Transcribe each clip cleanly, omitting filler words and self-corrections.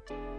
you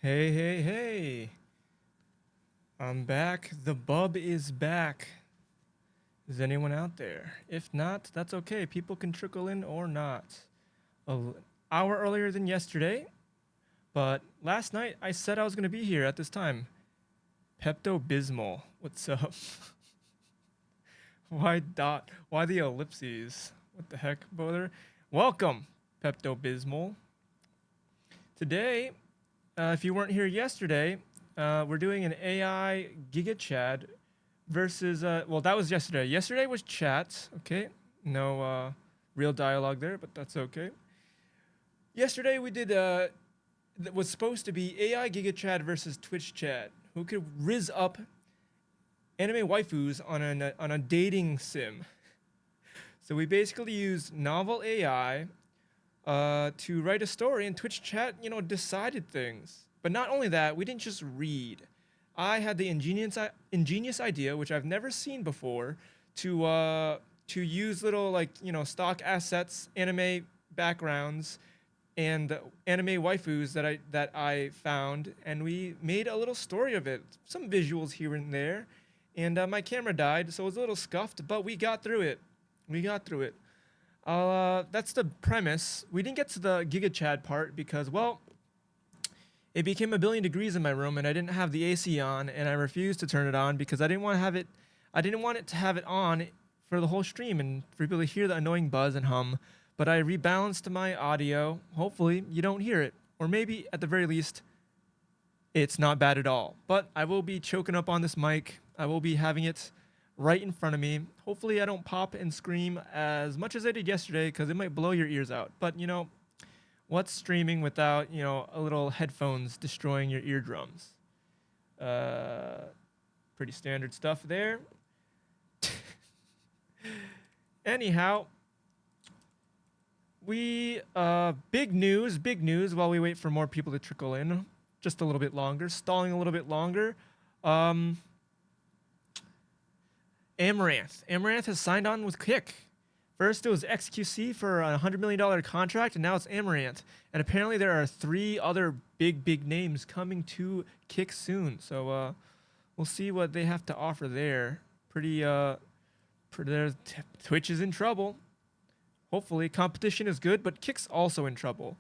Hey, hey, hey. I'm back. The bub is back. Is anyone out there? If not, that's okay. People can trickle in or not. An hour earlier than yesterday, but last night I said I was going to be here at this time. Pepto Bismol. What's up? Why dot? Why the ellipses? What the heck, brother? Welcome, Pepto Bismol. Today, if you weren't here yesterday, we're doing an AI Giga Chad versus, well, that was yesterday. Yesterday was chat, okay? No real dialogue there, but that's okay. Yesterday we did, that was supposed to be AI Giga Chad versus Twitch Chad. Who could Rizz up anime waifus on a dating sim? So we basically used novel AI to write a story, and Twitch chat, decided things. But not only that, we didn't just read. I had the ingenious idea, which I've never seen before, to use little stock assets, anime backgrounds, and anime waifus that I found, and we made a little story of it. Some visuals here and there, and my camera died, so it was a little scuffed, but we got through it. We got through it. That's the premise. We didn't get to the Giga Chad part because, well, it became a billion degrees in my room and I didn't have the AC on, and I refused to turn it on because I didn't want to have it. I didn't want it to have it on for the whole stream and for people to hear the annoying buzz and hum. But I rebalanced my audio. Hopefully, you don't hear it, or maybe at the very least, it's not bad at all. But I will be choking up on this mic. I will be having it right in front of me. Hopefully I don't pop and scream as much as I did yesterday because it might blow your ears out. But what's streaming without, a little headphones destroying your eardrums? Pretty standard stuff there. Anyhow, we big news while we wait for more people to trickle in just a little bit longer, stalling a little bit longer. Amaranth has signed on with Kick. First, it was XQC for a $100 million contract, and now it's Amaranth. And apparently, there are 3 other big names coming to Kick soon. So we'll see what they have to offer there. Twitch is in trouble. Hopefully, competition is good, but Kick's also in trouble.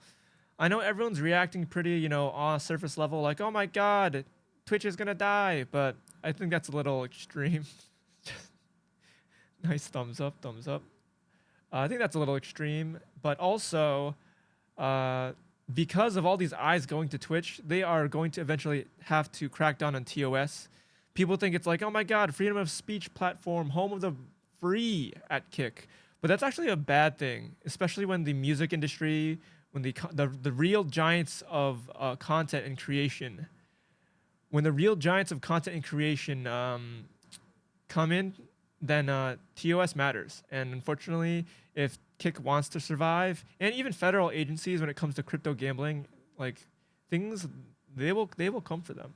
I know everyone's reacting pretty, on a surface level, like, oh my god, Twitch is gonna die. But I think that's a little extreme. Nice thumbs up. I think that's a little extreme, but also because of all these eyes going to Twitch, they are going to eventually have to crack down on TOS. People think it's like, oh my god, freedom of speech platform, home of the free at Kick. But that's actually a bad thing, especially when the music industry, when the real giants of content and creation, come in, then TOS matters. And unfortunately, if Kick wants to survive, and even federal agencies when it comes to crypto gambling, things, they will come for them.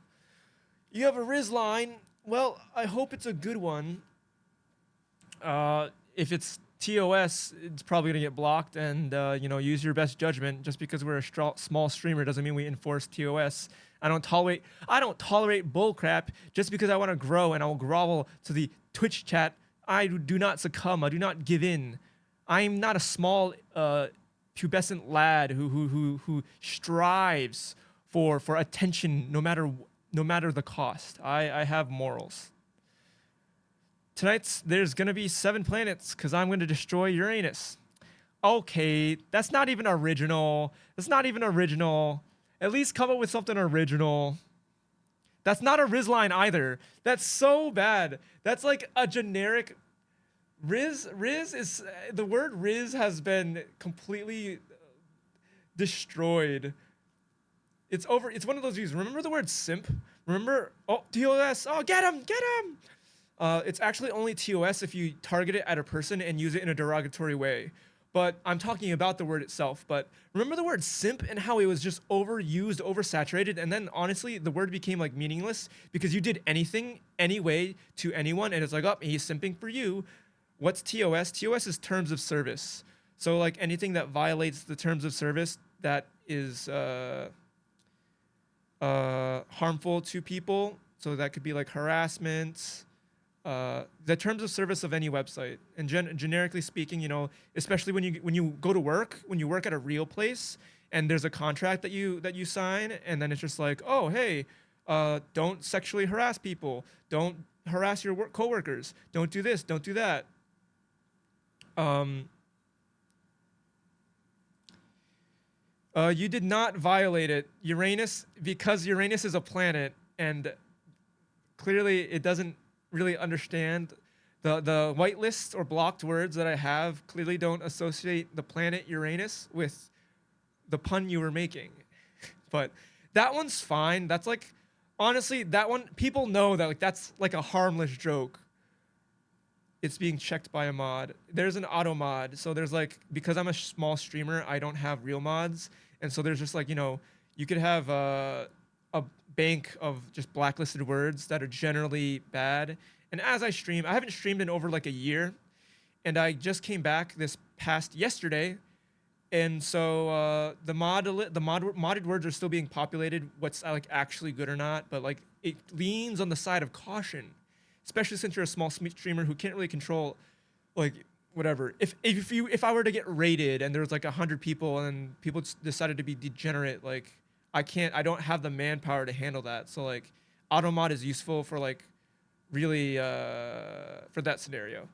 You have a Rizz line. Well, I hope it's a good one. If it's TOS, it's probably gonna get blocked, and use your best judgment. Just because we're a small streamer doesn't mean we enforce TOS. I don't tolerate bullcrap just because I want to grow and I will grovel to the Twitch chat. I do not succumb. I do not give in. I'm not a small pubescent lad who strives for attention no matter the cost. I have morals. Tonight's there's gonna be 7 planets because I'm gonna destroy Uranus. Okay, that's not even original. That's not even original. At least come up with something original. That's not a Rizz line either. That's so bad. That's like a generic Rizz is the word Rizz has been completely destroyed. It's over. It's one of those views. Remember the word simp? Remember? Oh, TOS. Oh, get him! Get him! It's actually only TOS if you target it at a person and use it in a derogatory way. But I'm talking about the word itself. But remember the word simp and how it was just overused, oversaturated, and then honestly, the word became like meaningless because you did anything, anyway, to anyone, and it's like, oh, he's simping for you. What's TOS? TOS is terms of service. So like anything that violates the terms of service that is harmful to people. So that could be like harassment, the terms of service of any website. And generically speaking, you know, especially when you go to work, when you work at a real place, and there's a contract that you sign, and then it's just like, oh hey, don't sexually harass people, don't harass your coworkers, don't do this, don't do that. You did not violate it, Uranus, because Uranus is a planet, and clearly it doesn't really understand the whitelist or blocked words that I have. Clearly don't associate the planet Uranus with the pun you were making. But that one's fine. That's like, honestly, that one, people know that like that's like a harmless joke. It's being checked by a mod. There's an auto mod. So there's like, because I'm a small streamer, I don't have real mods. And so there's just like, you know, you could have a bank of just blacklisted words that are generally bad. And as I stream, I haven't streamed in over like a year. And I just came back this past yesterday. And so the modded words are still being populated, what's like actually good or not. But like it leans on the side of caution, especially since you're a small streamer who can't really control like whatever. If I were to get raided and there's like 100 people and people decided to be degenerate, like I don't have the manpower to handle that. So like automod is useful for like really for that scenario.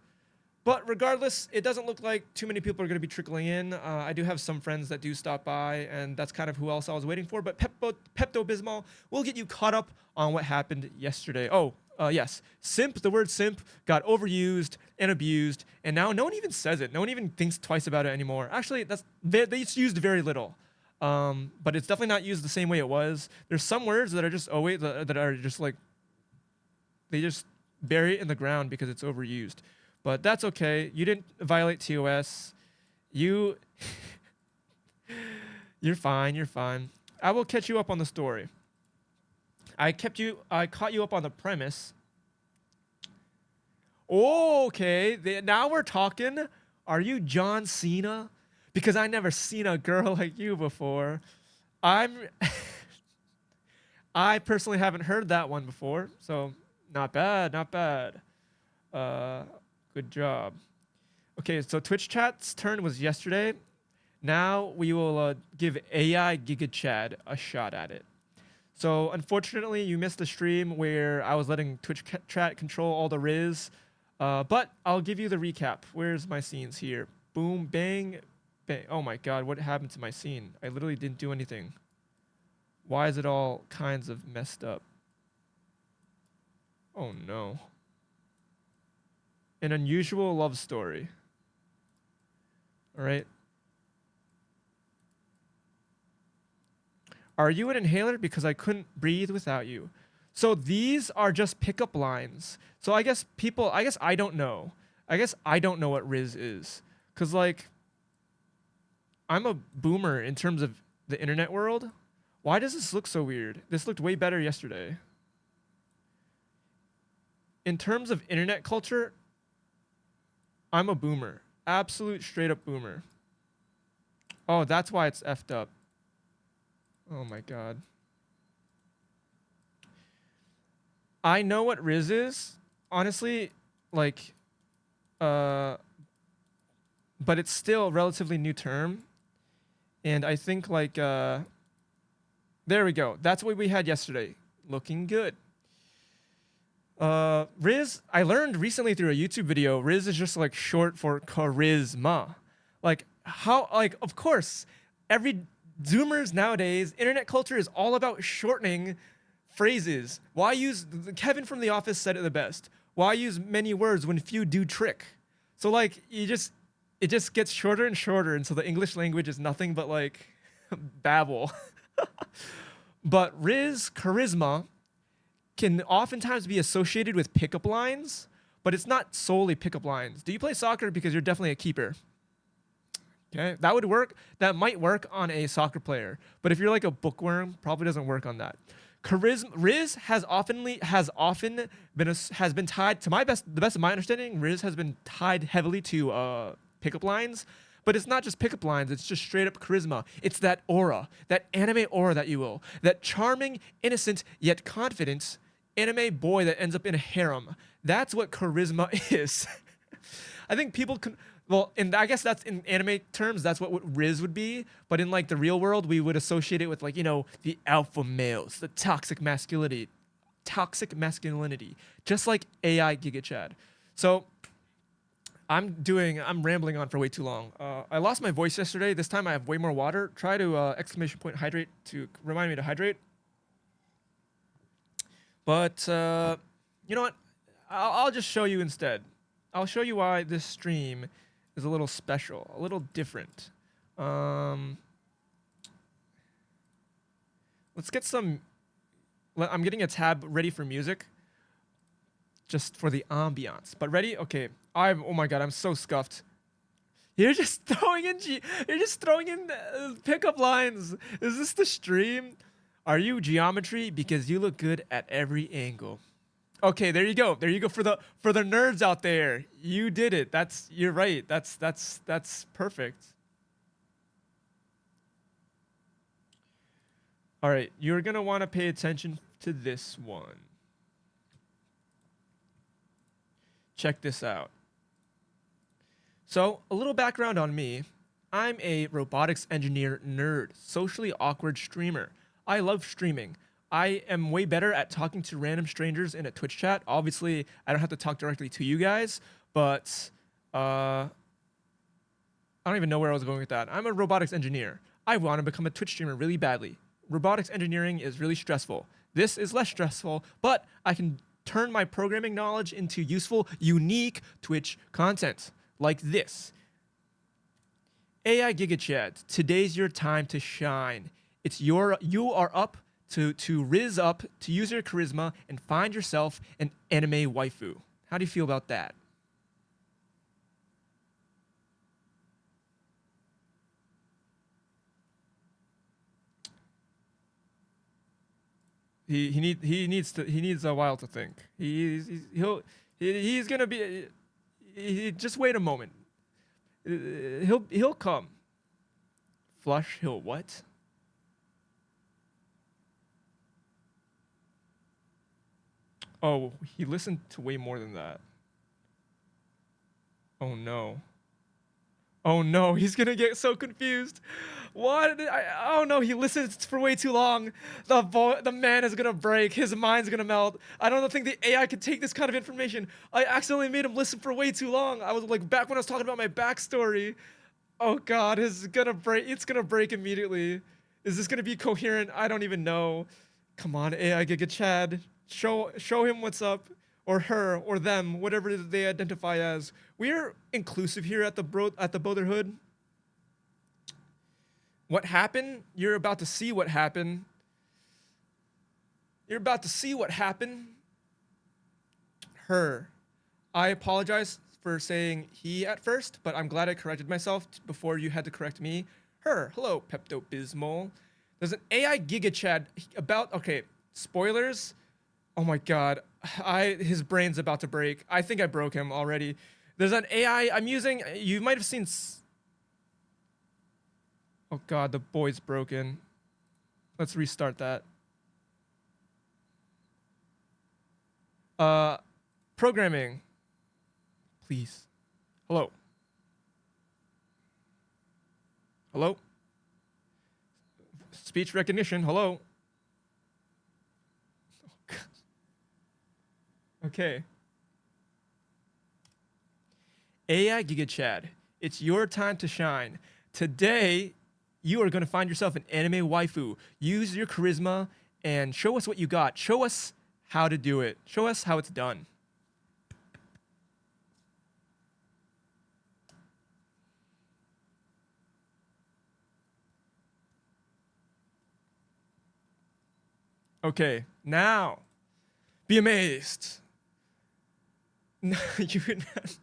But regardless, it doesn't look like too many people are going to be trickling in. I do have some friends that do stop by, and that's kind of who else I was waiting for. But Pepto-Bismol will get you caught up on what happened yesterday. Oh, yes. Simp, the word simp got overused and abused, and now no one even says it. No one even thinks twice about it anymore. Actually, it's used very little. But it's definitely not used the same way it was. There's some words that are just that are just like, they just bury it in the ground because it's overused. But that's okay. You didn't violate TOS. You're fine. You're fine. I will catch you up on the story. I caught you up on the premise. Oh, okay. Now we're talking. Are you John Cena? Because I never seen a girl like you before. I personally haven't heard that one before, so not bad, not bad. Good job. Okay, so Twitch chat's turn was yesterday. Now we will give AI GIGA Chad a shot at it. So unfortunately, you missed the stream where I was letting Twitch chat control all the Rizz. But I'll give you the recap. Where's my scenes here? Boom, bang, bang. Oh my god, what happened to my scene? I literally didn't do anything. Why is it all kinds of messed up? Oh no. An unusual love story. All right. Are you an inhaler? Because I couldn't breathe without you. So these are just pickup lines. So I guess I don't know. I guess I don't know what Rizz is. Because, like, I'm a boomer in terms of the internet world. Why does this look so weird? This looked way better yesterday. In terms of internet culture, I'm a boomer. Absolute straight up boomer. Oh, that's why it's effed up. Oh my god. I know what Rizz is. Honestly, like, but it's still a relatively new term. And I think like there we go. That's what we had yesterday. Looking good. Rizz, I learned recently through a YouTube video, Rizz is just like short for charisma. Like how like of course, every Zoomers nowadays, internet culture is all about shortening phrases. Why use Kevin from The Office said it the best. Why use many words when few do trick? So like it just gets shorter and shorter, and so the English language is nothing but like babble. But Rizz charisma can oftentimes be associated with pickup lines, but it's not solely pickup lines. Do you play soccer? Because you're definitely a keeper. Okay, that would work. That might work on a soccer player, but if you're like a bookworm, probably doesn't work on that. Charisma, Rizz has been tied to the best of my understanding. Rizz has been tied heavily to pickup lines, but it's not just pickup lines. It's just straight up charisma. It's that aura, that anime aura that you will, that charming, innocent yet confident anime boy that ends up in a harem. That's what charisma is. I think people can. Well, and I guess that's in anime terms, that's what Rizz would be. But in like the real world, we would associate it with like, you know, the alpha males, the toxic masculinity, just like AI Giga Chad. So I'm rambling on for way too long. I lost my voice yesterday. This time I have way more water. Try to exclamation point hydrate to remind me to hydrate. But you know what? I'll just show you instead. I'll show you why this stream is a little special, a little different. Let's get some. I'm getting a tab ready for music, just for the ambiance. But ready? Okay. Oh my god, I'm so scuffed. You're just throwing in pickup lines. Is this the stream? Are you geometry? Because you look good at every angle. Okay, there you go. There you go for the nerds out there. You did it. You're right. That's perfect. All right, you're going to want to pay attention to this one. Check this out. So, a little background on me. I'm a robotics engineer nerd, socially awkward streamer. I love streaming. I am way better at talking to random strangers in a Twitch chat. Obviously, I don't have to talk directly to you guys, but I don't even know where I was going with that. I'm a robotics engineer. I want to become a Twitch streamer really badly. Robotics engineering is really stressful. This is less stressful, but I can turn my programming knowledge into useful, unique Twitch content like this. AI Giga Chat, today's your time to shine. You are up to Rizz up, to use your charisma and find yourself an anime waifu. How do you feel about that? He needs a while to think. He's gonna be. Just wait a moment. He'll come. Flush. He'll what? Oh, he listened to way more than that. Oh no. Oh no, he's gonna get so confused. What? Oh no, he listens for way too long. The man is gonna break. His mind's gonna melt. I don't think the AI could take this kind of information. I accidentally made him listen for way too long. I was like back when I was talking about my backstory. Oh god, it's gonna break. It's gonna break immediately. Is this gonna be coherent? I don't even know. Come on, AI Giga Chad. Show him what's up, or her, or them, whatever they identify as. We're inclusive here at the Brotherhood. What happened? You're about to see what happened. You're about to see what happened. Her. I apologize for saying he at first, but I'm glad I corrected myself before you had to correct me. Her. Hello, Pepto-Bismol. There's an AI Giga Chad about. Okay, spoilers. Oh my god, his brain's about to break. I think I broke him already. There's an AI I'm using. You might have seen. Oh god, the boy's broken. Let's restart that. Programming. Please. Hello. Hello. Speech recognition. Hello. Okay. AI Giga Chad, it's your time to shine. Today, you are going to find yourself an anime waifu. Use your charisma and show us what you got. Show us how to do it. Show us how it's done. Okay, now, be amazed. No, you would not.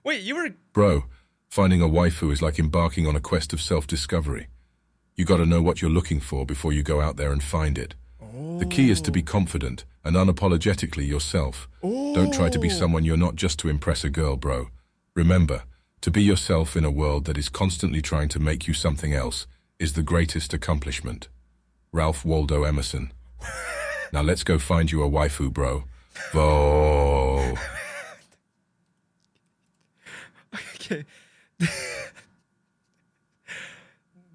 Wait, you were... Bro, finding a waifu is like embarking on a quest of self-discovery. You gotta know what you're looking for before you go out there and find it. Oh. The key is to be confident and unapologetically yourself. Oh. Don't try to be someone you're not just to impress a girl, bro. Remember, to be yourself in a world that is constantly trying to make you something else is the greatest accomplishment. Ralph Waldo Emerson. Now let's go find you a waifu, bro. Whoa. Okay.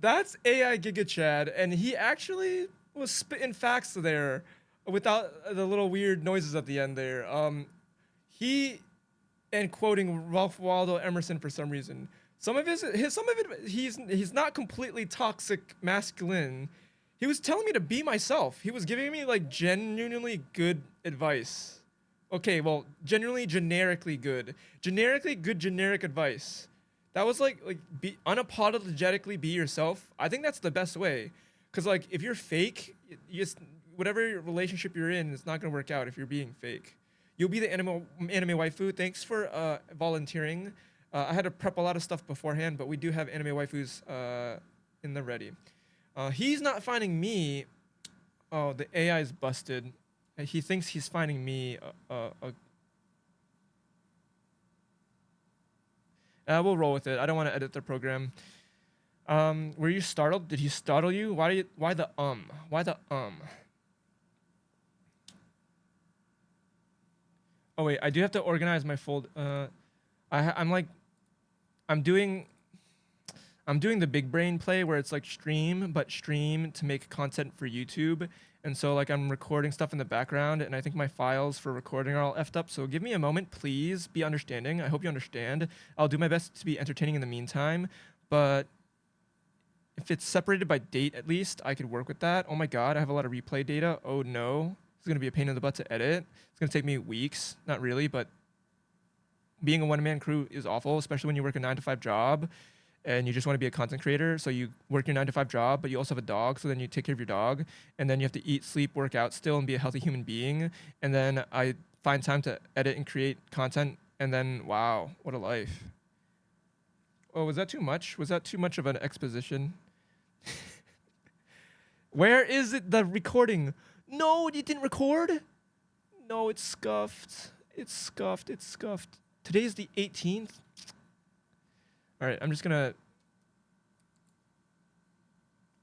That's AI Giga Chad, and he actually was spitting facts there without the little weird noises at the end there. He and quoting Ralph Waldo Emerson for some reason. Some of it he's not completely toxic masculine. He was telling me to be myself. He was giving me like genuinely good advice. Okay, well, generically good generic advice. That was like be unapologetically be yourself. I think that's the best way, cause like if you're fake, you just whatever relationship you're in, it's not gonna work out if you're being fake. You'll be the anime waifu. Thanks for volunteering. I had to prep a lot of stuff beforehand, but we do have anime waifus in the ready. He's not finding me. Oh, the AI is busted. He thinks he's finding me. We'll roll with it. I don't want to edit the program. Were you startled? Did he startle you? Why the Why the Oh wait, I do have to organize my fold. I'm doing the big brain play where it's like stream to make content for YouTube. And so like I'm recording stuff in the background, and I think my files for recording are all effed up. So give me a moment, please. Be understanding. I hope you understand. I'll do my best to be entertaining in the meantime. But if it's separated by date at least, I could work with that. Oh my god, I have a lot of replay data. Oh no. It's gonna be a pain in the butt to edit. It's gonna take me weeks. Not really, but being a one-man crew is awful, especially when you work a 9-to-5 job and you just want to be a content creator. So you work your 9-to-5 job, but you also have a dog. So then you take care of your dog, and then you have to eat, sleep, work out still, and be a healthy human being. And then I find time to edit and create content. And then, wow, what a life. Oh, was that too much? Was that too much of an exposition? Where is it, the recording? No, you didn't record? No, it's scuffed. It's scuffed. It's scuffed. Today's the 18th. All right, I'm just gonna...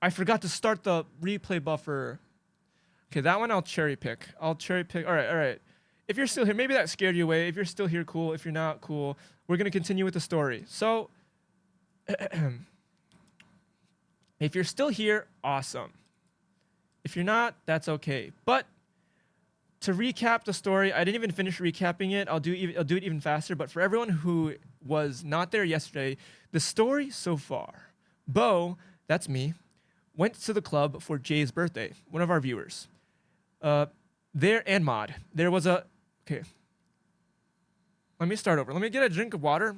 I forgot to start the replay buffer. Okay, that one I'll cherry pick. All right. If you're still here, maybe that scared you away. If you're still here, cool. If you're not, cool. We're gonna continue with the story. So, if you're still here, awesome. If you're not, that's okay. But to recap the story, I didn't even finish recapping it. I'll do it even faster. But for everyone who was not there yesterday, the story so far: Bo, that's me, went to the club for Jay's birthday. One of our viewers. There and Mod. There was a... Okay. Let me start over. Let me get a drink of water.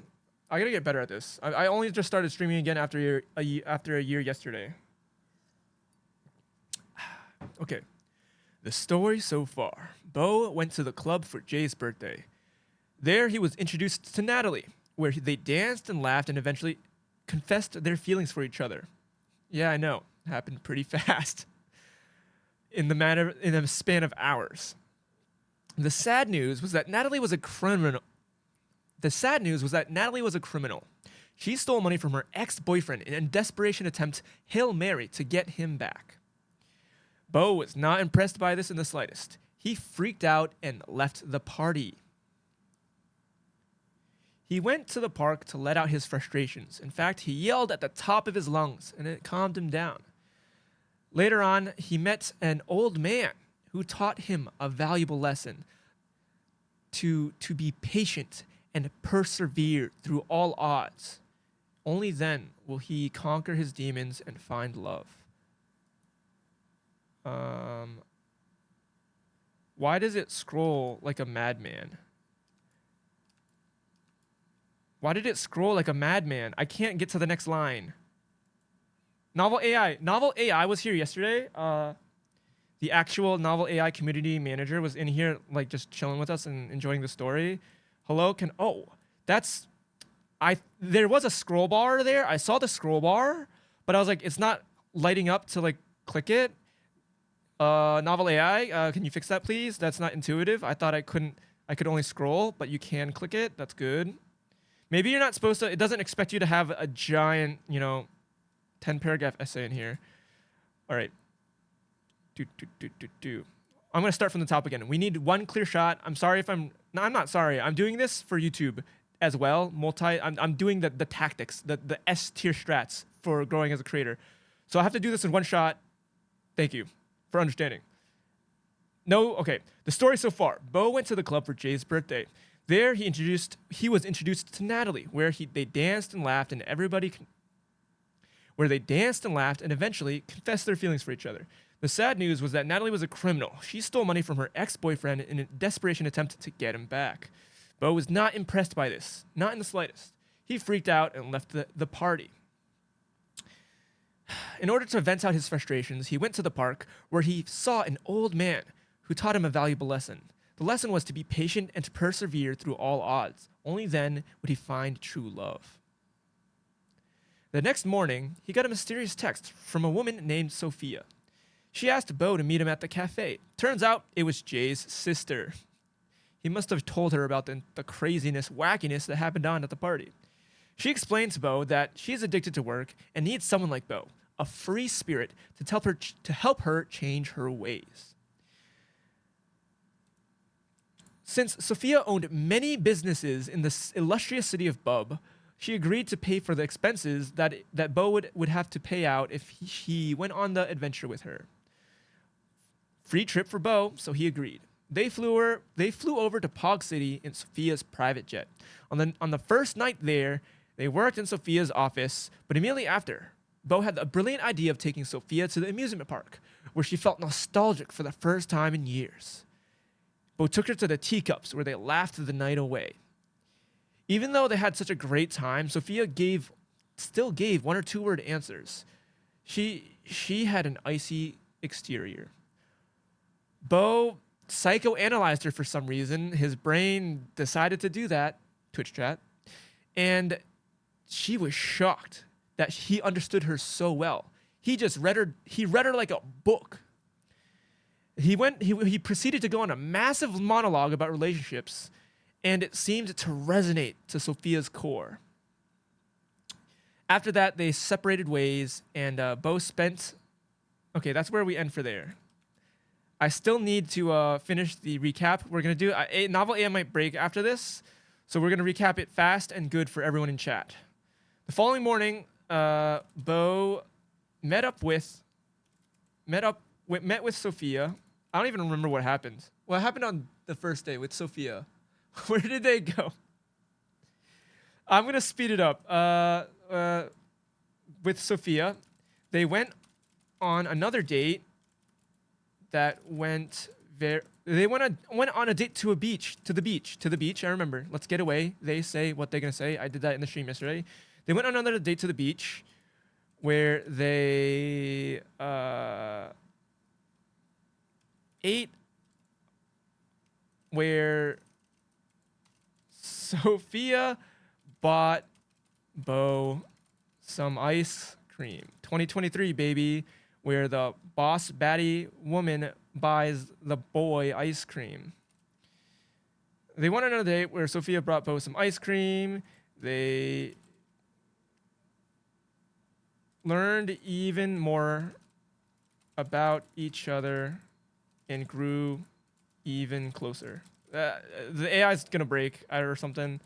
I gotta get better at this. I only just started streaming again after a year yesterday. Okay. The story so far. Bo went to the club for Jay's birthday. There he was introduced to Natalie, where they danced and laughed and eventually confessed their feelings for each other. Yeah, I know. Happened pretty fast. In a span of hours. The sad news was that Natalie was a criminal. She stole money from her ex-boyfriend in a desperation attempt, Hail Mary, to get him back. Bo was not impressed by this in the slightest. He freaked out and left the party. He went to the park to let out his frustrations. In fact, he yelled at the top of his lungs, and it calmed him down. Later on, he met an old man who taught him a valuable lesson to be patient and persevere through all odds. Only then will he conquer his demons and find love. Why does it scroll like a madman? Why did it scroll like a madman? I can't get to the next line. Novel AI. Novel AI was here yesterday. The actual Novel AI community manager was in here, like just chilling with us and enjoying the story. Hello, there was a scroll bar there. I saw the scroll bar, but I was like, it's not lighting up to like click it. Novel AI, can you fix that, please? That's not intuitive. I thought I could only scroll, but you can click it. That's good. Maybe you're not supposed to. It doesn't expect you to have a giant, 10 paragraph essay in here. All right. I'm going to start from the top again. We need one clear shot. I'm sorry if I'm not sorry. I'm doing this for YouTube as well. I'm doing the tactics, the S tier strats for growing as a creator. So I have to do this in one shot. Thank you for understanding. Okay. The story so far. Bo went to the club for Jay's birthday. There he was introduced to Natalie, where they danced and laughed and eventually confessed their feelings for each other. The sad news was that Natalie was a criminal. She stole money from her ex-boyfriend in a desperation attempt to get him back. Bo was not impressed by this, not in the slightest. He freaked out and left the party. In order to vent out his frustrations, he went to the park where he saw an old man who taught him a valuable lesson. The lesson was to be patient and to persevere through all odds. Only then would he find true love. The next morning, he got a mysterious text from a woman named Sophia. She asked Bo to meet him at the cafe. Turns out it was Jay's sister. He must have told her about the craziness, wackiness that happened on at the party. She explained to Bo that she's addicted to work and needs someone like Bo, a free spirit, to help her change her ways. Since Sophia owned many businesses in the illustrious city of Bub, she agreed to pay for the expenses that Bo would have to pay out if he went on the adventure with her. Free trip for Bo, so he agreed. They flew over to Pog City in Sophia's private jet. On the first night there, they worked in Sophia's office, but immediately after, Bo had the brilliant idea of taking Sophia to the amusement park, where she felt nostalgic for the first time in years. Bo took her to the teacups, where they laughed the night away. Even though they had such a great time, Sophia still gave 1 or 2 word answers. She had an icy exterior. Bo psychoanalyzed her for some reason. His brain decided to do that, Twitch chat, and she was shocked that he understood her so well. He read her like a book. He proceeded to go on a massive monologue about relationships, and it seemed to resonate to Sophia's core. After that, they separated ways, and Bo spent... Okay, that's where we end for there. I still need to finish the recap. We're going to do... Novel AI might break after this, so we're going to recap it fast and good for everyone in chat. The following morning, Bo met with Sophia. I don't even remember what happened. What happened on the first day with Sophia? Where did they go? I'm going to speed it up. With Sophia, they went on another date that went very... They went on a date to the beach. I remember. Let's get away. They say what they're going to say. I did that in the stream yesterday. They went on another date to the beach where they ate, where Sophia bought Bo some ice cream. 2023, baby, where the boss baddie woman buys the boy ice cream. They went on another date where Sophia brought Bo some ice cream. They learned even more about each other and grew even closer. The AI is gonna break or something.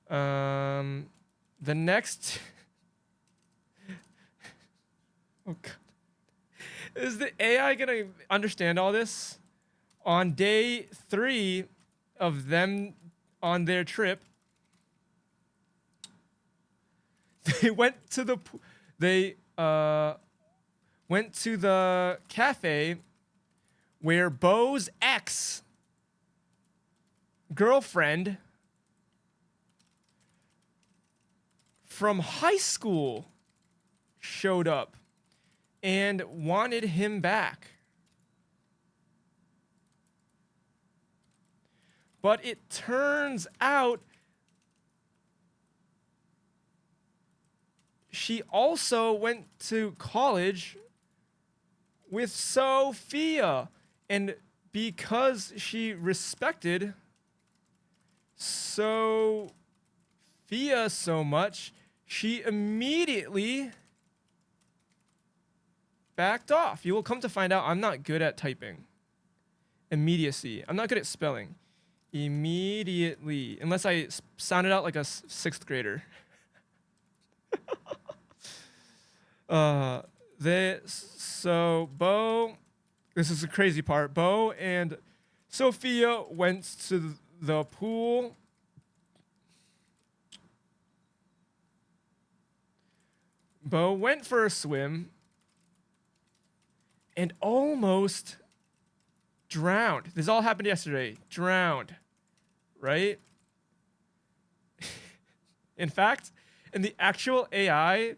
The next... Oh God. Is the AI gonna understand all this? On day 3 of them on their trip, they went to the cafe where Bo's ex girlfriend from high school showed up and wanted him back. But it turns out she also went to college with Sophia. And because she respected Sophia so much, she immediately backed off. You will come to find out I'm not good at typing. Immediacy. I'm not good at spelling. Immediately. Unless I sounded out like a 6th grader. So Bo, this is the crazy part. Bo and Sophia went to the pool. Bo went for a swim and almost drowned. This all happened yesterday. Drowned, right? In fact, in the actual AI,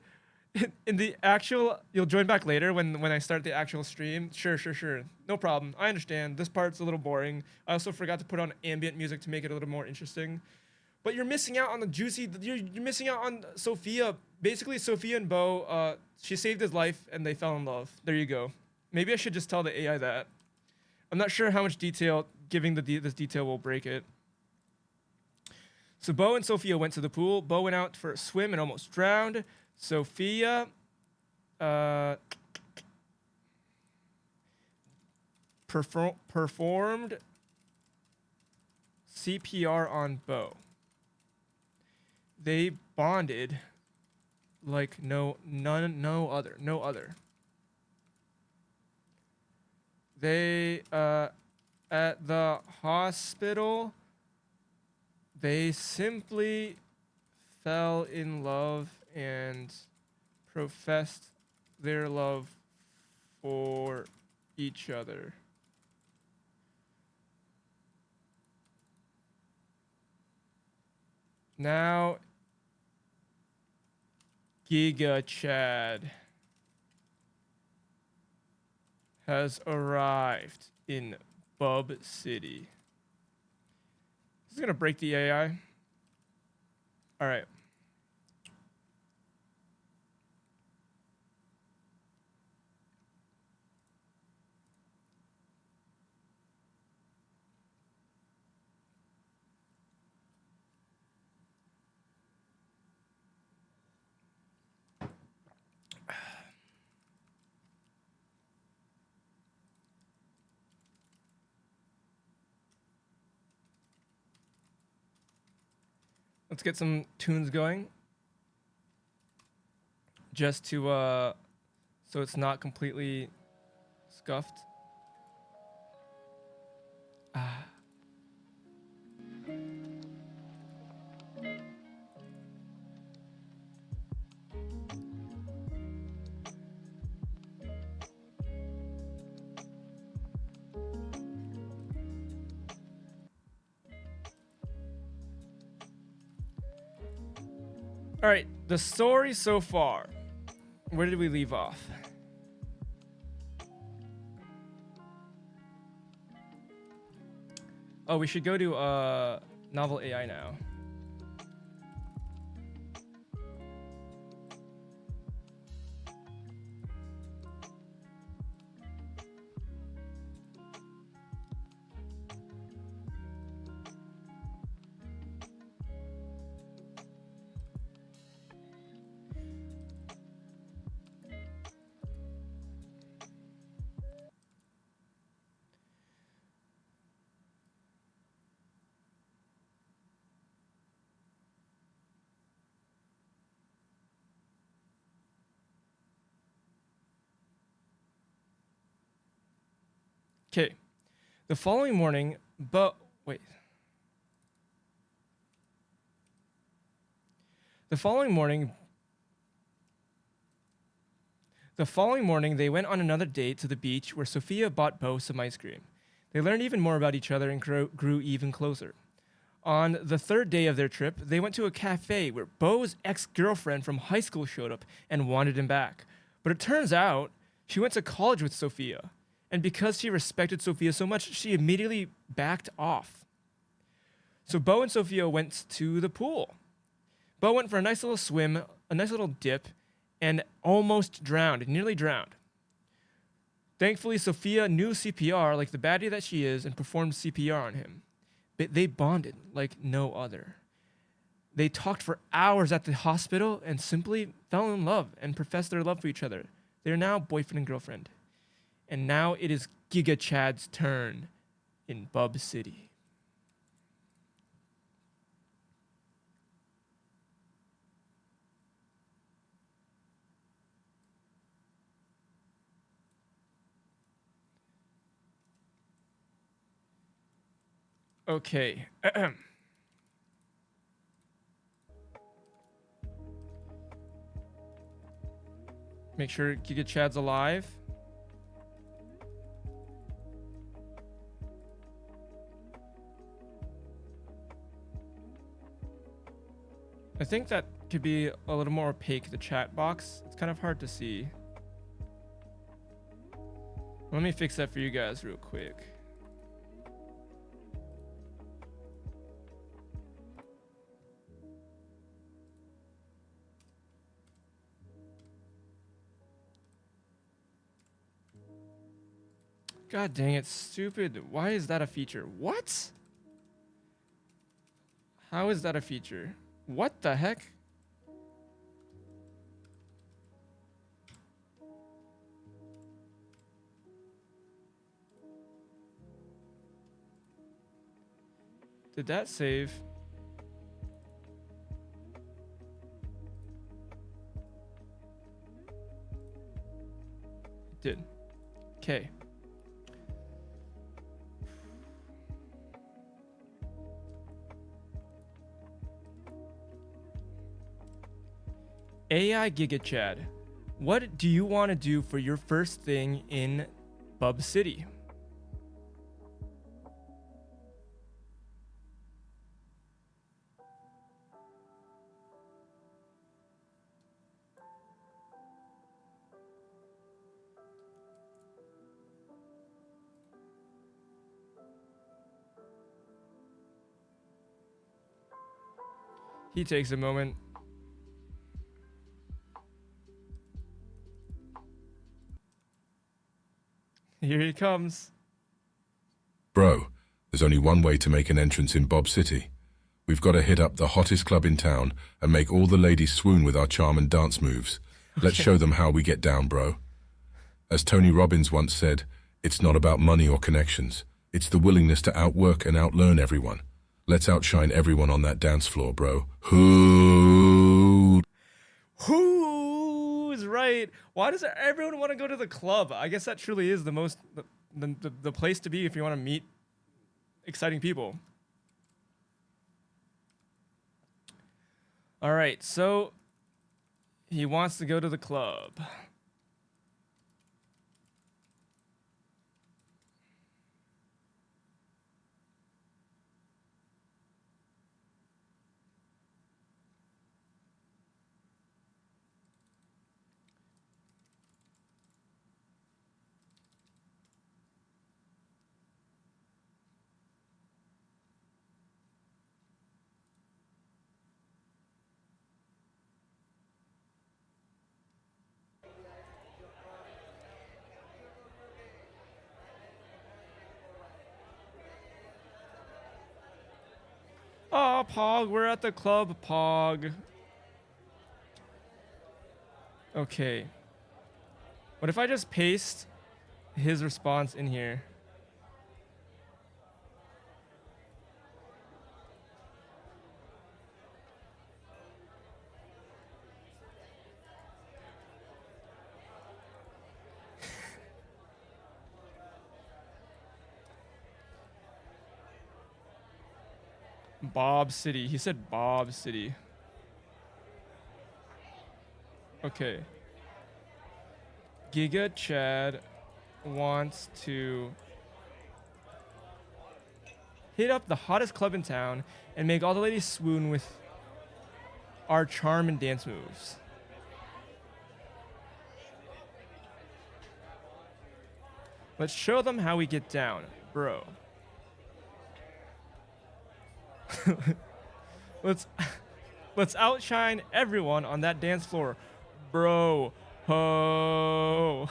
you'll join back later when I start the actual stream. Sure. No problem. I understand. This part's a little boring. I also forgot to put on ambient music to make it a little more interesting. But you're missing out on the juicy. You're missing out on Sophia. Basically, Sophia and Bo. She saved his life, and they fell in love. There you go. Maybe I should just tell the AI that. I'm not sure how much detail giving this detail will break it. So Bo and Sophia went to the pool. Bo went out for a swim and almost drowned. Sophia performed CPR on Bo. They bonded like no other. They at the hospital, they simply fell in love and professed their love for each other. Now, Giga Chad has arrived in Bub City. This is gonna break the AI. All right. Let's get some tunes going. Just to, so it's not completely scuffed. All right, the story so far. Where did we leave off? Oh, we should go to novel AI now. Okay. The following morning, wait. The following morning, they went on another date to the beach where Sophia bought Bo some ice cream. They learned even more about each other and grew even closer. On the third day of their trip, they went to a cafe where Bo's ex-girlfriend from high school showed up and wanted him back. But it turns out she went to college with Sophia. And because she respected Sophia so much, she immediately backed off. So Bo and Sophia went to the pool. Bo went for a nice little swim, a nice little dip, and almost drowned, nearly drowned. Thankfully, Sophia knew CPR like the baddie that she is and performed CPR on him. They bonded like no other. They talked for hours at the hospital and simply fell in love and professed their love for each other. They're now boyfriend and girlfriend. And now it is Giga Chad's turn in Bub City. Okay. Make sure Giga Chad's alive. I think that could be a little more opaque, the chat box. It's kind of hard to see. Let me fix that for you guys real quick. God dang it, stupid. Why is that a feature? What? How is that a feature? What the heck? Did that save? It did. Okay. AI Giga Chad, what do you want to do for your first thing in Bub City? He takes a moment. Here he comes. Bro, there's only one way to make an entrance in Bob City. We've got to hit up the hottest club in town and make all the ladies swoon with our charm and dance moves. Let's show them how we get down, bro. As Tony Robbins once said, it's not about money or connections. It's the willingness to outwork and outlearn everyone. Let's outshine everyone on that dance floor, bro. Who's right? Why does everyone want to go to the club? I guess that truly is the place to be if you want to meet exciting people. All right, so he wants to go to the club. Oh, Pog, we're at the club, Pog. Okay. What if I just paste his response in here? Bob City. He said Bob City. Okay. Giga Chad wants to hit up the hottest club in town and make all the ladies swoon with our charm and dance moves. Let's show them how we get down, bro. Let's outshine everyone on that dance floor, bro. Ho.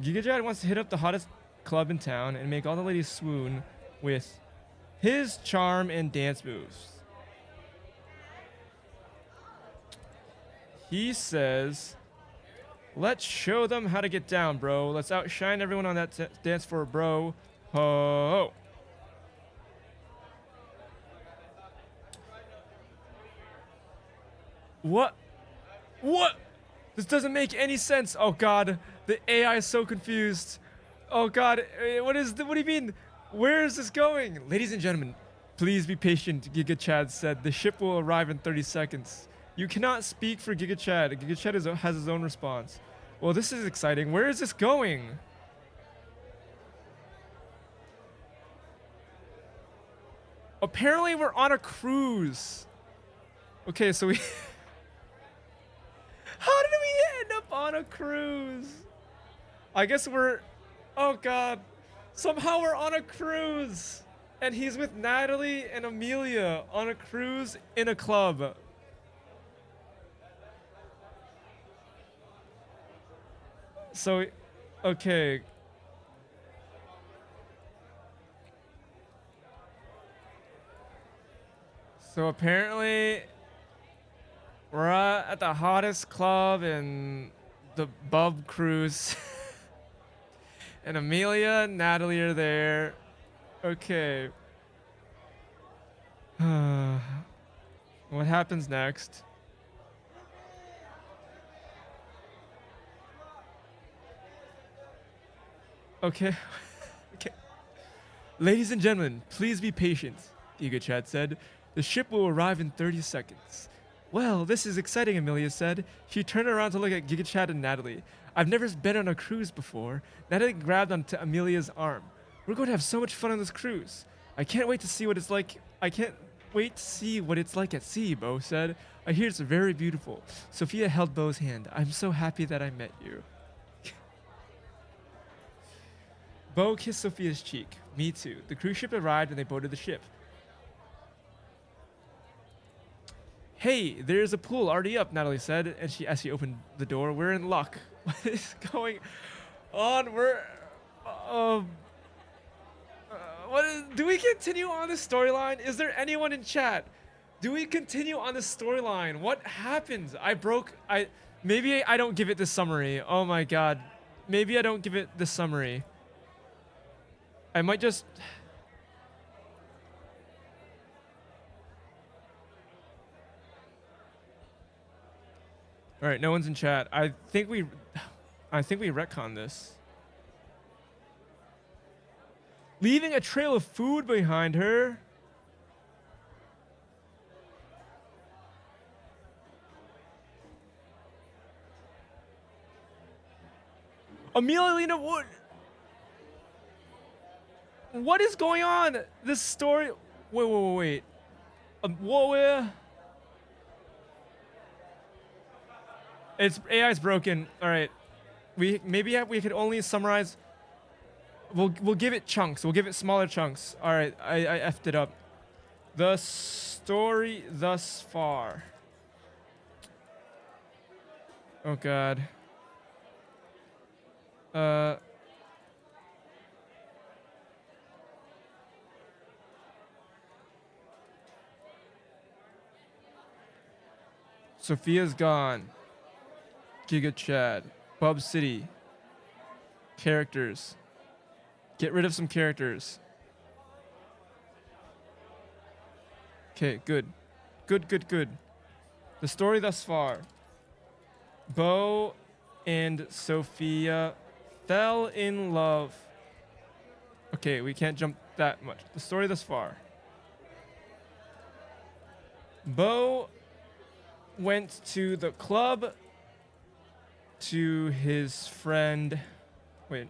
GigaJad wants to hit up the hottest club in town and make all the ladies swoon with his charm and dance moves. He says, let's show them how to get down, bro. Let's outshine everyone on that dance floor, bro. Ho. What? What? This doesn't make any sense. Oh god, the AI is so confused. Oh god, what do you mean? Where is this going? Ladies and gentlemen, please be patient, Giga Chad said. The ship will arrive in 30 seconds. You cannot speak for Giga Chad. Giga Chad has his own response. Well, this is exciting. Where is this going? Apparently we're on a cruise. Okay, so we... How did we end up on a cruise? I guess we're... Oh god. Somehow we're on a cruise. And he's with Natalie and Amelia on a cruise in a club. So, okay. So apparently... We're at the hottest club in the Bub Cruise. And Amelia and Natalie are there. Okay. What happens next? Okay. Okay. Ladies and gentlemen, please be patient, Giga Chad said. The ship will arrive in 30 seconds. Well, this is exciting, Amelia said. She turned around to look at Giga Chad and Natalie. I've never been on a cruise before. Natalie grabbed onto Amelia's arm. We're going to have so much fun on this cruise. I can't wait to see what it's like. I can't wait to see what it's like at sea, Bo said. I hear it's very beautiful. Sophia held Bo's hand. I'm so happy that I met you. Bo kissed Sophia's cheek. Me too. The cruise ship arrived and they boarded the ship. Hey, there's a pool already up, Natalie said, and as she opened the door. We're in luck. What is going on? Do we continue on the storyline? Is there anyone in chat? Do we continue on the storyline? What happened? Maybe I don't give it the summary. Oh my god. Maybe I don't give it the summary. I might just... All right, no one's in chat. I think we retcon this. Leaving a trail of food behind her. Amelia, what is going on? This story. Wait. Whoa. It's AI's broken. All right, we could only summarize. We'll give it chunks. We'll give it smaller chunks. All right, I effed it up. The story thus far. Oh god. Sophia's gone. Giga Chad. Bub City. Characters. Get rid of some characters. Okay, good. Good. The story thus far. Bo and Sophia fell in love Okay, we can't jump that much. The story thus far. Bo went to the club to his friend. Wait.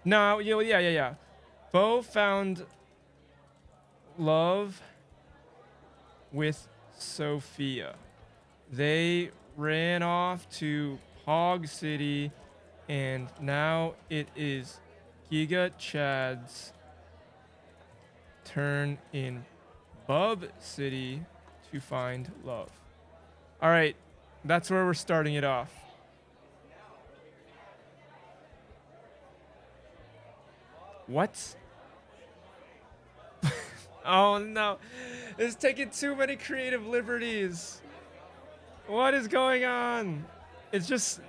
No, yeah. Bo found love with Sophia. They ran off to Hog City, and now it is Giga Chad's turn in Bub City to find love. All right, that's where we're starting it off. What? Oh no, it's taking too many creative liberties. What is going on? It's just.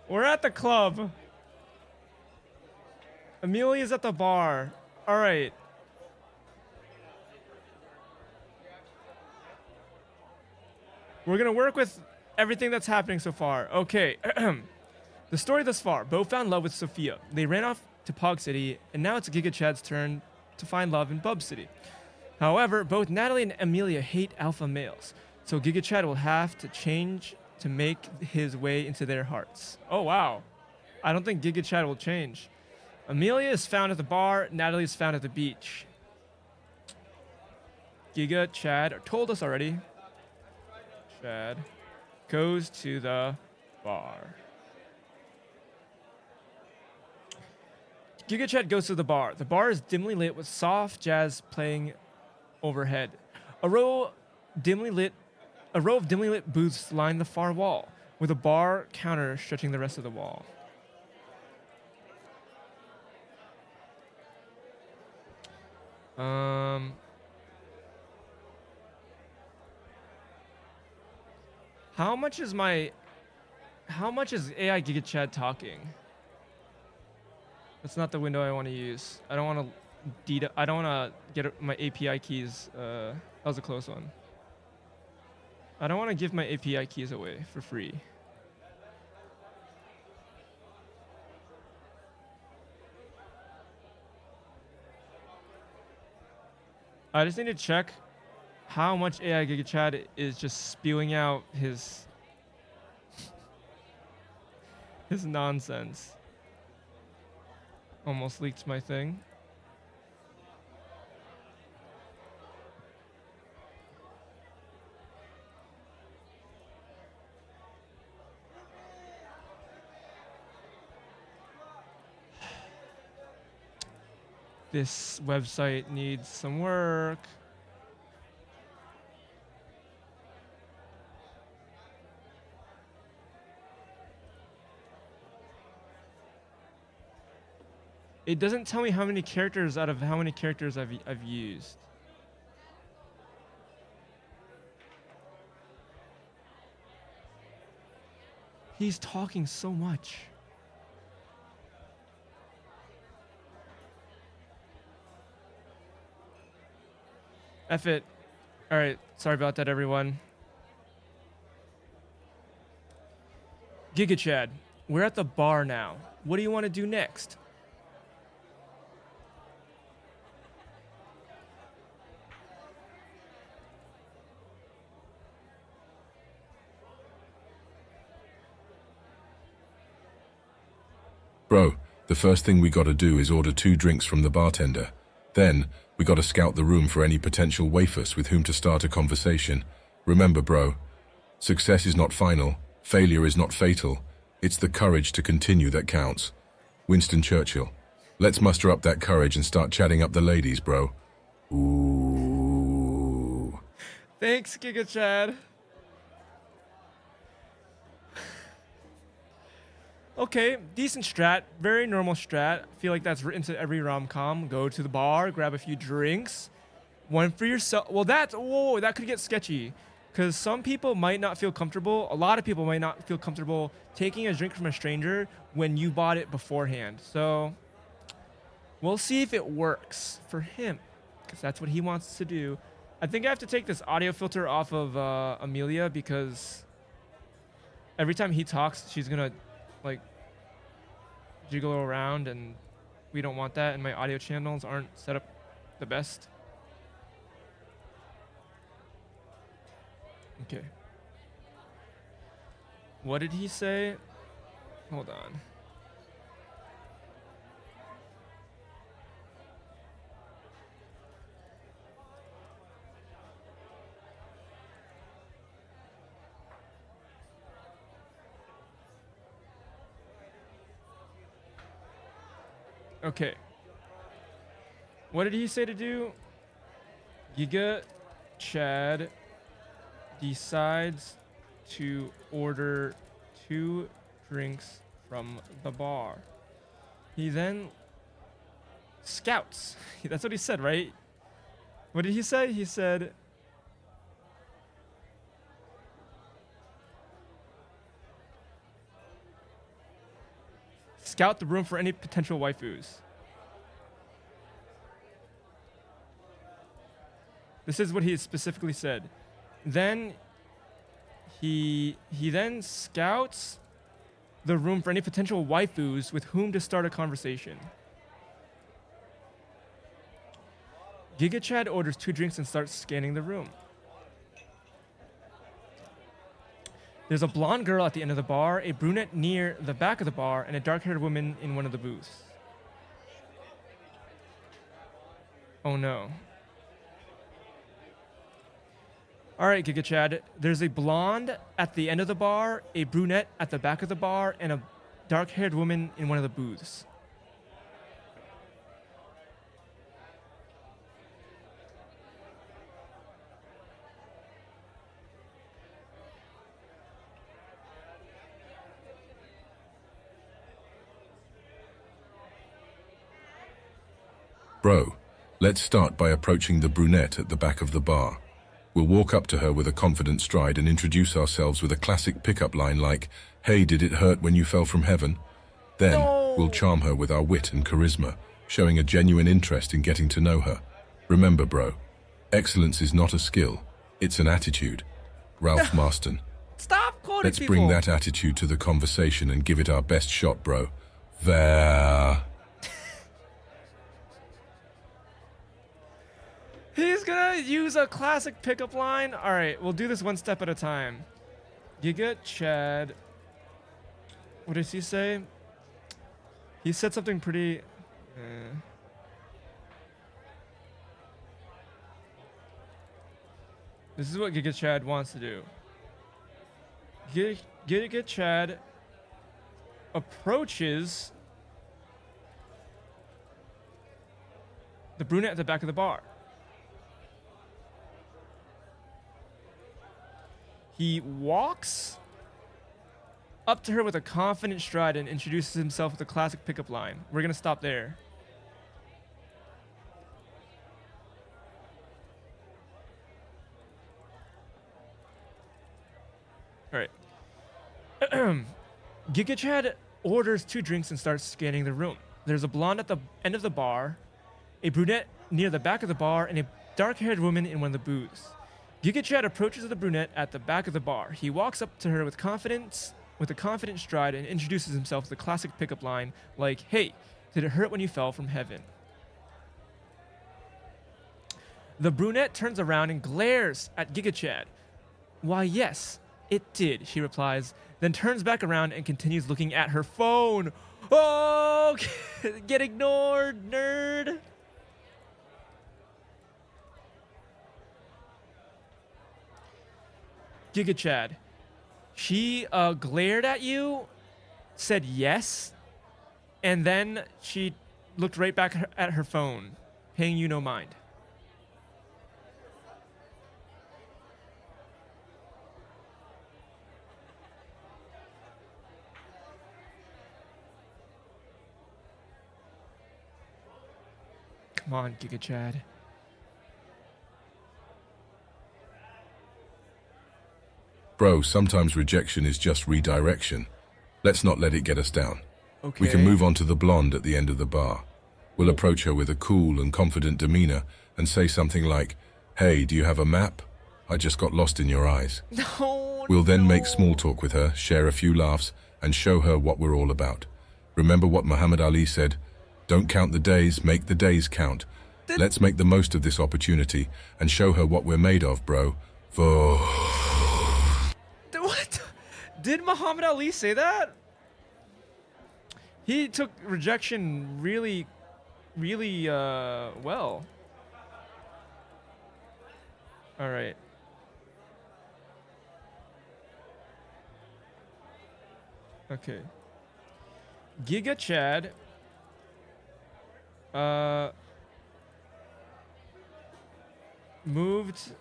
We're at the club. Amelia's at the bar. All right. We're gonna work with everything that's happening so far. Okay. The story thus far. Bo found love with Sophia. They ran off to Pog City, and now it's Giga Chad's turn to find love in Bub City. However, both Natalie and Amelia hate alpha males, so Giga Chad will have to change to make his way into their hearts. Oh, wow. I don't think Giga Chad will change. Amelia is found at the bar, Natalie is found at the beach. Giga Chad told us already. Chad goes to the bar. Giga Chad goes to the bar. The bar is dimly lit with soft jazz playing overhead. A row of dimly lit booths line the far wall, with a bar counter stretching the rest of the wall. How much is AI Giga Chad talking? That's not the window I want to use. I don't want to get my API keys. That was a close one. I don't want to give my API keys away for free. I just need to check how much AI Giga Chad is just spewing out his nonsense. Almost leaked my thing. This website needs some work. It doesn't tell me how many characters out of how many characters I've used. He's talking so much. F it. All right, sorry about that, everyone. Giga Chad, we're at the bar now. What do you want to do next? Bro, the first thing we gotta do is order 2 drinks from the bartender. Then, we gotta scout the room for any potential waifus with whom to start a conversation. Remember, bro, success is not final, failure is not fatal. It's the courage to continue that counts. Winston Churchill. Let's muster up that courage and start chatting up the ladies, bro. Ooh. Thanks, Giga Chad. Okay, decent strat. Very normal strat. I feel like that's written to every rom-com. Go to the bar, grab a few drinks. One for yourself. Well, that could get sketchy. Because some people might not feel comfortable. A lot of people might not feel comfortable taking a drink from a stranger when you bought it beforehand. So, we'll see if it works for him. Because that's what he wants to do. I think I have to take this audio filter off of Amelia because every time he talks, she's gonna like jiggle around, and we don't want that, and my audio channels aren't set up the best. Okay. What did he say? Hold on. Okay. What did he say to do? Giga Chad decides to order 2 drinks from the bar. He then scouts. That's what he said, right? What did he say? He said, scout the room for any potential waifus. This is what he specifically said. Then he then scouts the room for any potential waifus with whom to start a conversation. Giga Chad orders 2 drinks and starts scanning the room. There's a blonde girl at the end of the bar, a brunette near the back of the bar, and a dark-haired woman in one of the booths. Oh no. All right, Giga Chad. There's a blonde at the end of the bar, a brunette at the back of the bar, and a dark-haired woman in one of the booths. Bro, let's start by approaching the brunette at the back of the bar. We'll walk up to her with a confident stride and introduce ourselves with a classic pickup line like, "Hey, did it hurt when you fell from heaven?" Then, we'll charm her with our wit and charisma, showing a genuine interest in getting to know her. Remember, bro, excellence is not a skill, it's an attitude. Ralph Marston. Stop quoting Let's people. bring that attitude to the conversation and give it our best shot, bro. There. He's gonna use a classic pickup line. All right, we'll do this one step at a time. Giga Chad. What does he say? He said something pretty. This is what Giga Chad wants to do. Giga Chad approaches the brunette at the back of the bar. He walks up to her with a confident stride and introduces himself with a classic pickup line. We're gonna stop there. All right. Giga Chad orders 2 drinks and starts scanning the room. There's a blonde at the end of the bar, a brunette near the back of the bar, and a dark-haired woman in one of the booths. Giga Chad approaches the brunette at the back of the bar. He walks up to her with a confident stride and introduces himself with a classic pickup line like, "Hey, did it hurt when you fell from heaven?" The brunette turns around and glares at Giga Chad. "Why, yes, it did," she replies, then turns back around and continues looking at her phone. Oh, get ignored, nerd. Giga Chad, she glared at you, said yes, and then she looked right back at her phone, paying you no mind. Come on, Giga Chad. Bro, sometimes rejection is just redirection. Let's not let it get us down. Okay. We can move on to the blonde at the end of the bar. We'll approach her with a cool and confident demeanor and say something like, "Hey, do you have a map?" I just got lost in your eyes. No, We'll then make no. small talk with her, share a few laughs, and show her what we're all about. Remember what Muhammad Ali said? Don't count the days, make the days count. Let's make the most of this opportunity and show her what we're made of, bro. For... What? Did Muhammad Ali say that? He took rejection really, really well. All right. Okay. Giga Chad. Moved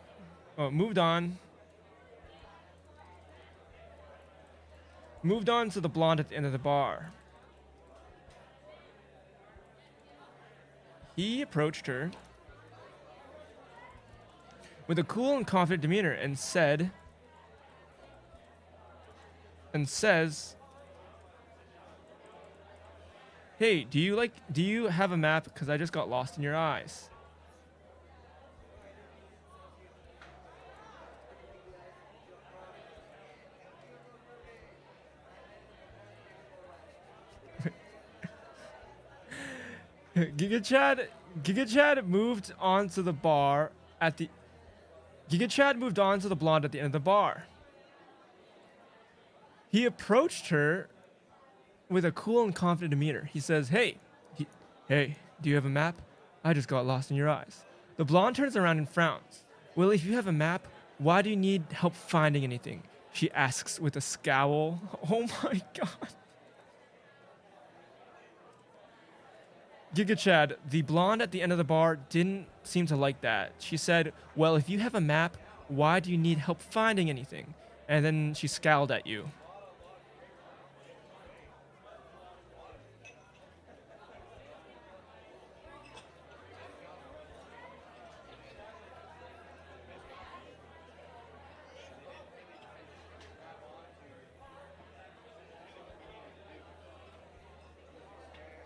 on. Moved on to the blonde at the end of the bar. He approached her with a cool and confident demeanor and says, "Hey, do you have a map? Because I just got lost in your eyes." Giga Chad moved on to the bar at the Giga Chad moved on to the blonde at the end of the bar. He approached her with a cool and confident demeanor. He says, "Hey, do you have a map? I just got lost in your eyes." The blonde turns around and frowns. "Well, if you have a map, why do you need help finding anything?" she asks with a scowl. Oh my god. Giga Chad, the blonde at the end of the bar, didn't seem to like that. She said, "Well, if you have a map, why do you need help finding anything?" And then she scowled at you.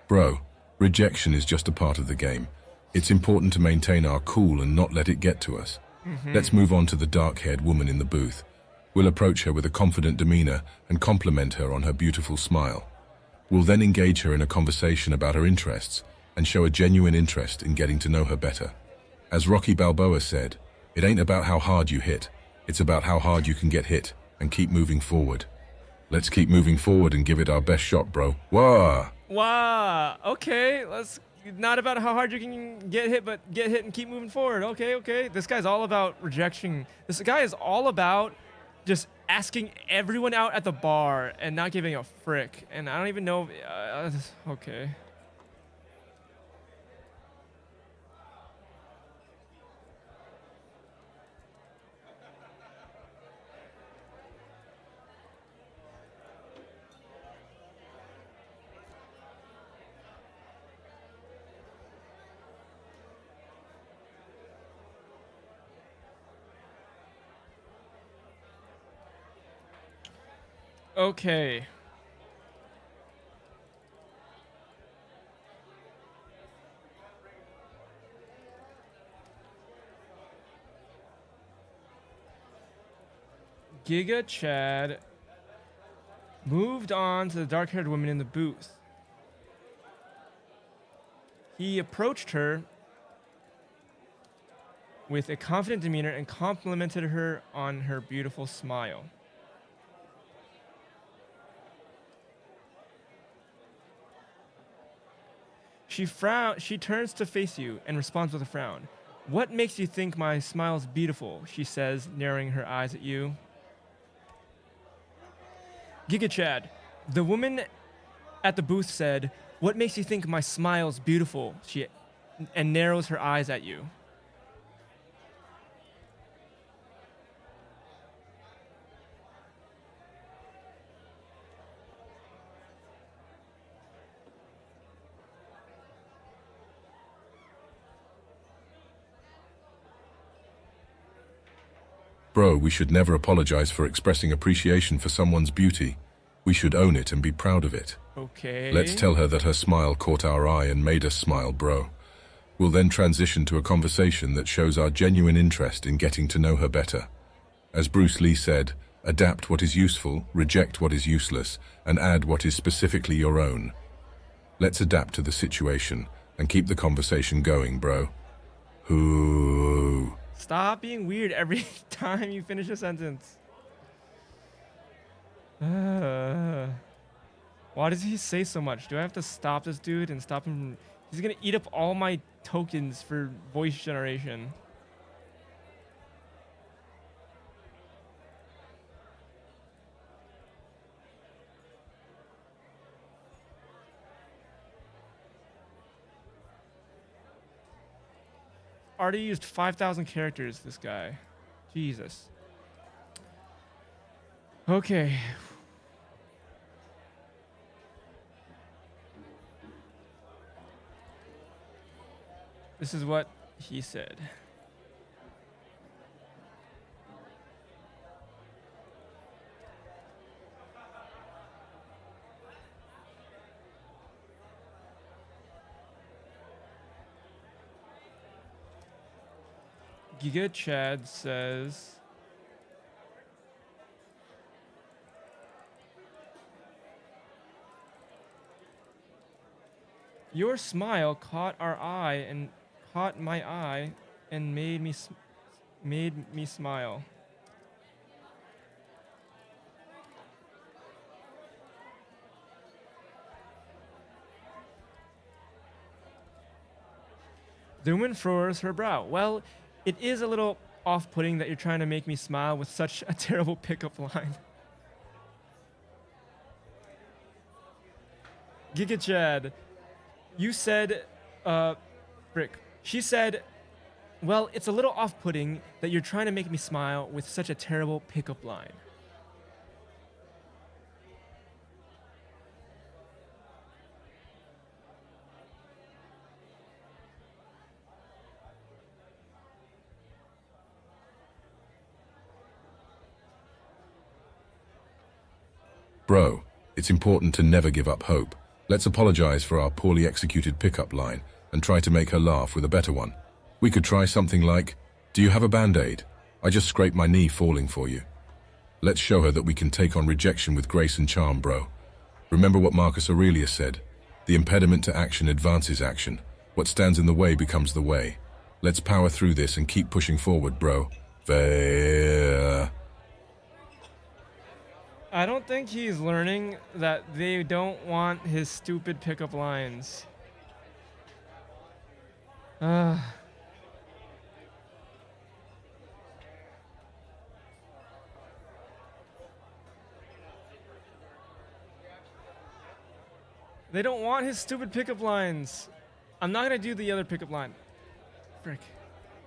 Bro, rejection is just a part of the game. It's important to maintain our cool and not let it get to us. Let's move on to the dark-haired woman in the booth. We'll approach her with a confident demeanor and compliment her on her beautiful smile. We'll then engage her in a conversation about her interests and show a genuine interest in getting to know her better. As Rocky Balboa said, it ain't about how hard you hit, it's about how hard you can get hit and keep moving forward. Let's keep moving forward and give it our best shot, bro. Wah! Wow. Okay. Let's not about how hard you can get hit, but get hit and keep moving forward. Okay. This guy's all about rejection. This guy is all about just asking everyone out at the bar and not giving a frick. And I don't even know. Okay. Okay. Giga Chad moved on to the dark-haired woman in the booth. He approached her with a confident demeanor and complimented her on her beautiful smile. She turns to face you and responds with a frown. "What makes you think my smile's beautiful?" she says, narrowing her eyes at you. Giga Chad, the woman at the booth said, "What makes you think my smile's beautiful?" and narrows her eyes at you. Bro, we should never apologize for expressing appreciation for someone's beauty. We should own it and be proud of it. Okay. Let's tell her that her smile caught our eye and made us smile, bro. We'll then transition to a conversation that shows our genuine interest in getting to know her better. As Bruce Lee said, adapt what is useful, reject what is useless, and add what is specifically your own. Let's adapt to the situation and keep the conversation going, bro. Ooh. Stop being weird every time you finish a sentence. Why does he say so much? Do I have to stop this dude and stop him? He's gonna eat up all my tokens for voice generation. Already used 5,000 characters, this guy. Jesus. Okay. This is what he said. Giga Chad says, your smile caught my eye and made me smile. The woman furrows her brow. Well, it is a little off-putting that you're trying to make me smile with such a terrible pickup line. Giga Chad, you said, frick. She said, well, it's a little off-putting that you're trying to make me smile with such a terrible pickup line. Bro, it's important to never give up hope. Let's apologize for our poorly executed pickup line and try to make her laugh with a better one. We could try something like, do you have a band-aid? I just scraped my knee falling for you. Let's show her that we can take on rejection with grace and charm, bro. Remember what Marcus Aurelius said, the impediment to action advances action. What stands in the way becomes the way. Let's power through this and keep pushing forward, bro. I don't think he's learning that they don't want his stupid pickup lines. They don't want his stupid pickup lines. I'm not gonna do the other pickup line. Frick.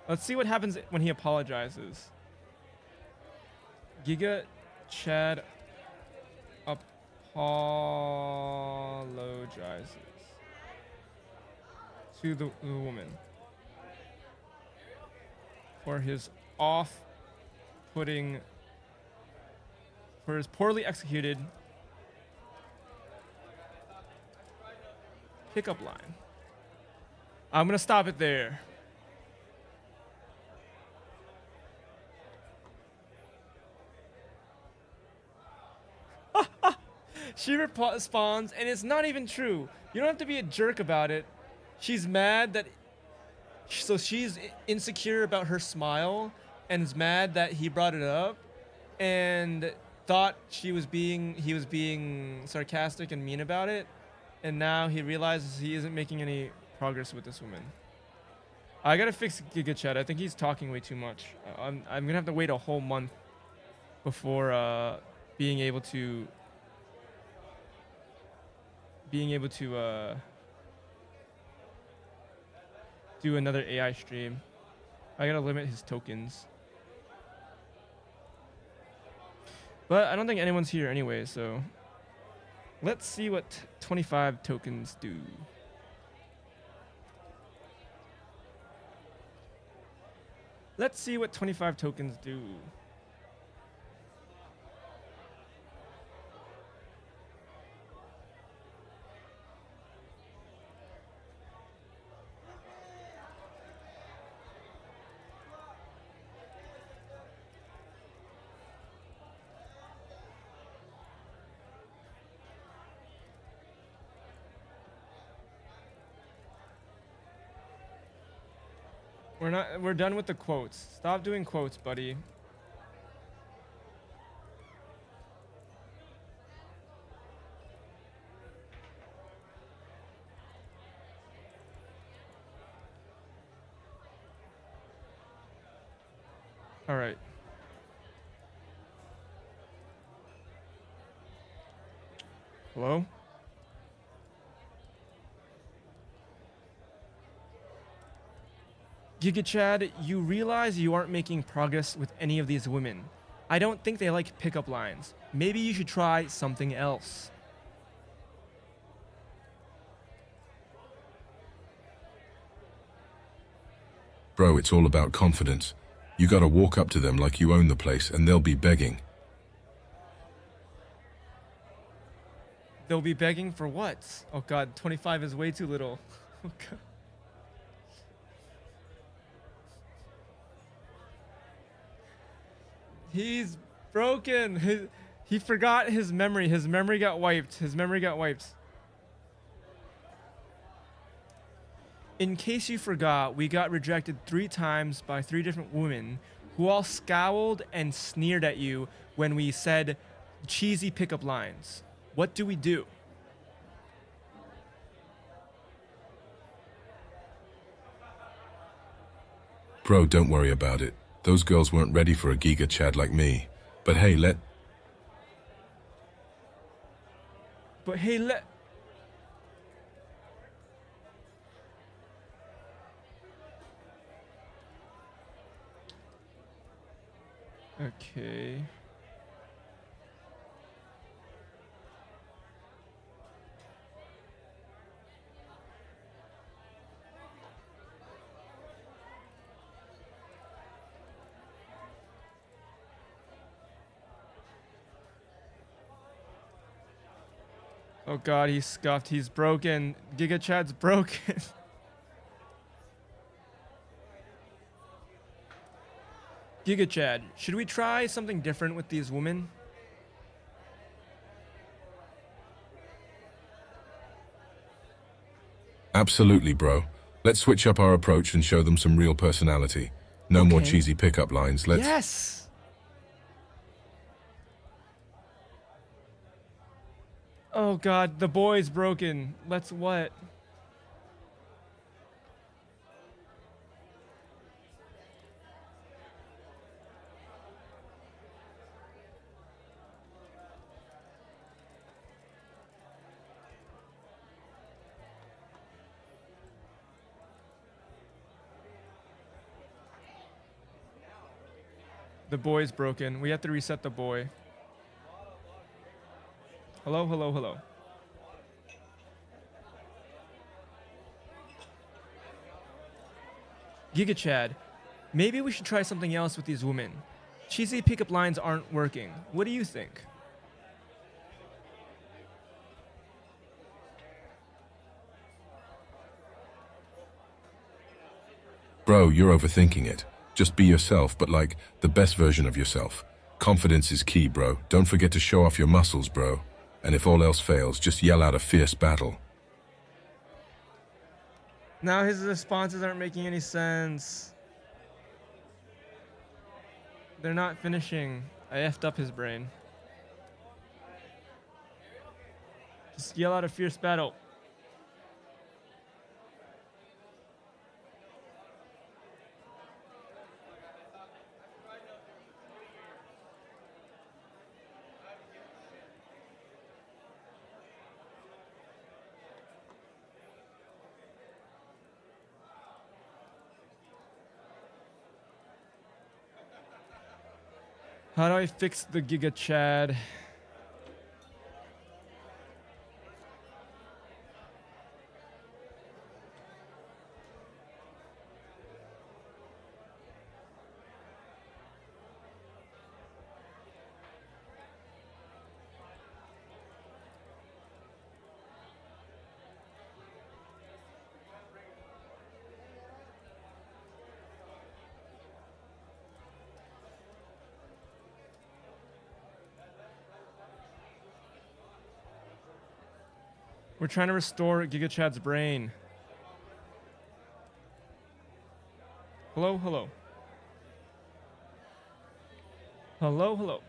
Let's see what happens when he apologizes. Giga Chad apologizes to the woman for his poorly executed pickup line. I'm gonna stop it there. She responds, and it's not even true. You don't have to be a jerk about it. She's mad that... So she's insecure about her smile, and is mad that he brought it up, and thought he was being sarcastic and mean about it, and now he realizes he isn't making any progress with this woman. I gotta fix Giga Chat. I think he's talking way too much. I'm gonna have to wait a whole month before being able to do another AI stream. I gotta limit his tokens. But I don't think anyone's here anyway, so let's see what 25 tokens do. Let's see what 25 tokens do. We're done with the quotes. Stop doing quotes, buddy. All right. Hello? Giga Chad, you realize you aren't making progress with any of these women. I don't think they like pickup lines. Maybe you should try something else. Bro, it's all about confidence. You gotta walk up to them like you own the place and they'll be begging. They'll be begging for what? Oh god, 25 is way too little. Oh god. He's broken. He forgot his memory. His memory got wiped. His memory got wiped. In case you forgot, we got rejected 3 times by 3 different women who all scowled and sneered at you when we said cheesy pickup lines. What do we do? Bro, don't worry about it. Those girls weren't ready for a Giga Chad like me. But hey, Okay. Oh god, he's scuffed. He's broken. Giga Chad's broken. Giga Chad, should we try something different with these women? absolutely, bro. Let's switch up our approach and show them some real personality. No more Okay. cheesy pickup lines. Let's... Yes! Oh god, the boy's broken. Let's what? The boy's broken. We have to reset the boy. Hello, hello, hello. Giga Chad, maybe we should try something else with these women. Cheesy pickup lines aren't working. What do you think? Bro, you're overthinking it. Just be yourself, but like, the best version of yourself. Confidence is key, bro. Don't forget to show off your muscles, bro. And if all else fails, just yell out a fierce battle. Now his responses aren't making any sense. They're not finishing. I effed up his brain. Just yell out a fierce battle. How do I fix the Giga Chad? We're trying to restore Giga Chad's brain. Hello, hello. Hello, hello.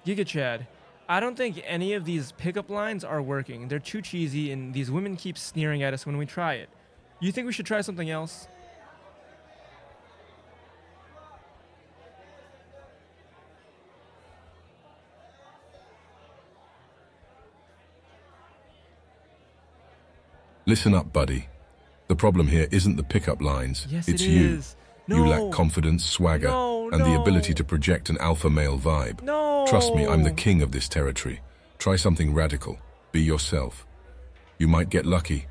Giga Chad, I don't think any of these pickup lines are working. They're too cheesy, and these women keep sneering at us when we try it. You think we should try something else? Listen up, buddy. The problem here isn't the pickup lines. Yes, it's it you. is. You No. lack confidence, swagger, and the ability to project an alpha male vibe. No. Trust me, I'm the king of this territory. Try something radical. Be yourself. You might get lucky.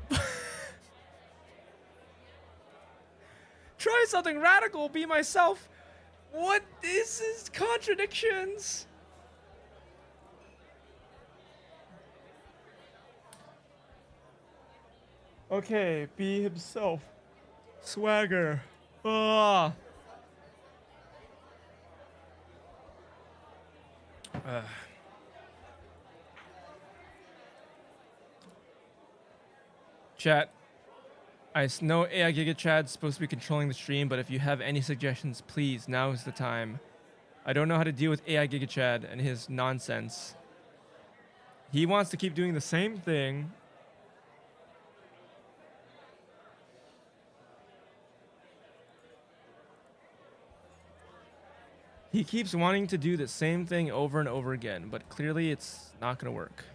Try something radical, be myself. What? This is contradictions. Okay, be himself. Swagger. Ah. Chat. I know AI Giga Chad's supposed to be controlling the stream, but if you have any suggestions, please, now is the time. I don't know how to deal with AI Giga Chad and his nonsense. He wants to keep doing the same thing. He keeps wanting to do the same thing over and over again, but clearly it's not going to work.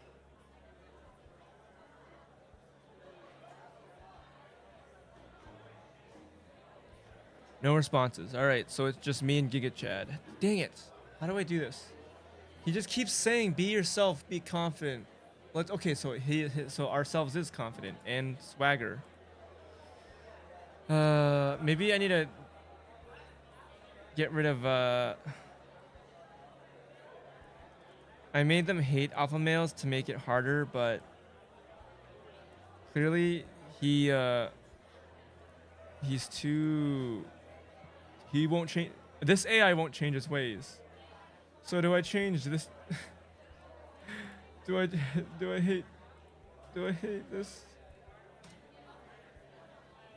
No responses. All right, so it's just me and Giga Chad. Dang it. How do I do this? He just keeps saying, be yourself, be confident. Okay, so so ourselves is confident and swagger. Maybe I need to get rid of, I made them hate alpha males to make it harder, but clearly he's too, he won't change, this AI won't change his ways. So do I change this? do I hate this?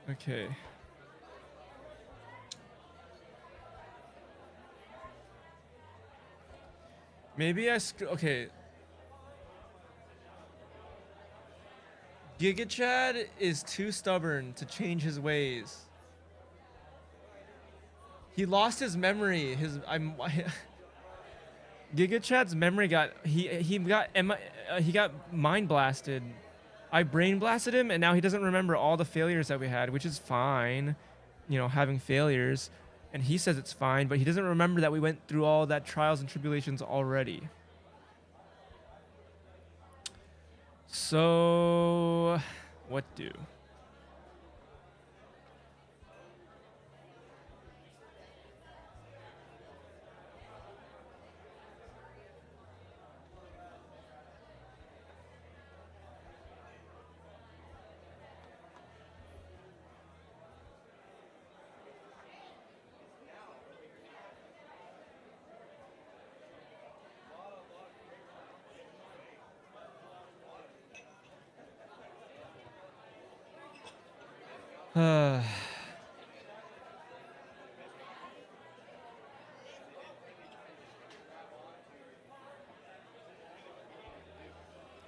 Okay. Maybe okay. Giga Chad is too stubborn to change his ways. He lost his memory. Giga Chad's memory got he got mind blasted. I brain blasted him, and now he doesn't remember all the failures that we had, which is fine. You know, having failures. And he says it's fine, but he doesn't remember that we went through all that trials and tribulations already. So, what do?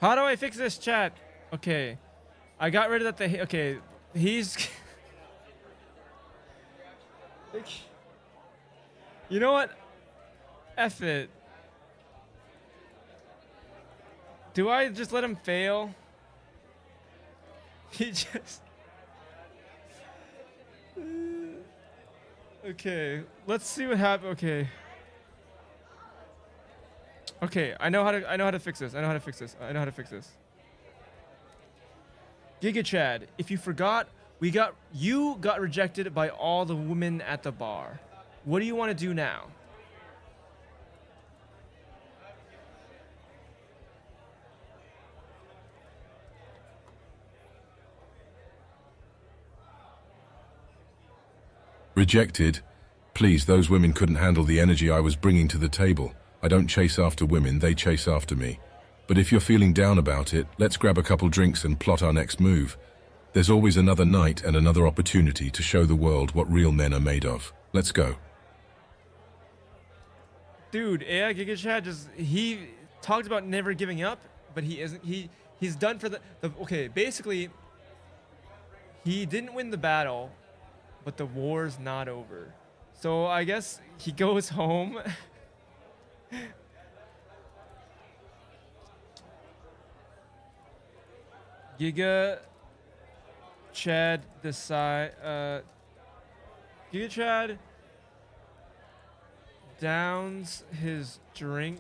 How do I fix this, chat? Okay. I got rid of that. Okay. He's... You know what? F it. Do I just let him fail? He just... Okay, let's see what happens. Okay, I know how to fix this. I know how to fix this. Giga Chad, if you forgot, you got rejected by all the women at the bar. What do you want to do now? Rejected? Please, those women couldn't handle the energy I was bringing to the table. I don't chase after women, they chase after me. But if you're feeling down about it, let's grab a couple drinks and plot our next move. There's always another night and another opportunity to show the world what real men are made of. Let's go. Dude, AI Giga Chad he talked about never giving up, but he isn't. He's done for the okay, basically, he didn't win the battle, but the war's not over. So I guess he goes home. Giga Chad Giga Chad downs his drink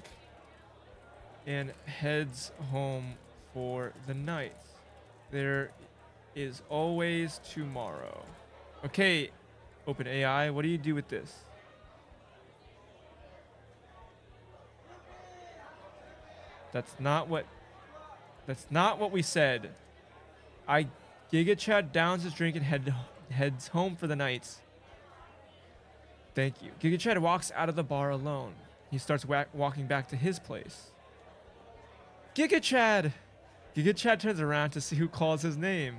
and heads home for the night. There is always tomorrow. Okay, OpenAI, what do you do with this? That's not what we said. Giga Chad downs his drink and heads home for the night. Thank you. Giga Chad walks out of the bar alone. He starts walking back to his place. Giga Chad! Giga Chad turns around to see who calls his name.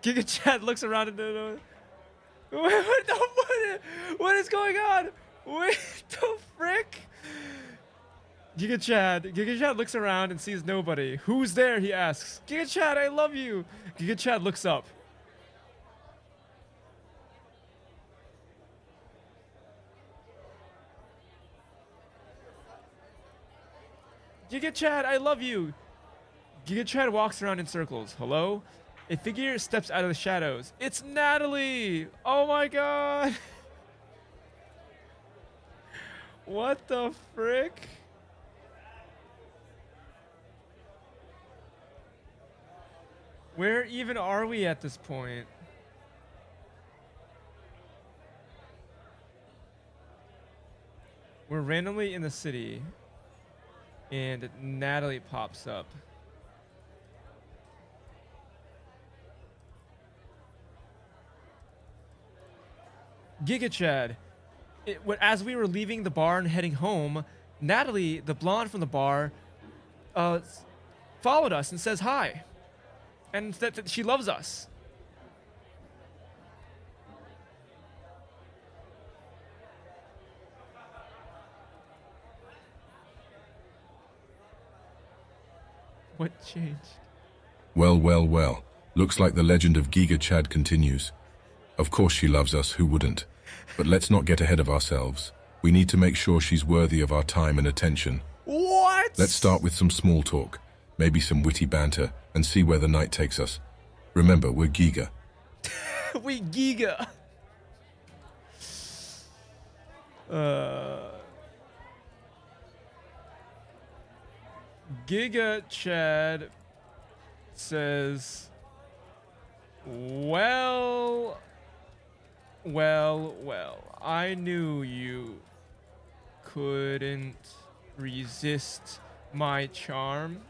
Giga Chad looks around and what is going on? What the frick? Giga Chad looks around and sees nobody. Who's there? He asks. Giga Chad, I love you. Giga Chad looks up. Giga Chad, I love you. Giga Chad walks around in circles. Hello? A figure steps out of the shadows. It's Natalie! Oh my god! What the frick? Where even are we at this point? We're randomly in the city, and Natalie pops up. Giga Chad. As we were leaving the bar and heading home, Natalie, the blonde from the bar, followed us and says hi. And that she loves us. What changed? Well, well, well. Looks like the legend of Giga Chad continues. Of course she loves us, who wouldn't? But let's not get ahead of ourselves. We need to make sure she's worthy of our time and attention. What? Let's start with some small talk, maybe some witty banter, and see where the night takes us. Remember, we're Giga. We Giga. Giga Chad says, well, I knew you couldn't resist my charm.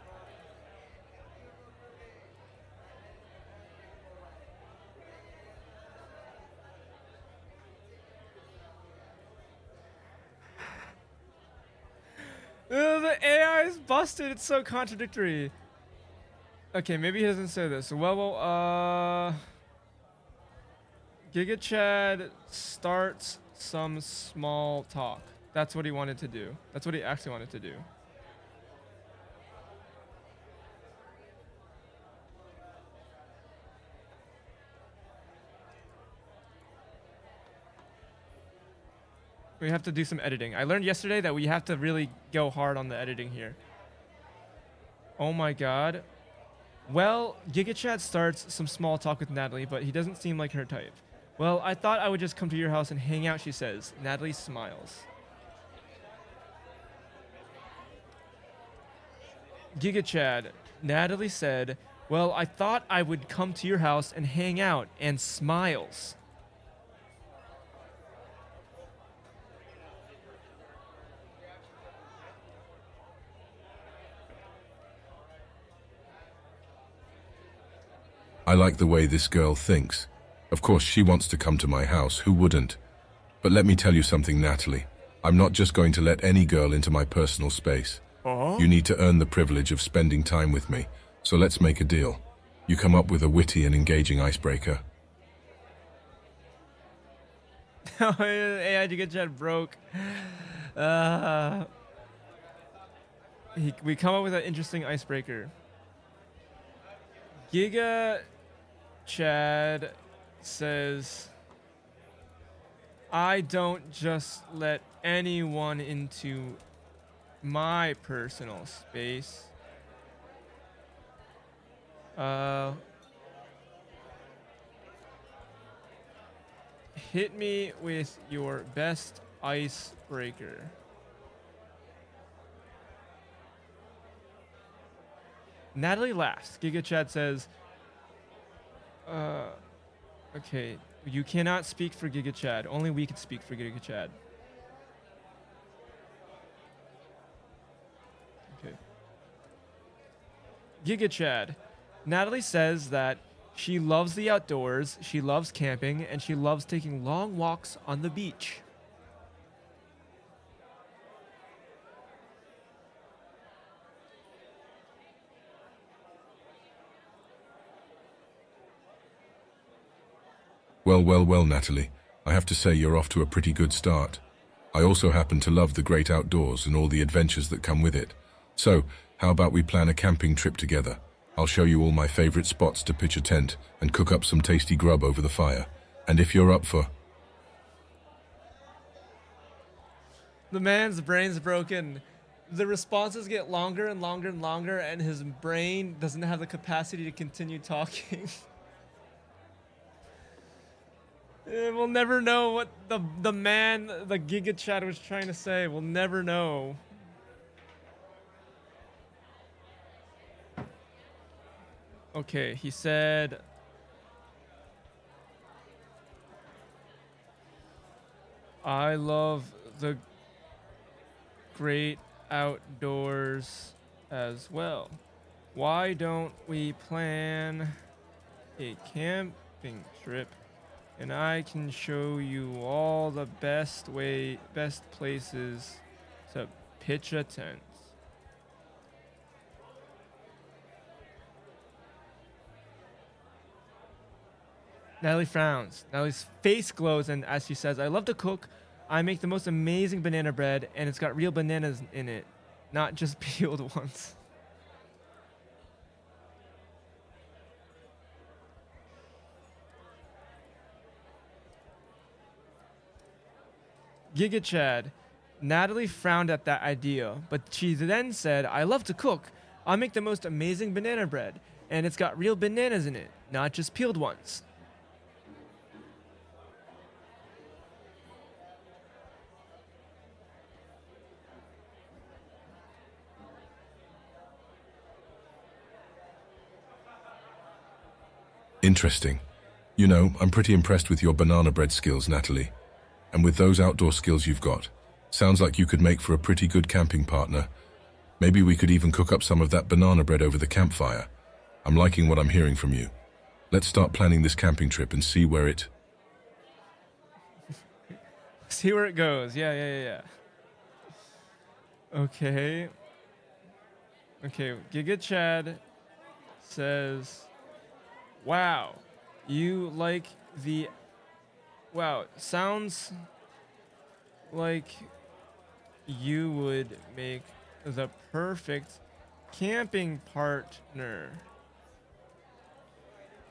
The AI is busted. It's so contradictory. Okay, maybe he doesn't say this. Giga Chad starts some small talk. That's what he wanted to do. That's what he actually wanted to do. We have to do some editing. I learned yesterday that we have to really go hard on the editing here. Oh my god. Well, Giga Chad starts some small talk with Natalie, but he doesn't seem like her type. Well, I thought I would just come to your house and hang out, she says. Natalie smiles. Giga Chad. Natalie said, well, I thought I would come to your house and hang out, and smiles. I like the way this girl thinks. Of course, she wants to come to my house. Who wouldn't? But let me tell you something, Natalie. I'm not just going to let any girl into my personal space. You need to earn the privilege of spending time with me, so let's make a deal. You come up with a witty and engaging icebreaker. AI GIGA chat broke. Uh, we come up with an interesting icebreaker. Giga Chad says, I don't just let anyone into my personal space. Hit me with your best icebreaker. Natalie laughs. Giga Chad says, okay, you cannot speak for Giga Chad. Only we can speak for Giga Chad. Okay. Giga Chad. Natalie says that she loves the outdoors, she loves camping, and she loves taking long walks on the beach. Well, Natalie. I have to say you're off to a pretty good start. I also happen to love the great outdoors and all the adventures that come with it. So, how about we plan a camping trip together? I'll show you all my favorite spots to pitch a tent and cook up some tasty grub over the fire. And if you're up for... The man's brain's broken. The responses get longer and longer and longer, and his brain doesn't have the capacity to continue talking. We'll never know what the Giga Chat was trying to say. We'll never know. Okay, he said, I love the great outdoors as well. Why don't we plan a camping trip and I can show you all the best places to pitch a tent. Natalie frowns. Natalie's face glows, and as she says, I love to cook. I make the most amazing banana bread, and it's got real bananas in it, not just peeled ones. Giga Chad. Natalie frowned at that idea, but she then said, I love to cook. I make the most amazing banana bread, and it's got real bananas in it, not just peeled ones. Interesting. You know, I'm pretty impressed with your banana bread skills, Natalie. And with those outdoor skills you've got, sounds like you could make for a pretty good camping partner. Maybe we could even cook up some of that banana bread over the campfire. I'm liking what I'm hearing from you. Let's start planning this camping trip and see where it... See where it goes. Yeah. Okay. Giga Chad says, wow, you like the... Wow, sounds like you would make the perfect camping partner.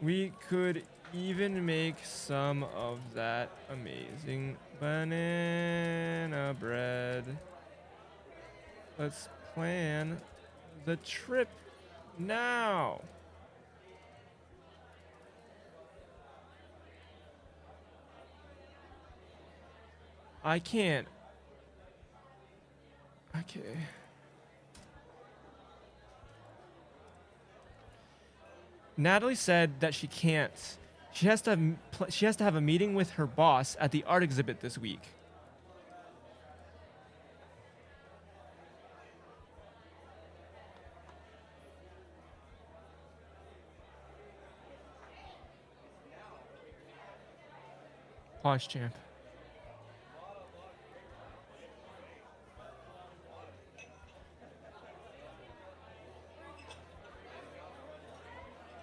We could even make some of that amazing banana bread. Let's plan the trip now. I can't. Okay. Natalie said that she can't. She has to have a meeting with her boss at the art exhibit this week. Pause, champ.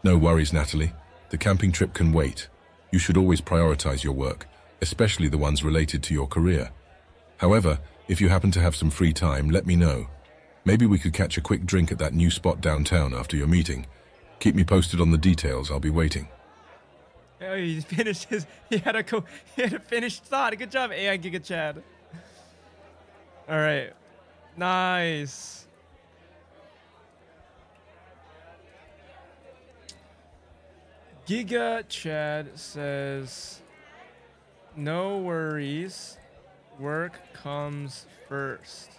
No worries, Natalie. The camping trip can wait. You should always prioritize your work, especially the ones related to your career. However, if you happen to have some free time, let me know. Maybe we could catch a quick drink at that new spot downtown after your meeting. Keep me posted on the details, I'll be waiting. Oh, he finished his. He had a finished thought. Good job, AI Giga Chad. All right, nice. Giga Chad says, "No worries, work comes first."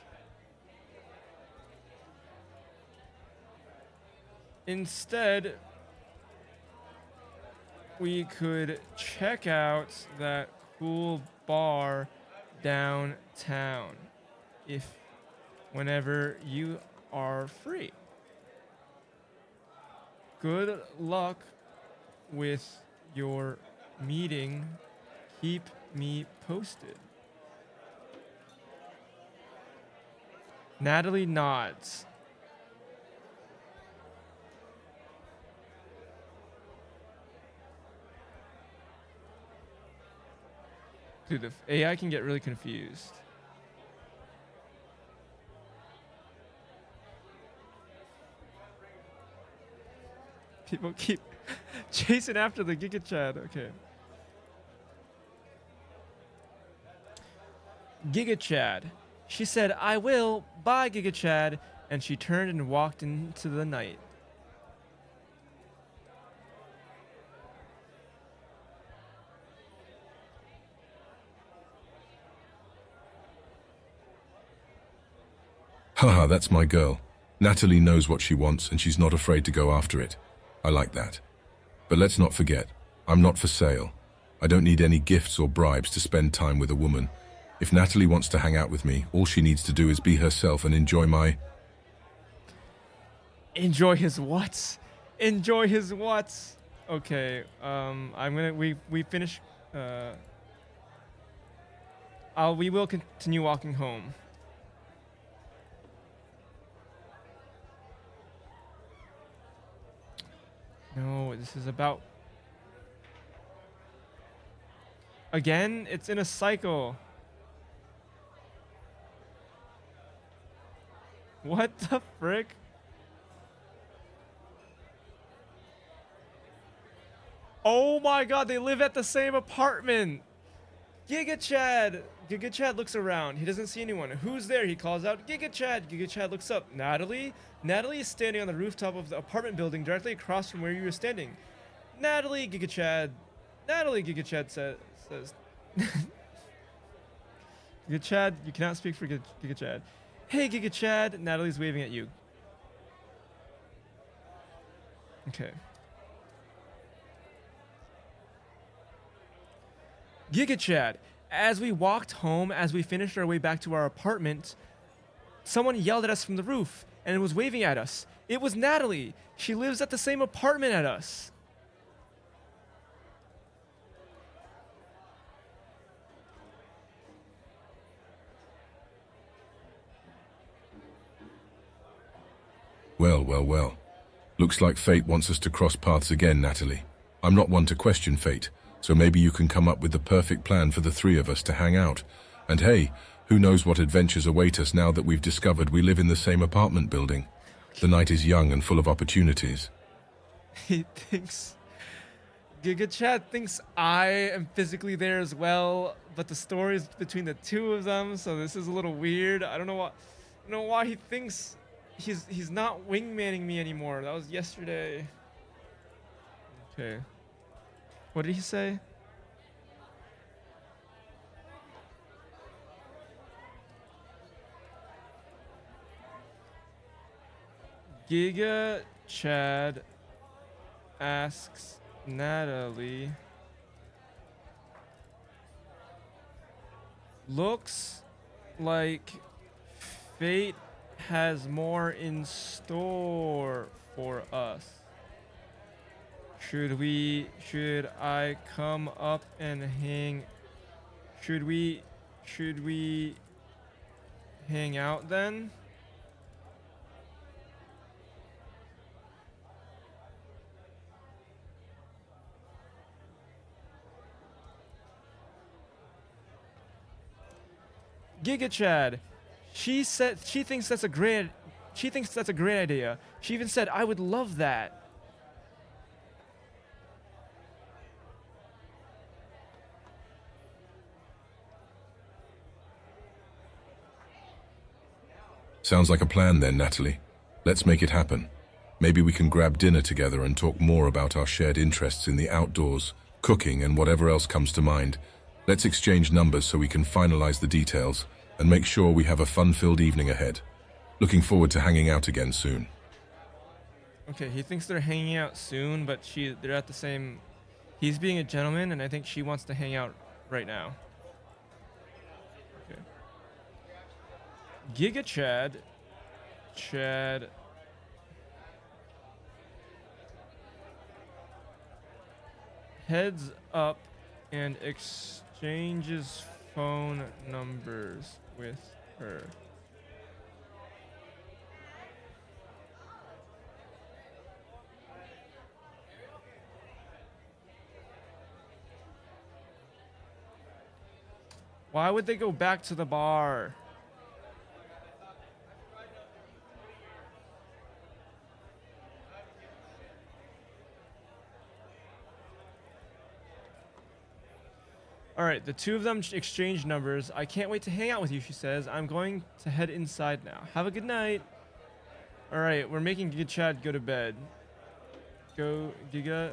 Instead, we could check out that cool bar downtown whenever you are free. Good luck with your meeting. Keep me posted. Natalie nods. Dude, the AI can get really confused. People keep chasing after the Giga Chad. Okay. Giga Chad. She said, "I will. Bye, Giga Chad." And she turned and walked into the night. Haha, that's my girl. Natalie knows what she wants and she's not afraid to go after it. I like that. But let's not forget, I'm not for sale. I don't need any gifts or bribes to spend time with a woman. If Natalie wants to hang out with me, all she needs to do is be herself and enjoy my... Enjoy his what? Enjoy his what? Okay, we finish, we will continue walking home. No, this is about... Again, it's in a cycle. What the frick? Oh my god, they live at the same apartment! Giga Chad! Giga Chad looks around. He doesn't see anyone. Who's there? He calls out, "Giga Chad!" Giga Chad looks up. Natalie? Natalie is standing on the rooftop of the apartment building directly across from where you were standing. Natalie, Giga Chad. Natalie, Giga Chad says. Giga Chad, you cannot speak for Giga Chad. Hey, Giga Chad. Natalie's waving at you. Okay. Giga Chad, as we walked home, as we finished our way back to our apartment, someone yelled at us from the roof and was waving at us. It was Natalie. She lives at the same apartment as us. Well, well, well. Looks like fate wants us to cross paths again, Natalie. I'm not one to question fate, so maybe you can come up with the perfect plan for the three of us to hang out. And hey, who knows what adventures await us now that we've discovered we live in the same apartment building. The night is young and full of opportunities. He thinks... Giga Chad thinks I am physically there as well, but the story is between the two of them, so this is a little weird. I don't know why he thinks he's not wingmanning me anymore. That was yesterday. Okay. What did he say? Giga Chad asks Natalie, "Looks like fate has more in store for us. Should I come up and hang? Should we hang out then?" Giga Chad. She said she thinks that's a great idea. She even said I would love that. Sounds like a plan then, Natalie. Let's make it happen. Maybe we can grab dinner together and talk more about our shared interests in the outdoors, cooking, and whatever else comes to mind. Let's exchange numbers so we can finalize the details and make sure we have a fun-filled evening ahead. Looking forward to hanging out again soon. Okay, he thinks they're hanging out soon, but they're at the same... He's being a gentleman, and I think she wants to hang out right now. Okay. Giga Chad. Heads up and exchanges phone numbers with her. Why would they go back to the bar? All right, the two of them exchange numbers. I can't wait to hang out with you, she says. I'm going to head inside now. Have a good night. All right, we're making Giga Chad go to bed. Go, Giga.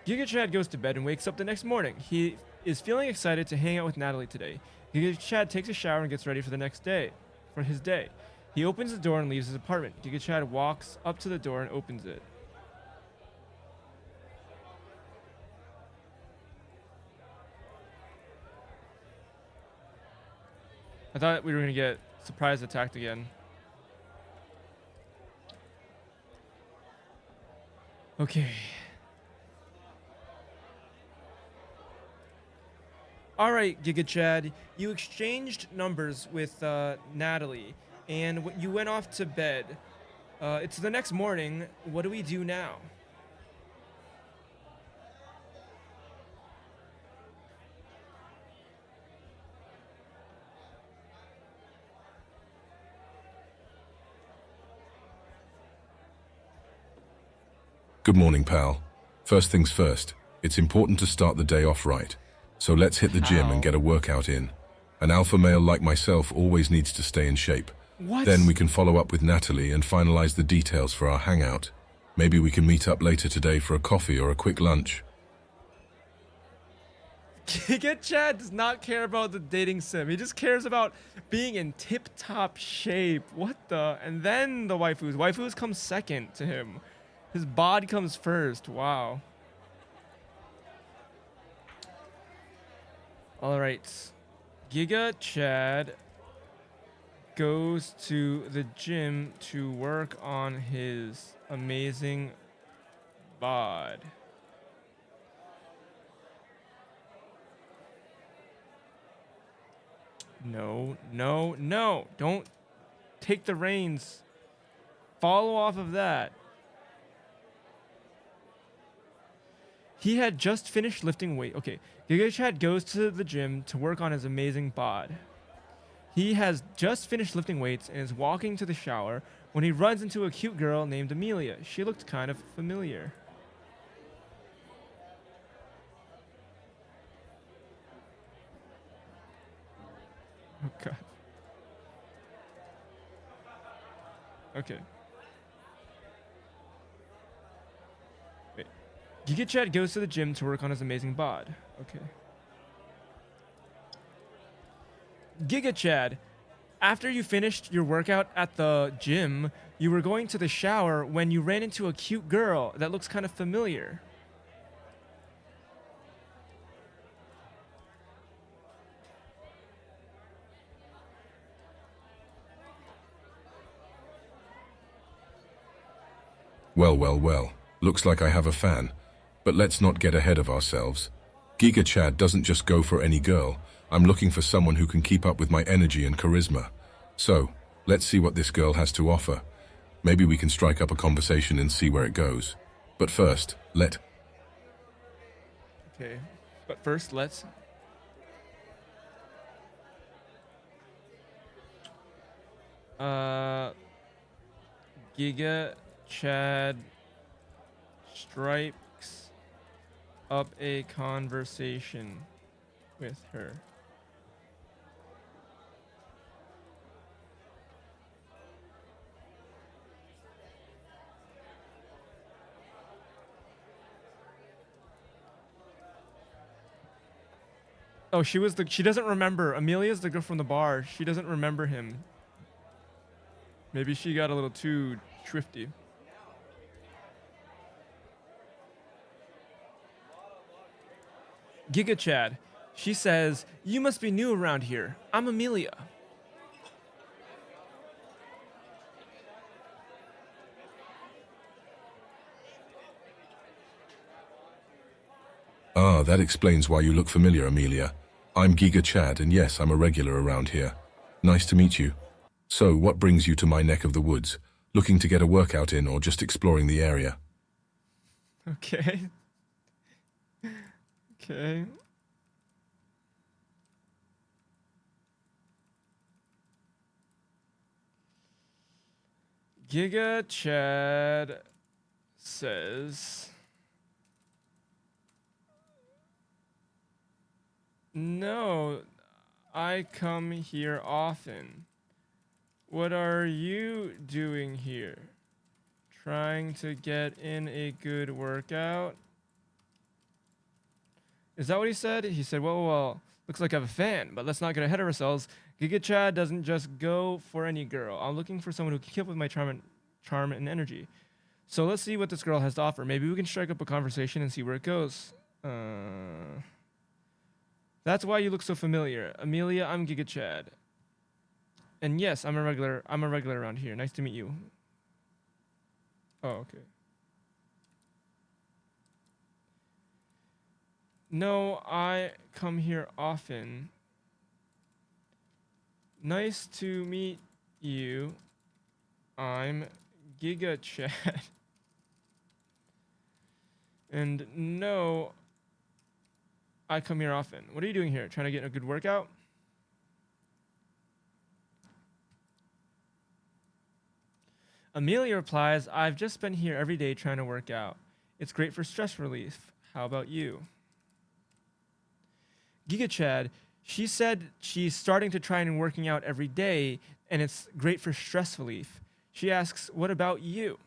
Giga Chad goes to bed and wakes up the next morning. He is feeling excited to hang out with Natalie today. Giga Chad takes a shower and gets ready for his day. He opens the door and leaves his apartment. Giga Chad walks up to the door and opens it. I thought we were gonna get surprise attacked again. Okay. All right, Giga Chad, you exchanged numbers with Natalie, and you went off to bed. It's the next morning. What do we do now? Good morning, pal. First things first, it's important to start the day off right. So let's hit the gym and get a workout in. An alpha male like myself always needs to stay in shape. What? Then we can follow up with Natalie and finalize the details for our hangout. Maybe we can meet up later today for a coffee or a quick lunch. Giga Chad does not care about the dating sim. He just cares about being in tip-top shape. What the? And then the waifus. Waifus come second to him. His bod comes first. Wow. All right. Giga Chad goes to the gym to work on his amazing bod. No, no, no. Don't take the reins. Follow off of that. He had just finished lifting weight. Okay, Giga Chad goes to the gym to work on his amazing bod. He has just finished lifting weights and is walking to the shower when he runs into a cute girl named Amelia. She looked kind of familiar. Oh, God. Okay. Wait. Giga Chad goes to the gym to work on his amazing bod. Okay. Giga Chad, after you finished your workout at the gym, you were going to the shower when you ran into a cute girl that looks kind of familiar. Well, well, well. Looks like I have a fan. But let's not get ahead of ourselves. Giga Chad doesn't just go for any girl. I'm looking for someone who can keep up with my energy and charisma. So, let's see what this girl has to offer. Maybe we can strike up a conversation and see where it goes. But first, Okay, but first, let's... Giga Chad strikes up a conversation with her. Oh, she doesn't remember. Amelia's the girl from the bar. She doesn't remember him. Maybe she got a little too thrifty. Giga Chad. She says, "You must be new around here. I'm Amelia." Ah, that explains why you look familiar, Amelia. I'm Giga Chad, and yes, I'm a regular around here. Nice to meet you. So, what brings you to my neck of the woods? Looking to get a workout in or just exploring the area? Okay. Okay. Giga Chad says, "No, I come here often. What are you doing here? Trying to get in a good workout?" Is that what he said? He said, well, looks like I have a fan, but let's not get ahead of ourselves. Giga Chad doesn't just go for any girl. I'm looking for someone who can keep up with my charm and energy. So let's see what this girl has to offer. Maybe we can strike up a conversation and see where it goes. That's why you look so familiar. Amelia, I'm Giga Chad. And yes, I'm a regular around here. Nice to meet you. Oh, okay. No, I come here often. Nice to meet you. I'm Giga Chad. And no, I come here often. What are you doing here? Trying to get a good workout? Amelia replies, "I've just been here every day trying to work out. It's great for stress relief. How about you?" Giga Chad, she said she's starting to try and working out every day, and it's great for stress relief. She asks, "What about you?"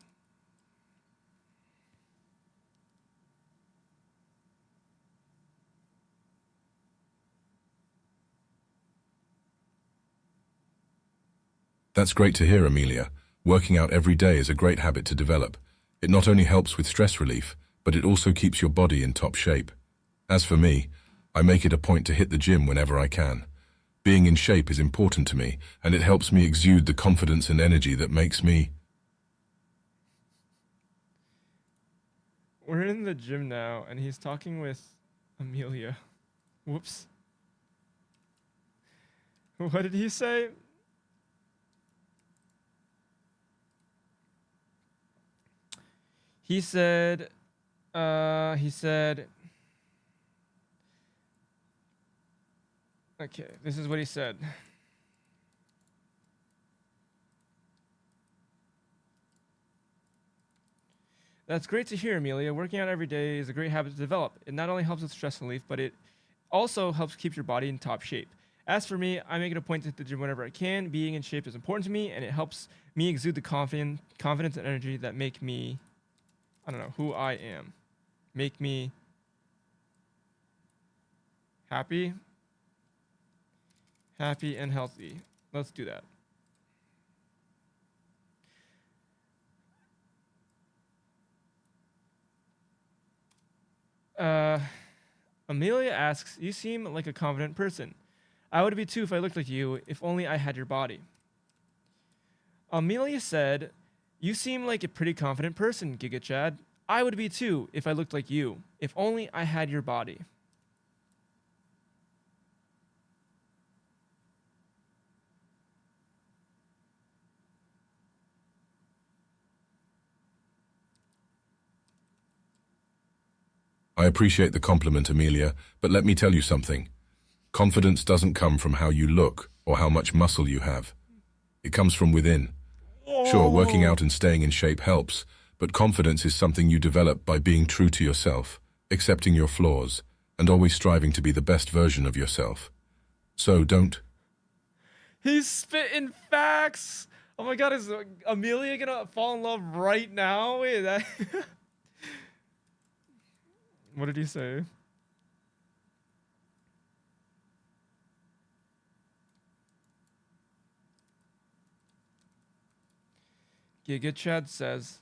That's great to hear, Amelia. Working out every day is a great habit to develop. It not only helps with stress relief, but it also keeps your body in top shape. As for me, I make it a point to hit the gym whenever I can. Being in shape is important to me, and it helps me exude the confidence and energy that makes me... We're in the gym now, and he's talking with Amelia. Whoops. What did he say? He said, okay, this is what he said. That's great to hear, Amelia. Working out every day is a great habit to develop. It not only helps with stress relief, but it also helps keep your body in top shape. As for me, I make it a point to hit the gym whenever I can. Being in shape is important to me, and it helps me exude the confidence and energy that make me, I don't know, who I am. Make me happy and healthy. Let's do that. Amelia asks, "You seem like a confident person. I would be too if I looked like you, if only I had your body." Amelia said, "You seem like a pretty confident person, Giga Chad. I would be too if I looked like you, if only I had your body." I appreciate the compliment, Amelia, but let me tell you something. Confidence doesn't come from how you look or how much muscle you have. It comes from within. Sure, working Oh. out and staying in shape helps, but confidence is something you develop by being true to yourself, accepting your flaws, and always striving to be the best version of yourself. So don't. He's spitting facts. Oh my god, is Amelia gonna fall in love right now? Wait, that. What did he say? Giga Chad says,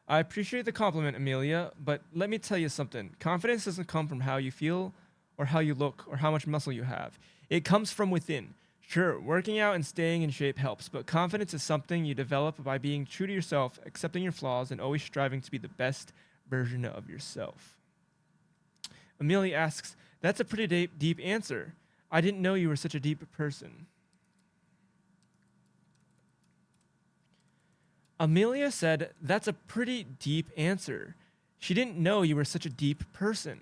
I appreciate the compliment, Amelia, but let me tell you something. Confidence doesn't come from how you feel or how you look or how much muscle you have. It comes from within. Sure, working out and staying in shape helps, but confidence is something you develop by being true to yourself, accepting your flaws, and always striving to be the best version of yourself. Amelia asks, that's a pretty deep answer. I didn't know you were such a deep person. Amelia said, that's a pretty deep answer. She didn't know you were such a deep person.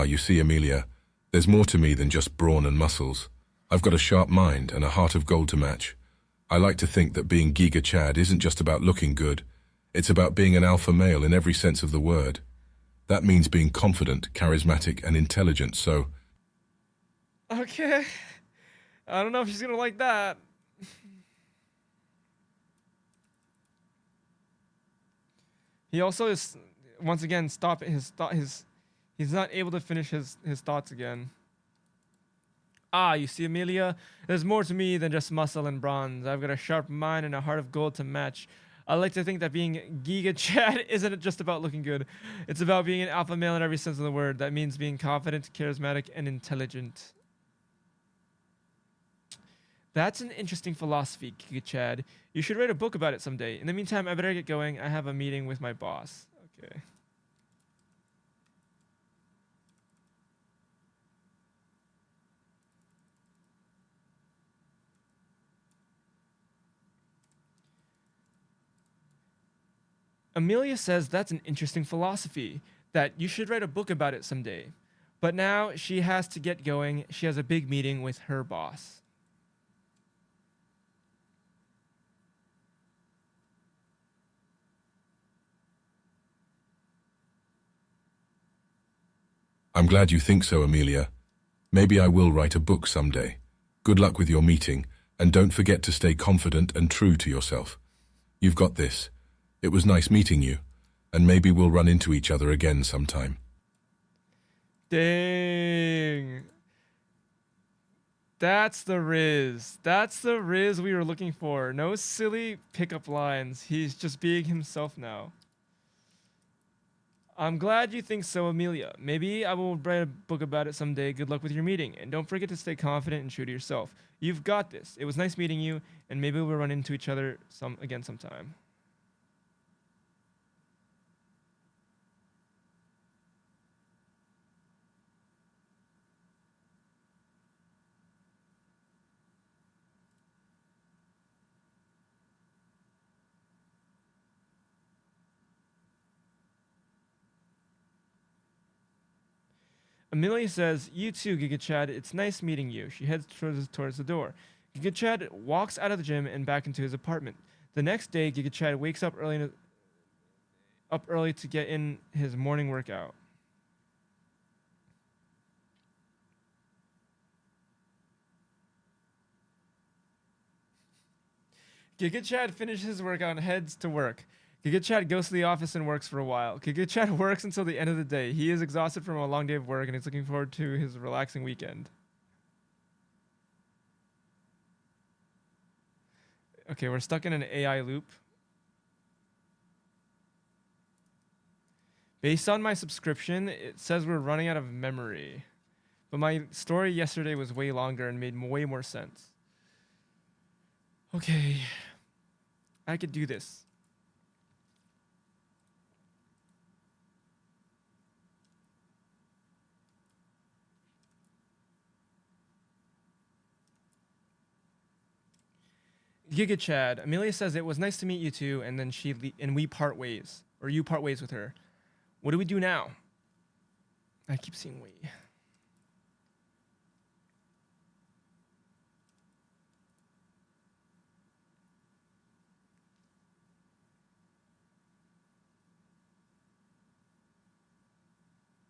You see, Amelia, there's more to me than just brawn and muscles. I've got a sharp mind and a heart of gold to match. I like to think that being Giga Chad isn't just about looking good. It's about being an alpha male in every sense of the word. That means being confident, charismatic, and intelligent, so... Okay. I don't know if she's gonna like that. He also is, once again, stopping his thought. He's not able to finish his thoughts again. You see, Amelia, there's more to me than just muscle and bronze. I've got a sharp mind and a heart of gold to match. I like to think that being Giga Chad isn't just about looking good. It's about being an alpha male in every sense of the word. That means being confident, charismatic, and intelligent. That's an interesting philosophy, Giga Chad. You should write a book about it someday. In the meantime, I better get going. I have a meeting with my boss. Okay. Amelia says that's an interesting philosophy, that you should write a book about it someday. But now she has to get going. She has a big meeting with her boss. I'm glad you think so, Amelia. Maybe I will write a book someday. Good luck with your meeting, and don't forget to stay confident and true to yourself. You've got this. It was nice meeting you, and maybe we'll run into each other again sometime. Dang. That's the Rizz. That's the Rizz we were looking for. No silly pickup lines. He's just being himself now. I'm glad you think so, Amelia. Maybe I will write a book about it someday. Good luck with your meeting. And don't forget to stay confident and true to yourself. You've got this. It was nice meeting you, and maybe we'll run into each other again sometime. Amelia says, you too, Giga Chad. It's nice meeting you. She heads towards the door. Giga Chad walks out of the gym and back into his apartment. The next day, Giga Chad wakes up early to get in his morning workout. Giga Chad finishes his workout and heads to work. Giga Chad goes to the office and works for a while. Giga Chad works until the end of the day. He is exhausted from a long day of work and is looking forward to his relaxing weekend. Okay, we're stuck in an AI loop. Based on my subscription, it says we're running out of memory. But my story yesterday was way longer and made way more sense. Okay. I could do this. Giga Chad. Amelia says it was nice to meet you too, and then and we part ways, or you part ways with her. What do we do now? I keep seeing we.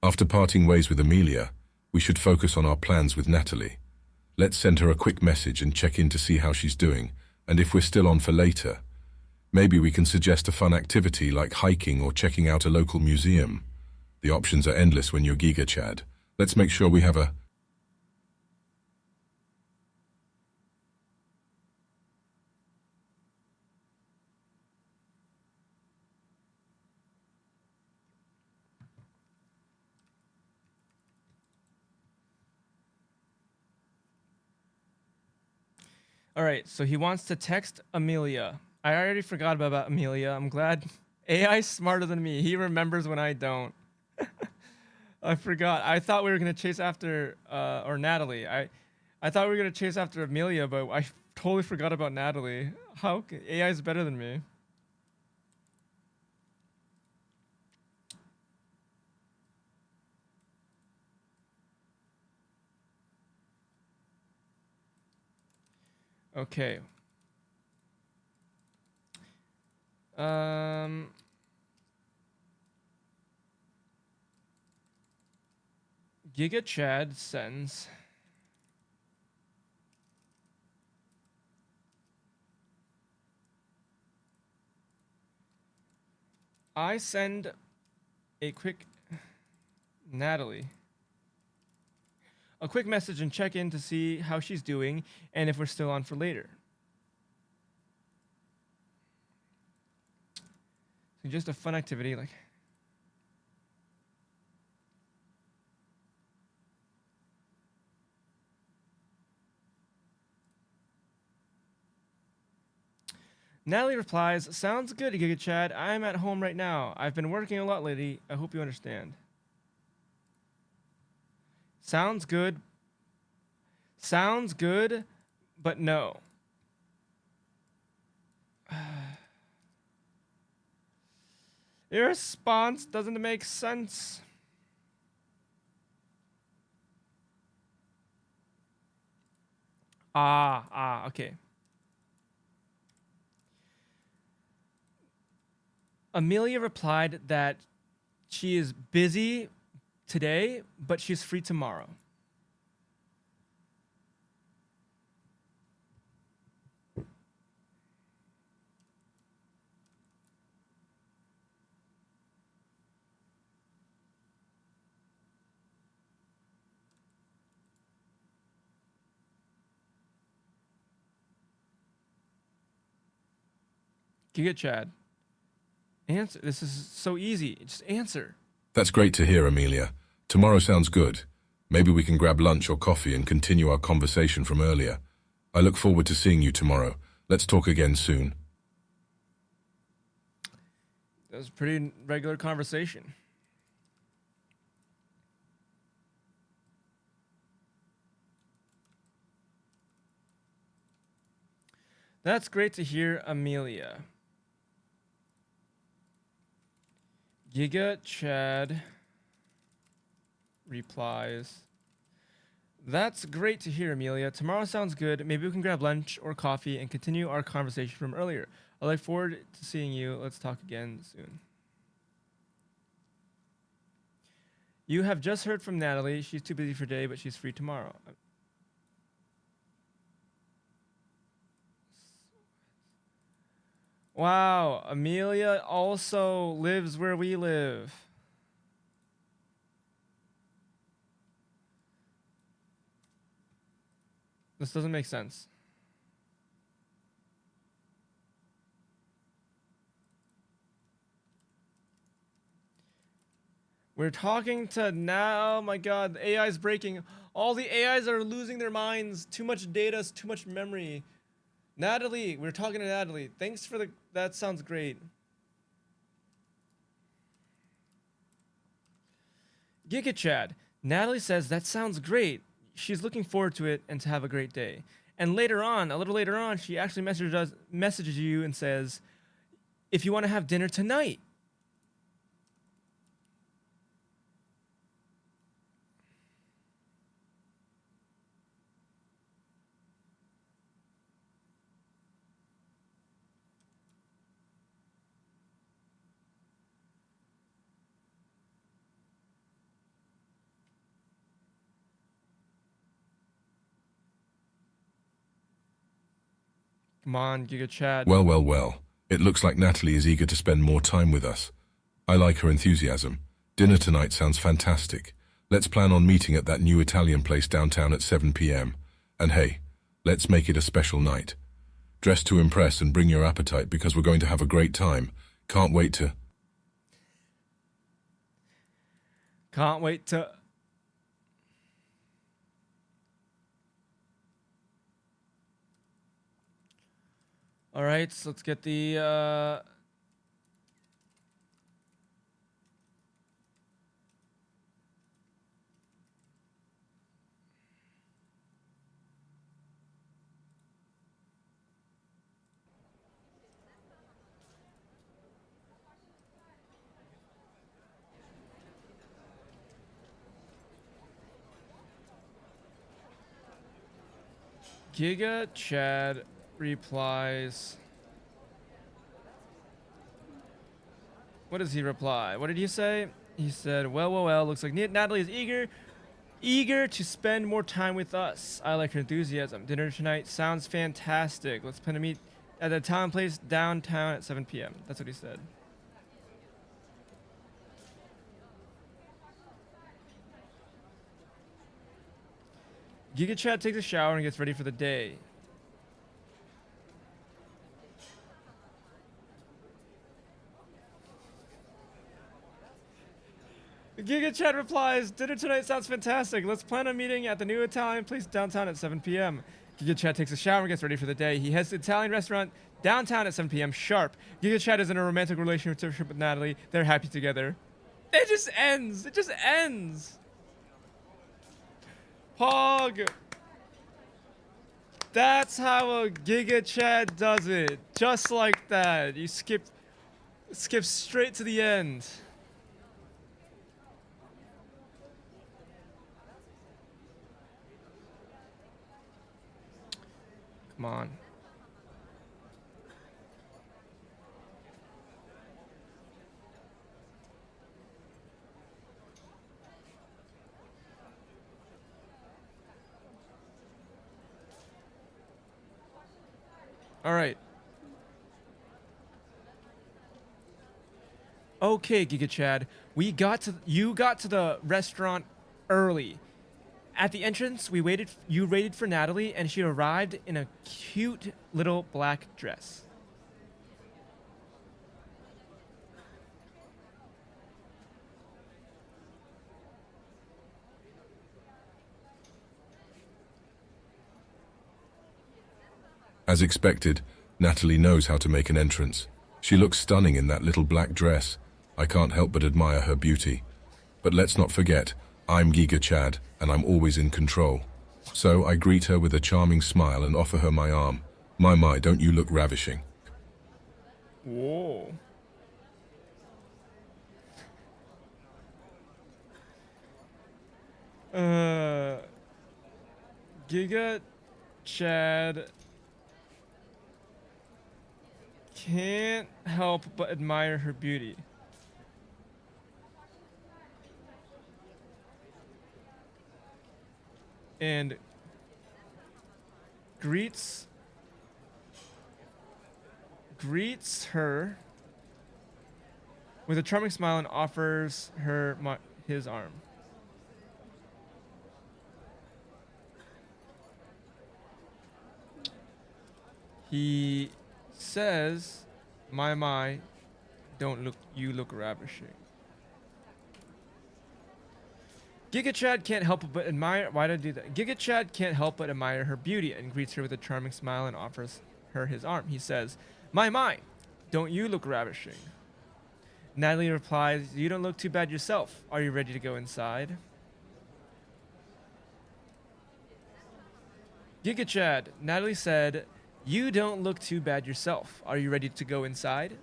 After parting ways with Amelia, we should focus on our plans with Natalie. Let's send her a quick message and check in to see how she's doing, and if we're still on for later. Maybe we can suggest a fun activity like hiking or checking out a local museum. The options are endless when you're Giga Chad. Let's make sure we have a... All right, so he wants to text Amelia. I already forgot about Amelia. I'm glad AI's smarter than me. He remembers when I don't. I forgot. I thought we were gonna chase after or Natalie. I thought we were gonna chase after Amelia, but I totally forgot about Natalie. How AI is better than me? Okay. Giga Chad sends. I send a quick Natalie a quick message and check in to see how she's doing and if we're still on for later. So just a fun activity like Natalie replies, "Sounds good, Giga Chad. I'm at home right now. I've been working a lot lately. I hope you understand." Sounds good. Sounds good, but no. Your response doesn't make sense. Okay. Amelia replied that she is busy today, but she's free tomorrow. Giga Chad. Answer. This is so easy. Just answer. That's great to hear, Amelia. Tomorrow sounds good. Maybe we can grab lunch or coffee and continue our conversation from earlier. I look forward to seeing you tomorrow. Let's talk again soon. That was a pretty regular conversation. That's great to hear, Amelia. Giga Chad replies, "That's great to hear, Amelia. Tomorrow sounds good. Maybe we can grab lunch or coffee and continue our conversation from earlier. I look forward to seeing you. Let's talk again soon." You have just heard from Natalie. She's too busy for today, but she's free tomorrow. Wow, Amelia also lives where we live. This doesn't make sense. We're talking to now. Oh my god, the AI is breaking. All the AIs are losing their minds. Too much data, too much memory. Natalie, we're talking to Natalie. Thanks for the. That sounds great. Giga Chad. Natalie says that sounds great. She's looking forward to it and to have a great day. And later on, a little later on, she actually messages you and says, if you want to have dinner tonight. Come on, Giga Chad. Well, well, well. It looks like Natalie is eager to spend more time with us. I like her enthusiasm. Dinner tonight sounds fantastic. Let's plan on meeting at that new Italian place downtown at 7 p.m. And hey, let's make it a special night. Dress to impress and bring your appetite because we're going to have a great time. Can't wait to... Can't wait to... All right, so let's get the... Giga Chad replies. What does he reply? What did he say? He said, well, well, well, looks like Natalie is eager to spend more time with us. I like her enthusiasm. Dinner tonight sounds fantastic. Let's plan to meet at the Italian place downtown at 7 p.m. That's what he said. Giga Chad takes a shower and gets ready for the day. Giga Chad replies, dinner tonight sounds fantastic. Let's plan a meeting at the new Italian place downtown at 7 p.m. Giga Chad takes a shower and gets ready for the day. He heads to the Italian restaurant downtown at 7 p.m. sharp. Giga Chad is in a romantic relationship with Natalie. They're happy together. It just ends. It just ends. Pog. That's how a Giga Chad does it. Just like that. You skip straight to the end. Come on. All right. Okay, Giga Chad. You got to the restaurant early. At the entrance, you waited for Natalie, and she arrived in a cute little black dress. As expected, Natalie knows how to make an entrance. She looks stunning in that little black dress. I can't help but admire her beauty. But let's not forget, I'm Giga Chad, and I'm always in control. So I greet her with a charming smile and offer her my arm. My, don't you look ravishing? Whoa. Giga Chad can't help but admire her beauty. And greets her with a charming smile and offers her his arm. He says, my, don't you look ravishing. Giga Chad can't help but admire. Why did I do that? Giga Chad can't help but admire her beauty and greets her with a charming smile and offers her his arm. He says, my, don't you look ravishing? Natalie replies, you don't look too bad yourself. Are you ready to go inside? Giga Chad, Natalie said, "You don't look too bad yourself. Are you ready to go inside?"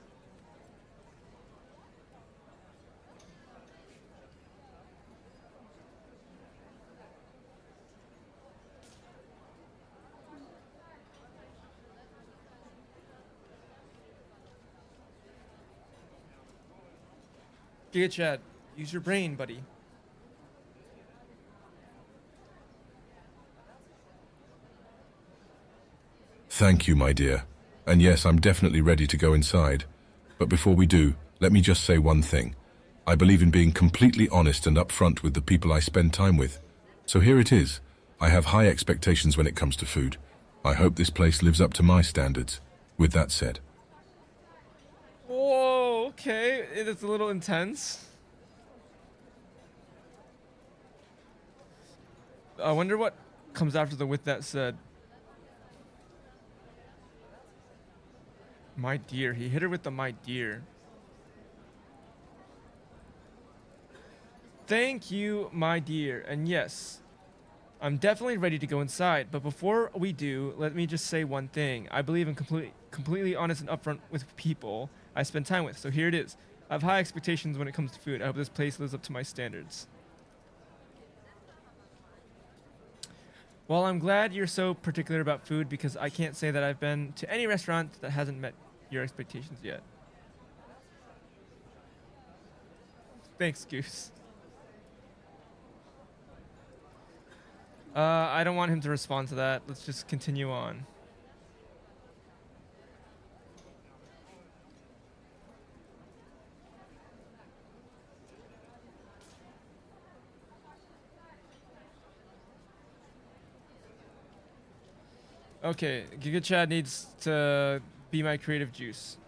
Giga Chad, use your brain, buddy. Thank you, my dear. And yes, I'm definitely ready to go inside. But before we do, let me just say one thing. I believe in being completely honest and upfront with the people I spend time with. So here it is. I have high expectations when it comes to food. I hope this place lives up to my standards. With that said. Whoa, okay. It's a little intense. I wonder what comes after the "with that said." My dear. He hit her with the "my dear." Thank you, my dear. And yes, I'm definitely ready to go inside. But before we do, let me just say one thing. I believe in completely honest and upfront with people I spend time with. So here it is. I have high expectations when it comes to food. I hope this place lives up to my standards. Well, I'm glad you're so particular about food because I can't say that I've been to any restaurant that hasn't met your expectations yet. Thanks, Goose. I don't want him to respond to that. Let's just continue on. Okay, Giga Chad needs to be my creative juice.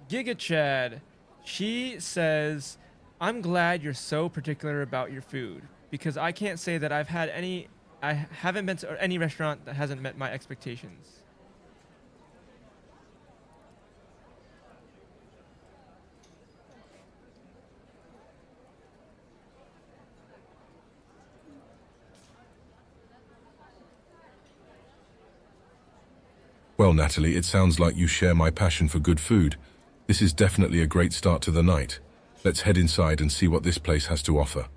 Giga Chad, she says, "I'm glad you're so particular about your food because I can't say that I haven't been to any restaurant that hasn't met my expectations." Well, Natalie, it sounds like you share my passion for good food. This is definitely a great start to the night. Let's head inside and see what this place has to offer.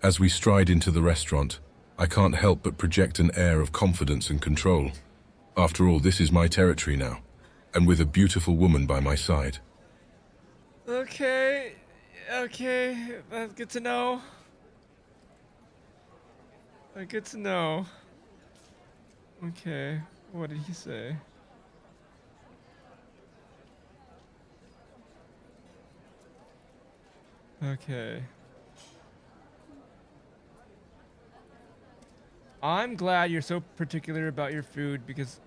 As we stride into the restaurant, I can't help but project an air of confidence and control. After all, this is my territory now, and with a beautiful woman by my side. Okay, okay, that's good to know. Good to know. Okay, what did he say? Okay. I'm glad you're so particular about your food because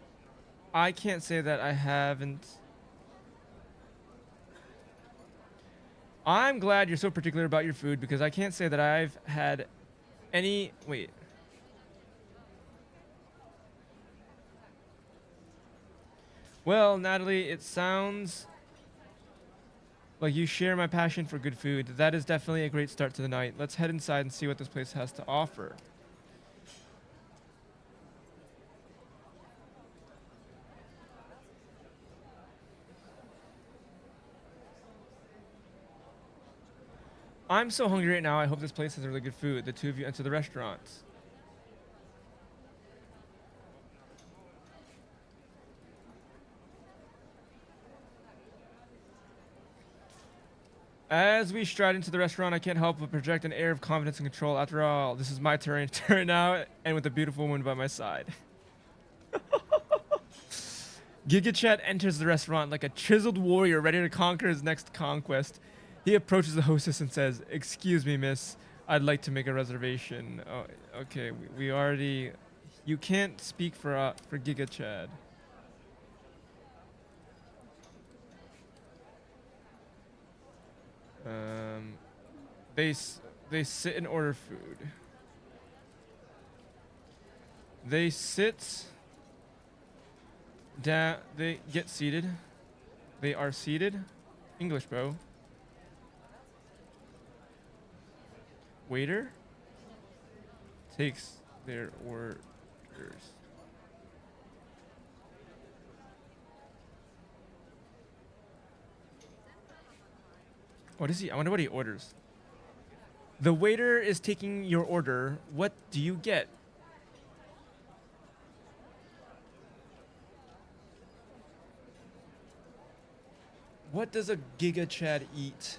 I can't say that I haven't. I'm glad you're so particular about your food because I can't say that I've had any. Wait. Well, Natalie, it sounds like you share my passion for good food. That is definitely a great start to the night. Let's head inside and see what this place has to offer. I'm so hungry right now. I hope this place has really good food. The two of you enter the restaurant. As we stride into the restaurant, I can't help but project an air of confidence and control. After all, this is my turn now, and with a beautiful woman by my side. Giga Chat enters the restaurant like a chiseled warrior ready to conquer his next conquest. He approaches the hostess and says, "Excuse me, miss. I'd like to make a reservation." Oh, okay, we already... You can't speak for Giga Chad. They sit and order food. They sit down. They get seated. They are seated. English, bro. Waiter takes their orders. What is he? I wonder what he orders. The waiter is taking your order. What do you get? What does a Giga Chad eat?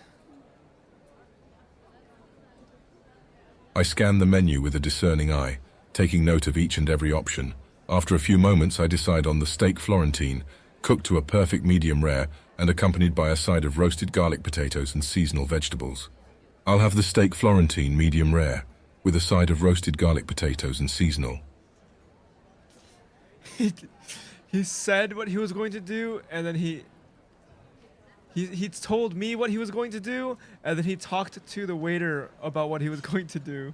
I scan the menu with a discerning eye, taking note of each and every option. After a few moments, I decide on the steak Florentine, cooked to a perfect medium rare and accompanied by a side of roasted garlic potatoes and seasonal vegetables. I'll have the steak Florentine medium rare, with a side of roasted garlic potatoes and seasonal. He said what he was going to do, and then he told me what he was going to do, and then he talked to the waiter about what he was going to do.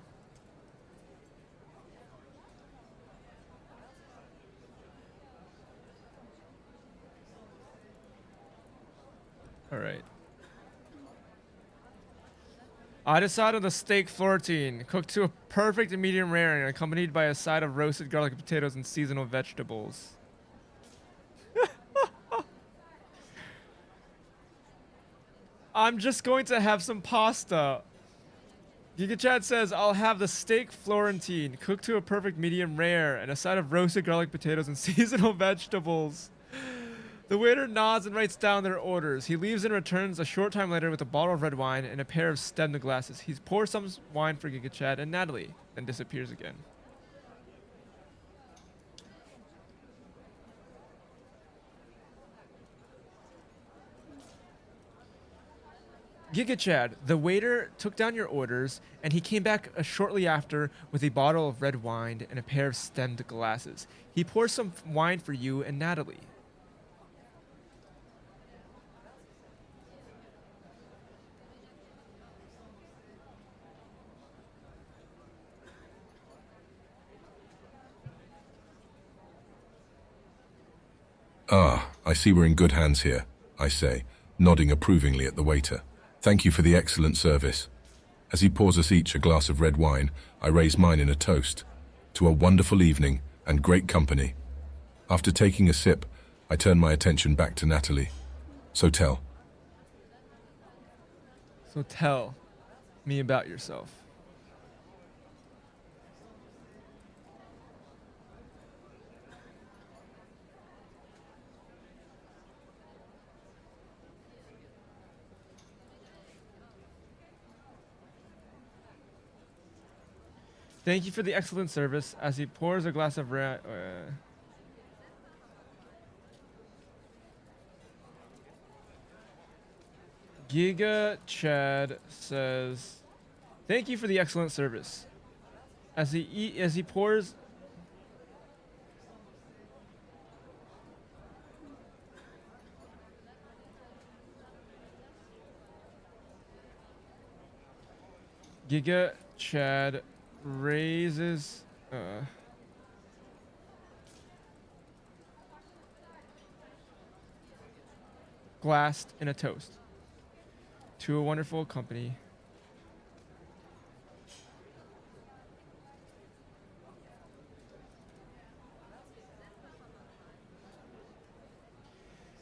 All right. I decided on the steak Florentine, cooked to a perfect medium rare and accompanied by a side of roasted garlic potatoes and seasonal vegetables. I'm just going to have some pasta. Giga Chad says, I'll have the steak Florentine, cooked to a perfect medium rare, and a side of roasted garlic potatoes and seasonal vegetables. The waiter nods and writes down their orders. He leaves and returns a short time later with a bottle of red wine and a pair of stemmed glasses. He pours some wine for Giga Chad and Natalie, then disappears again. Giga Chad, the waiter took down your orders, and he came back shortly after with a bottle of red wine and a pair of stemmed glasses. He pours some wine for you and Natalie. Ah, I see we're in good hands here, I say, nodding approvingly at the waiter. Thank you for the excellent service. As he pours us each a glass of red wine, I raise mine in a toast. To a wonderful evening and great company. After taking a sip, I turn my attention back to Natalie. So tell me about yourself. Thank you for the excellent service. As he pours a glass of Giga Chad says, "Thank you for the excellent service." As he pours. Giga Chad raises glassed in a toast to a wonderful company.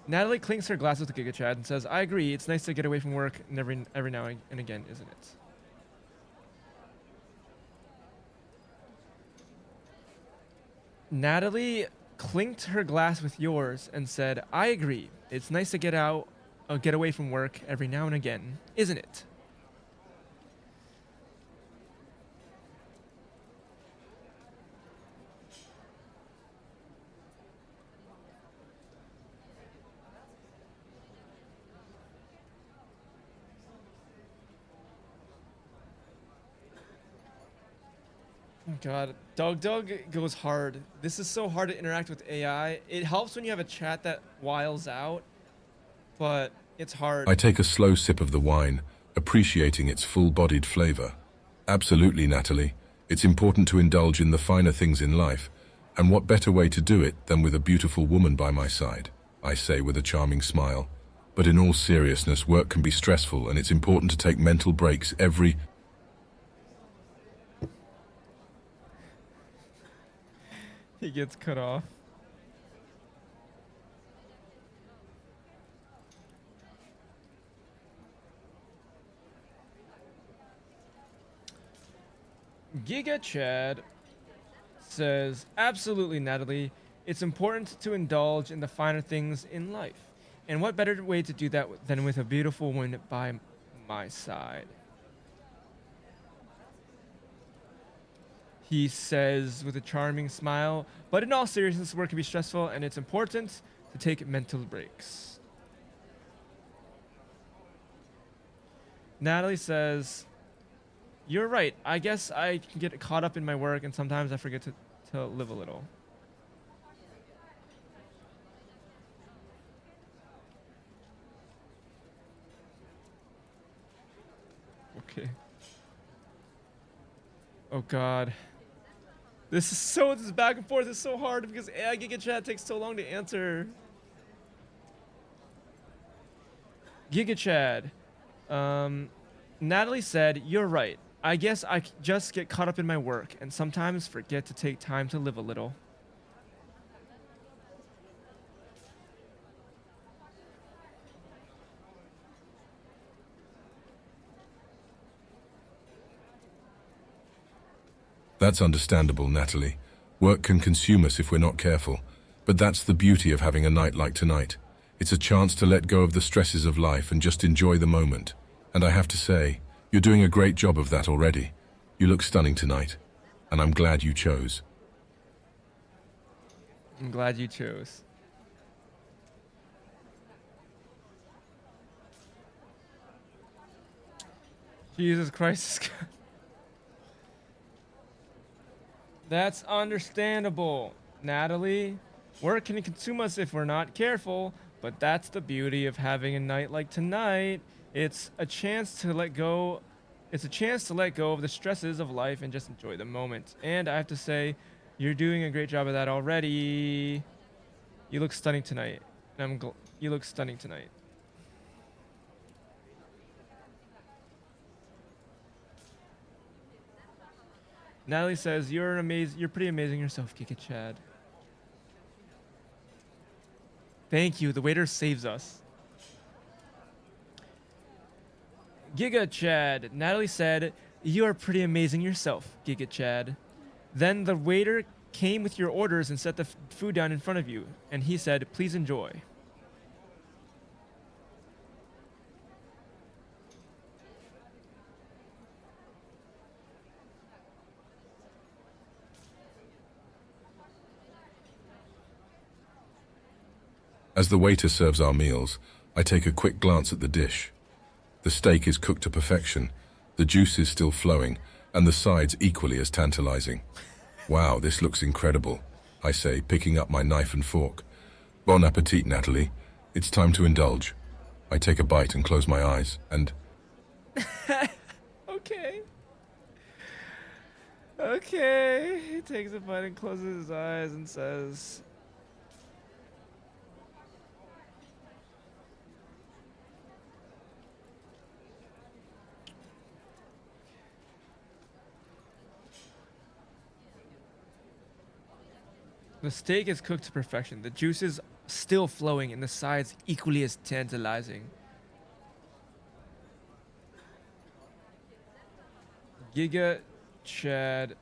Natalie clinks her glasses to Giga Chad and says, "I agree. It's nice to get away from work and every now and again, isn't it?" Natalie clinked her glass with yours and said, "I agree. It's nice to get away from work every now and again, isn't it?" God, Doug goes hard. This is so hard to interact with AI. It helps when you have a chat that wiles out, but it's hard. I take a slow sip of the wine, appreciating its full-bodied flavor. Absolutely, Natalie. It's important to indulge in the finer things in life, and what better way to do it than with a beautiful woman by my side, I say with a charming smile. But in all seriousness, work can be stressful, and it's important to take mental breaks every... He gets cut off. Giga Chad says, absolutely, Natalie. It's important to indulge in the finer things in life. And what better way to do that than with a beautiful woman by my side? He says with a charming smile, but in all seriousness, work can be stressful and it's important to take mental breaks. Natalie says, you're right. I guess I can get caught up in my work and sometimes I forget to live a little. Okay. Oh God. This back and forth is so hard because AI Giga Chat takes so long to answer. Giga Chad. Natalie said, you're right. I guess I just get caught up in my work and sometimes forget to take time to live a little. That's understandable, Natalie. Work can consume us if we're not careful. But that's the beauty of having a night like tonight. It's a chance to let go of the stresses of life and just enjoy the moment. And I have to say, you're doing a great job of that already. You look stunning tonight. And I'm glad you chose. I'm glad you chose. Jesus Christ. That's understandable, Natalie. Work can consume us if we're not careful, but that's the beauty of having a night like tonight. It's a chance to let go. It's a chance to let go of the stresses of life and just enjoy the moment. And I have to say, you're doing a great job of that already. You look stunning tonight. You look stunning tonight. Natalie says, you're pretty amazing yourself, Giga Chad. Thank you. The waiter saves us. Giga Chad. Natalie said, you are pretty amazing yourself, Giga Chad. Then the waiter came with your orders and set the food down in front of you. And he said, please enjoy. As the waiter serves our meals, I take a quick glance at the dish. The steak is cooked to perfection, the juice is still flowing, and the sides equally as tantalizing. Wow, this looks incredible, I say, picking up my knife and fork. Bon appetit, Natalie. It's time to indulge. I take a bite and close my eyes, and... Okay. Okay. He takes a bite and closes his eyes and says... The steak is cooked to perfection. The juice is still flowing and the sides equally as tantalizing. Giga Chad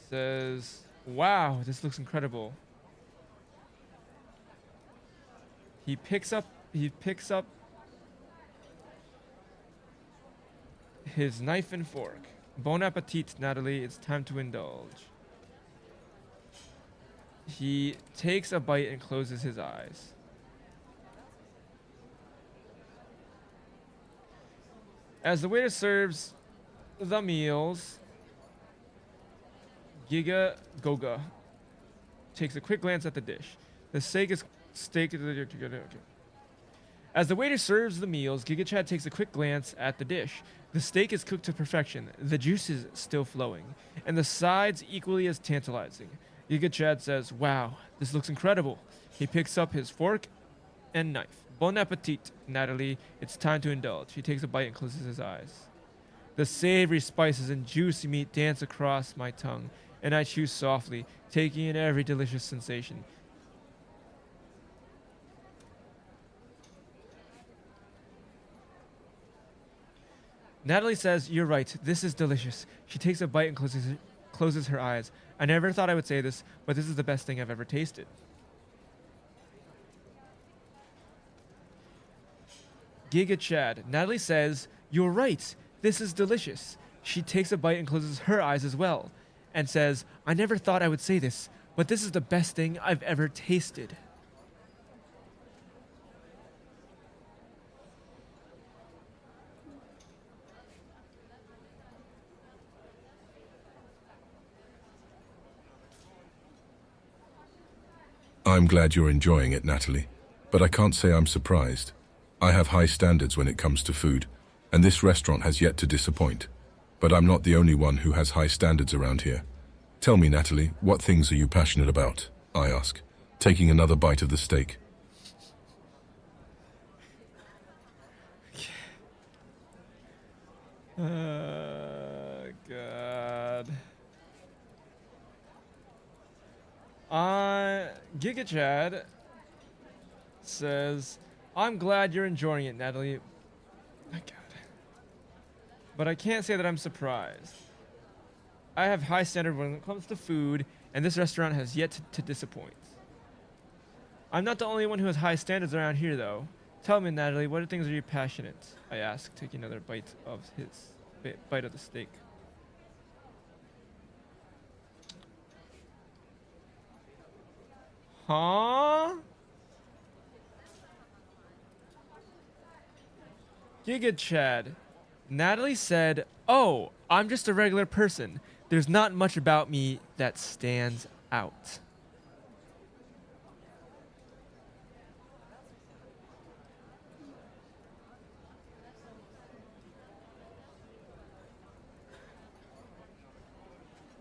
says, wow, this looks incredible. He picks up his knife and fork. Bon appetit, Natalie. It's time to indulge. He takes a bite and closes his eyes. As the waiter serves the meals, Giga Goga takes a quick glance at the dish. The steak is okay. As the waiter serves the meals, Giga Chad takes a quick glance at the dish. The steak is cooked to perfection. The juice is still flowing, and the sides equally as tantalizing. Giga Chad says, wow, this looks incredible. He picks up his fork and knife. Bon appetit, Natalie. It's time to indulge. He takes a bite and closes his eyes. The savory spices and juicy meat dance across my tongue, and I chew softly, taking in every delicious sensation. Natalie says, "You're right. This is delicious." She takes a bite and closes her eyes. I never thought I would say this, but this is the best thing I've ever tasted. Giga Chad. Natalie says, "You're right. This is delicious." She takes a bite and closes her eyes as well, and says, "I never thought I would say this, but this is the best thing I've ever tasted." I'm glad you're enjoying it, Natalie, but I can't say I'm surprised. I have high standards when it comes to food, and this restaurant has yet to disappoint. But I'm not the only one who has high standards around here. Tell me, Natalie, what things are you passionate about? I ask, taking another bite of the steak. God. Giga Chad says, "I'm glad you're enjoying it, Natalie. My God. But I can't say that I'm surprised. I have high standard when it comes to food, and this restaurant has yet to disappoint. I'm not the only one who has high standards around here, though. Tell me, Natalie, what things are you passionate?" I ask, taking another bite of the steak. Huh? Giga Chad. Natalie said, "Oh, I'm just a regular person. There's not much about me that stands out."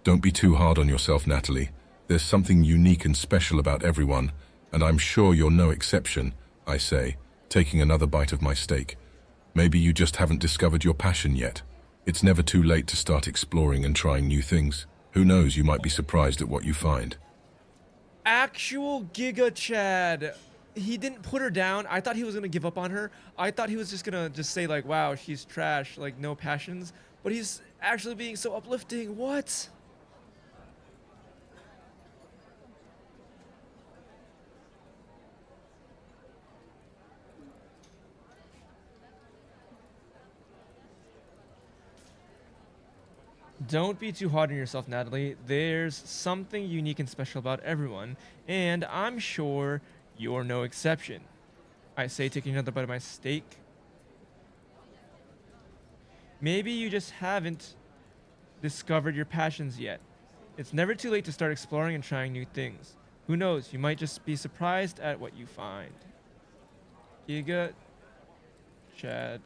Don't be too hard on yourself, Natalie. There's something unique and special about everyone, and I'm sure you're no exception, I say, taking another bite of my steak. Maybe you just haven't discovered your passion yet. It's never too late to start exploring and trying new things. Who knows, you might be surprised at what you find. Actual Giga Chad. He didn't put her down. I thought he was going to give up on her. I thought he was just going to say like, "Wow, she's trash, like no passions." But he's actually being so uplifting. What? Don't be too hard on yourself, Natalie. There's something unique and special about everyone, and I'm sure you're no exception. I say, taking another bite of my steak. Maybe you just haven't discovered your passions yet. It's never too late to start exploring and trying new things. Who knows, you might just be surprised at what you find. Giga Chad.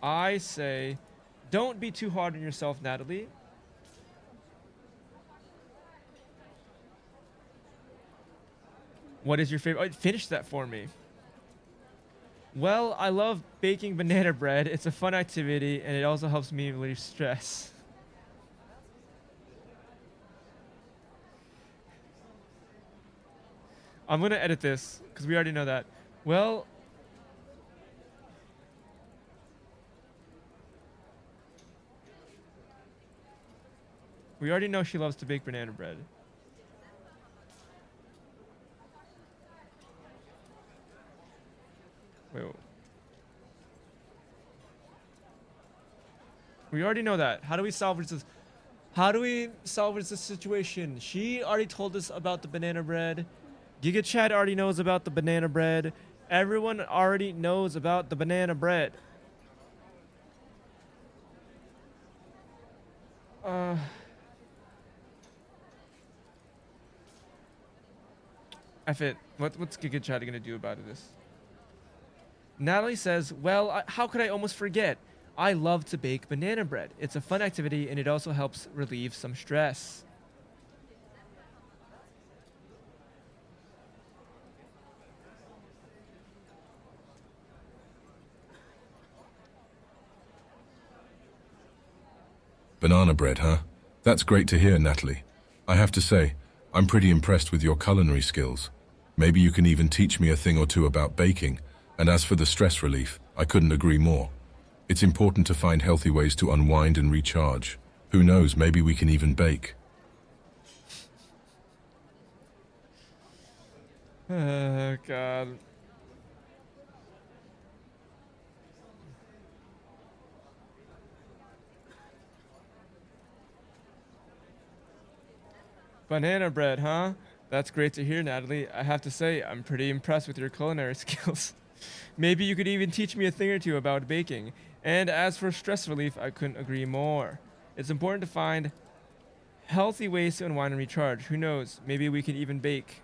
I say, don't be too hard on yourself, Natalie. What is your favorite? Oh, finish that for me. Well, I love baking banana bread. It's a fun activity, and it also helps me relieve stress. I'm going to edit this, because we already know that. Well, we already know she loves to bake banana bread. Wait. We already know that. How do we salvage this? How do we salvage this situation? She already told us about the banana bread. Giga Chad already knows about the banana bread. Everyone already knows about the banana bread. F it. What's Giga Chad gonna do about this? Natalie says, well, how could I almost forget? I love to bake banana bread. It's a fun activity, and it also helps relieve some stress. Banana bread, huh? That's great to hear, Natalie. I have to say, I'm pretty impressed with your culinary skills. Maybe you can even teach me a thing or two about baking, and as for the stress relief, I couldn't agree more. It's important to find healthy ways to unwind and recharge. Who knows, maybe we can even bake. Oh, God. Banana bread, huh? That's great to hear, Natalie. I have to say, I'm pretty impressed with your culinary skills. Maybe you could even teach me a thing or two about baking. And as for stress relief, I couldn't agree more. It's important to find healthy ways to unwind and recharge. Who knows? Maybe we can even bake.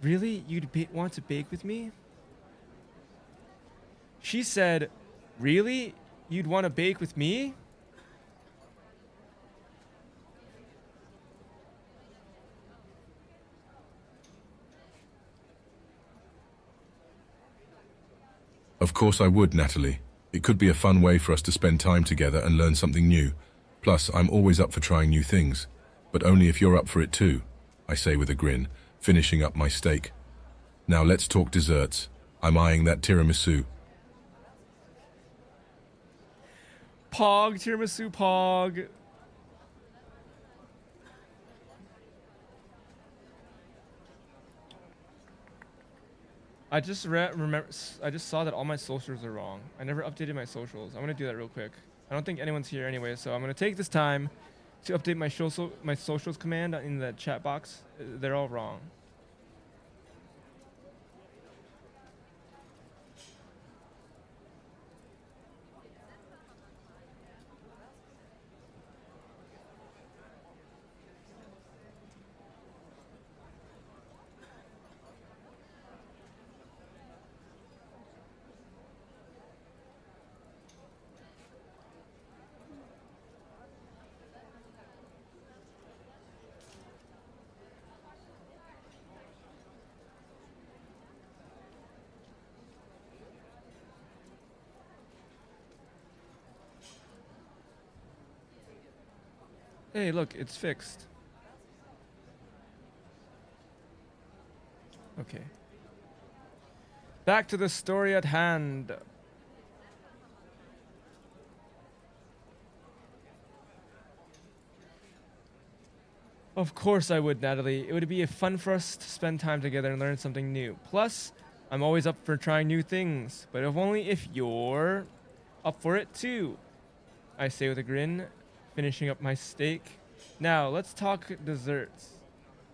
Really? You'd want to bake with me? She said, really? You'd want to bake with me? Of course I would, Natalie. It could be a fun way for us to spend time together and learn something new. Plus, I'm always up for trying new things. But only if you're up for it too, I say with a grin, finishing up my steak. Now let's talk desserts. I'm eyeing that tiramisu. Pog, tiramisu, pog. I just remember. I just saw that all my socials are wrong. I never updated my socials. I'm gonna do that real quick. I don't think anyone's here anyway, so I'm gonna take this time to update my socials command in the chat box. They're all wrong. Hey, look, it's fixed. Okay. Back to the story at hand. Of course I would, Natalie. It would be fun for us to spend time together and learn something new. Plus, I'm always up for trying new things, but if only if you're up for it too. I say with a grin, finishing up my steak. Now, let's talk desserts.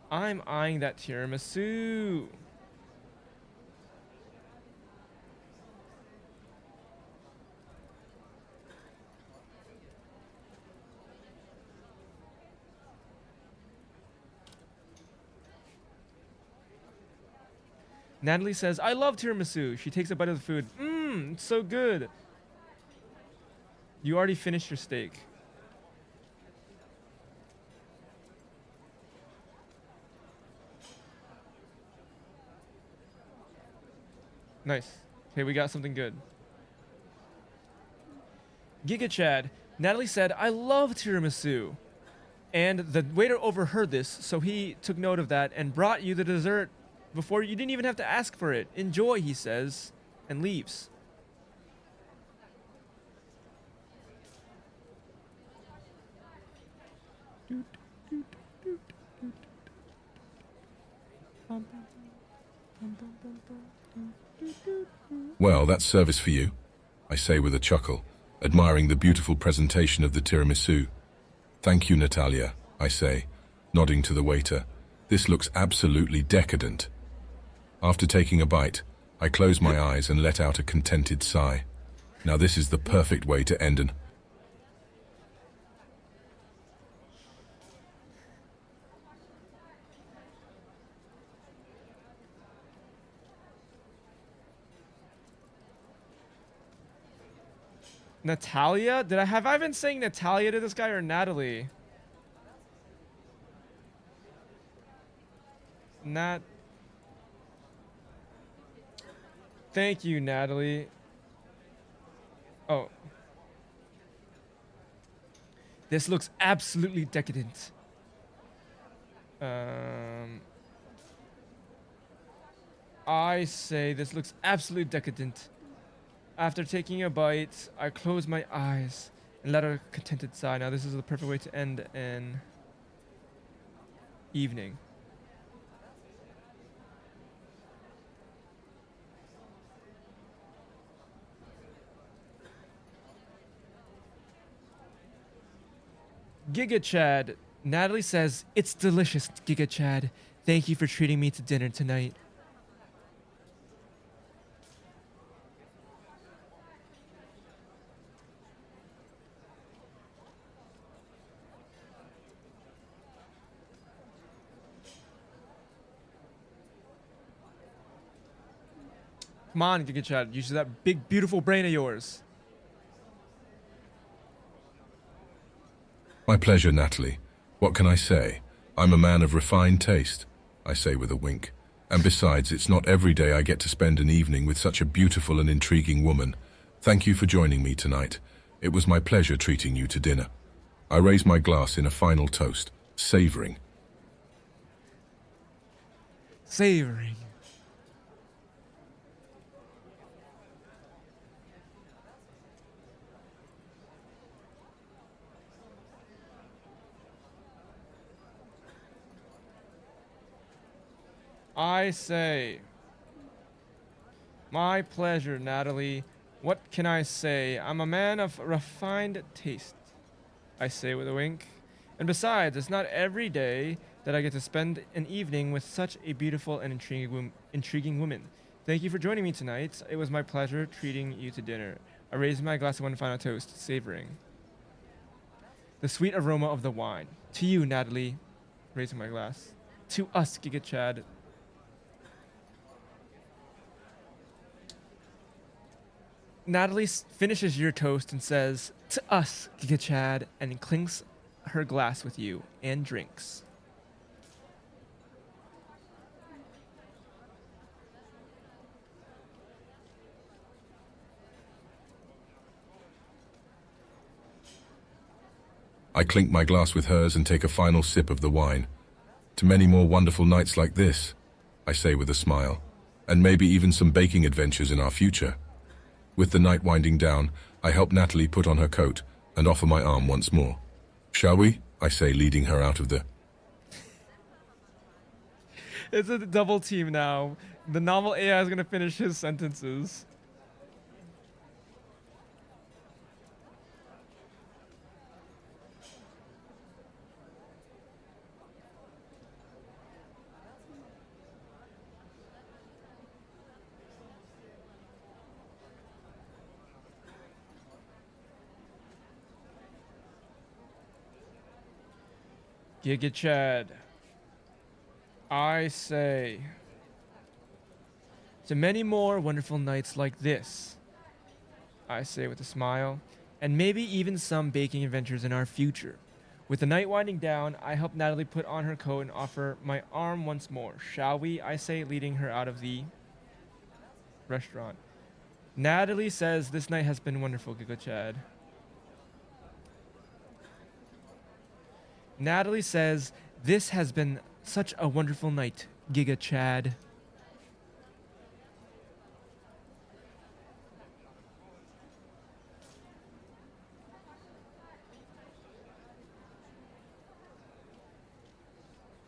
I'm eyeing that tiramisu. Natalie says, I love tiramisu. She takes a bite of the food. Mmm, it's so good. You already finished your steak. Nice. Okay, we got something good. Giga Chad. Natalie said, I love tiramisu. And the waiter overheard this, so he took note of that and brought you the dessert before you didn't even have to ask for it. Enjoy, he says, and leaves. Well, that's service for you, I say with a chuckle, admiring the beautiful presentation of the tiramisu. Thank you, Natalia, I say, nodding to the waiter. This looks absolutely decadent. After taking a bite, I close my eyes and let out a contented sigh. Now this is the perfect way to end an... Natalia? Have I been saying Natalia to this guy or Natalie? Nat. Thank you, Natalie. Oh. This looks absolutely decadent. I say this looks absolutely decadent. After taking a bite, I close my eyes and let a contented sigh. Now this is the perfect way to end an evening. Giga Chad. Natalie says, "It's delicious, Giga Chad. Thank you for treating me to dinner tonight." Come on, Giga Chad. Use that big, beautiful brain of yours. My pleasure, Natalie. What can I say? I'm a man of refined taste, I say with a wink. And besides, it's not every day I get to spend an evening with such a beautiful and intriguing woman. Thank you for joining me tonight. It was my pleasure treating you to dinner. I raise my glass in a final toast, savoring. Savoring. I say, my pleasure, Natalie. What can I say? I'm a man of refined taste, I say with a wink. And besides, it's not every day that I get to spend an evening with such a beautiful and intriguing woman. Thank you for joining me tonight. It was my pleasure treating you to dinner. I raise my glass of one final toast, savoring the sweet aroma of the wine. To you, Natalie, raising my glass. To us, Giga Chad. Natalie finishes your toast and says, "To us, Giga Chad," and clinks her glass with you and drinks. I clink my glass with hers and take a final sip of the wine. To many more wonderful nights like this, I say with a smile, and maybe even some baking adventures in our future. With the night winding down, I help Natalie put on her coat and offer my arm once more. Shall we? I say, leading her out of the... It's a double team now. The novel AI is going to finish his sentences. Giga Chad. I say, to many more wonderful nights like this, I say with a smile, and maybe even some baking adventures in our future. With the night winding down, I help Natalie put on her coat and offer my arm once more. Shall we? I say, leading her out of the restaurant. Natalie says, "This night has been wonderful, Giga Chad." Natalie says, "This has been such a wonderful night, Giga Chad."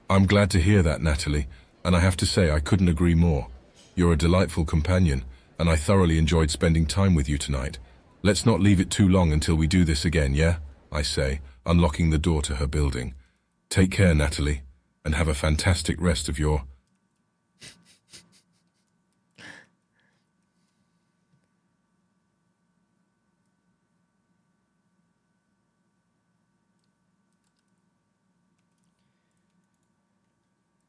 I'm glad to hear that, Natalie, and I have to say I couldn't agree more. You're a delightful companion, and I thoroughly enjoyed spending time with you tonight. Let's not leave it too long until we do this again, yeah? I say, unlocking the door to her building. Take care, Natalie, and have a fantastic rest of your...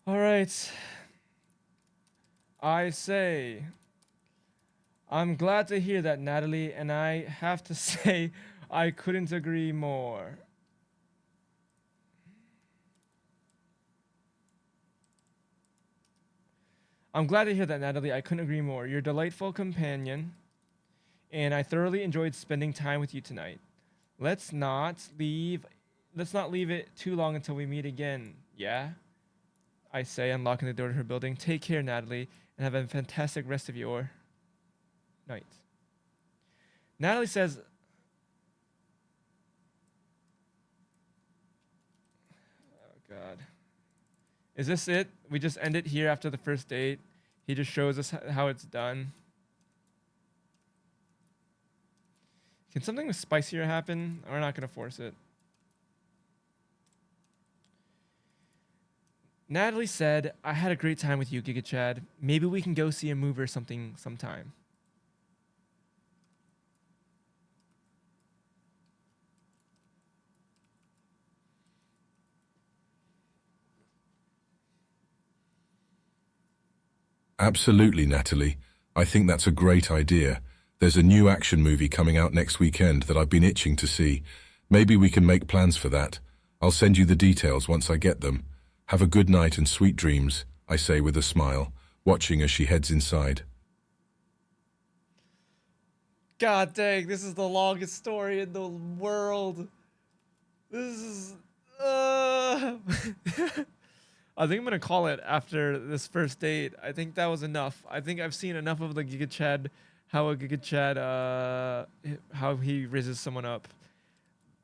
All right. I say, I'm glad to hear that, Natalie, and I have to say, I couldn't agree more. I'm glad to hear that, Natalie. I couldn't agree more. You're a delightful companion, and I thoroughly enjoyed spending time with you tonight. Let's not leave let's not leave it too long until we meet again. Yeah? I say, unlocking the door to her building. Take care, Natalie, and have a fantastic rest of your night. Natalie says, oh god. Is this it? We just end it here after the first date? He just shows us how it's done. Can something spicier happen? We're not going to force it. Natalie said, I had a great time with you, Giga Chad. Maybe we can go see a movie or something sometime. Absolutely, Natalie. I think that's a great idea. There's a new action movie coming out next weekend that I've been itching to see. Maybe we can make plans for that. I'll send you the details once I get them. Have a good night and sweet dreams, I say with a smile, watching as she heads inside. God dang, this is the longest story in the world. This is... I think I'm gonna call it after this first date. I think that was enough. I think I've seen enough of the Giga Chad, how a Giga Chad, how he rizzes someone up.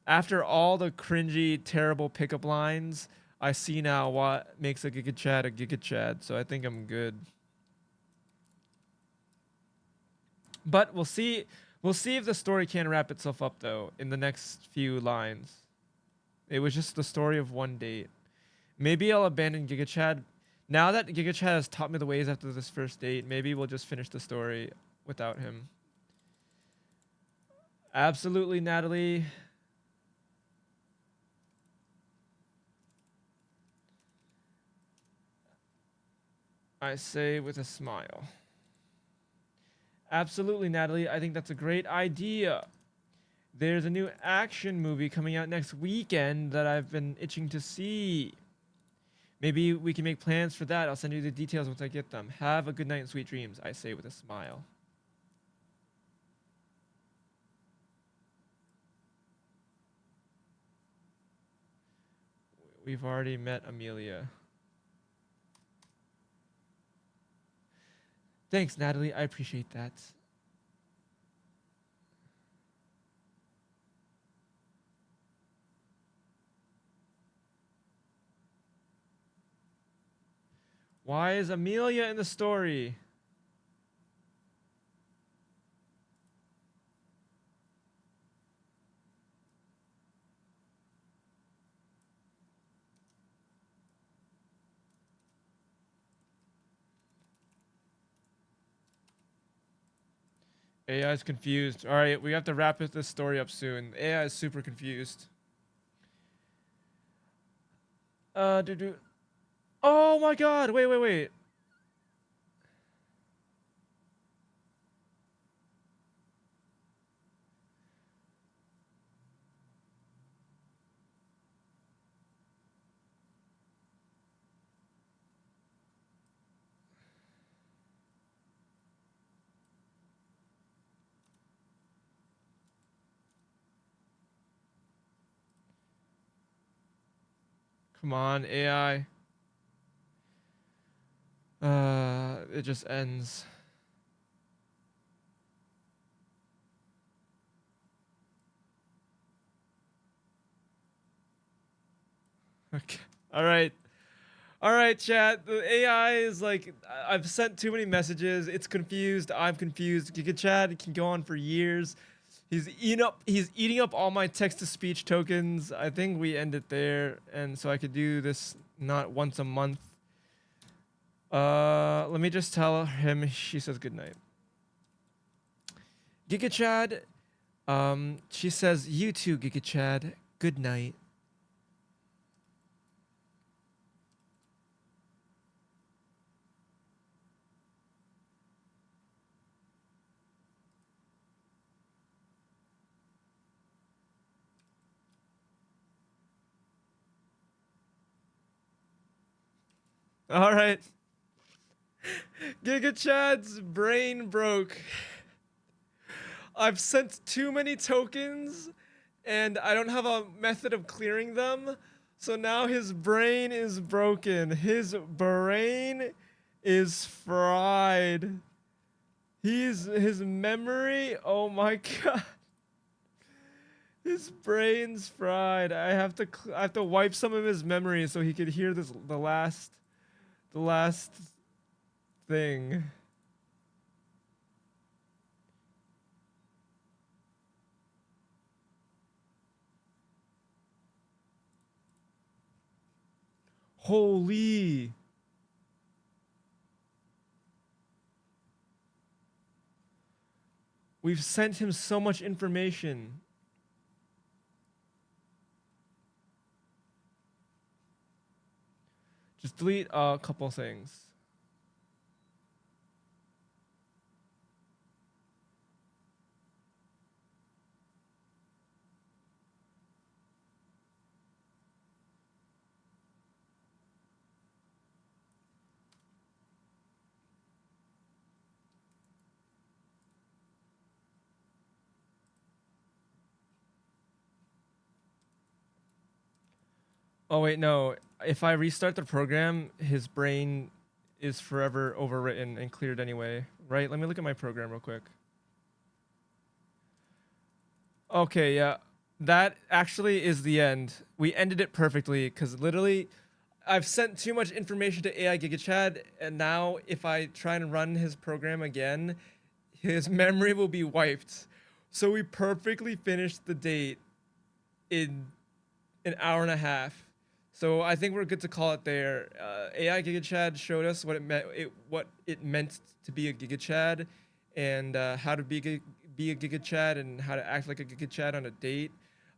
After all the cringy, terrible pickup lines, I see now what makes a Giga Chad, so I think I'm good. But we'll see if the story can wrap itself up though in the next few lines. It was just the story of one date. Maybe I'll abandon Giga Chad. Now that Giga Chad has taught me the ways after this first date, maybe we'll just finish the story without him. Absolutely, Natalie. I say with a smile. Absolutely, Natalie. I think that's a great idea. There's a new action movie coming out next weekend that I've been itching to see. Maybe we can make plans for that. I'll send you the details once I get them. Have a good night and sweet dreams, I say with a smile. We've already met Amelia. Thanks, Natalie. I appreciate that. Why is Amelia in the story? AI is confused. All right, we have to wrap this story up soon. AI is super confused. Oh my god, wait. Come on, AI. It just ends. Okay. All right. All right, chat. The AI is like, I've sent too many messages. It's confused. I'm confused. Giga Chat can go on for years. He's eating up all my text-to-speech tokens. I think we end it there, and so I could do this not once a month. Let me just tell him she says goodnight. Giga Chad, she says, you too, Giga Chad. Good night. All right. Giga Chad's brain broke. I've sent too many tokens and I don't have a method of clearing them. So now his brain is broken. His brain is fried. His memory. Oh my god. His brain's fried. I have to wipe some of his memory so he could hear the last thing. Holy. We've sent him so much information. Just delete a couple things. Oh wait, no. If I restart the program, his brain is forever overwritten and cleared anyway. Right? Let me look at my program real quick. Okay, yeah. That actually is the end. We ended it perfectly because literally I've sent too much information to AI GigaChad, and now if I try and run his program again, his memory will be wiped. So we perfectly finished the date in an hour and a half. So I think we're good to call it there. AI GigaChad showed us what it meant to be a GigaChad, and how to be a GigaChad and how to act like a GigaChad on a date.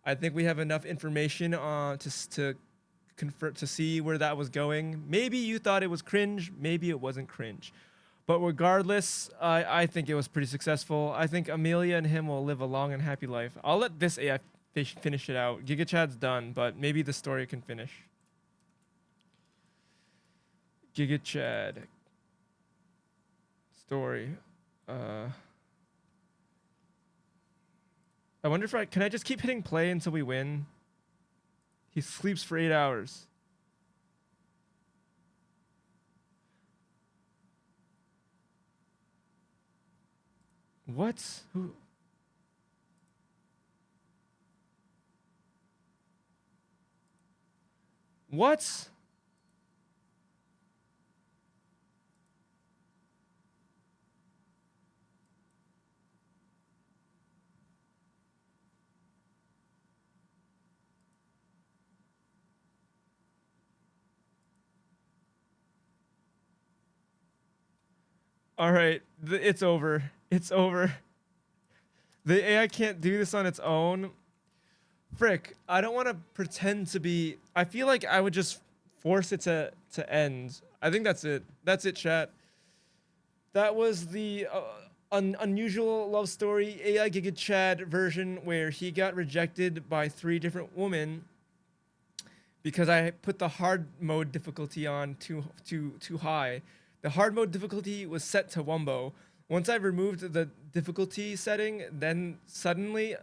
I think we have enough information to confirm to see where that was going. Maybe you thought it was cringe, maybe it wasn't cringe. But regardless, I think it was pretty successful. I think Amelia and him will live a long and happy life. I'll let this AI finish it out. GigaChad's done, but maybe the story can finish. GigaChad story. I wonder if can I just keep hitting play until we win? He sleeps for 8 hours. What? Who? What? All right, it's over. It's over. The AI can't do this on its own. Frick, I don't want to pretend to be. I feel like I would just force it to end. I think that's it. That's it, chat. That was the unusual love story AI Giga Chad version where he got rejected by 3 different women because I put the hard mode difficulty on too high. The hard mode difficulty was set to Wumbo. Once I removed the difficulty setting, then suddenly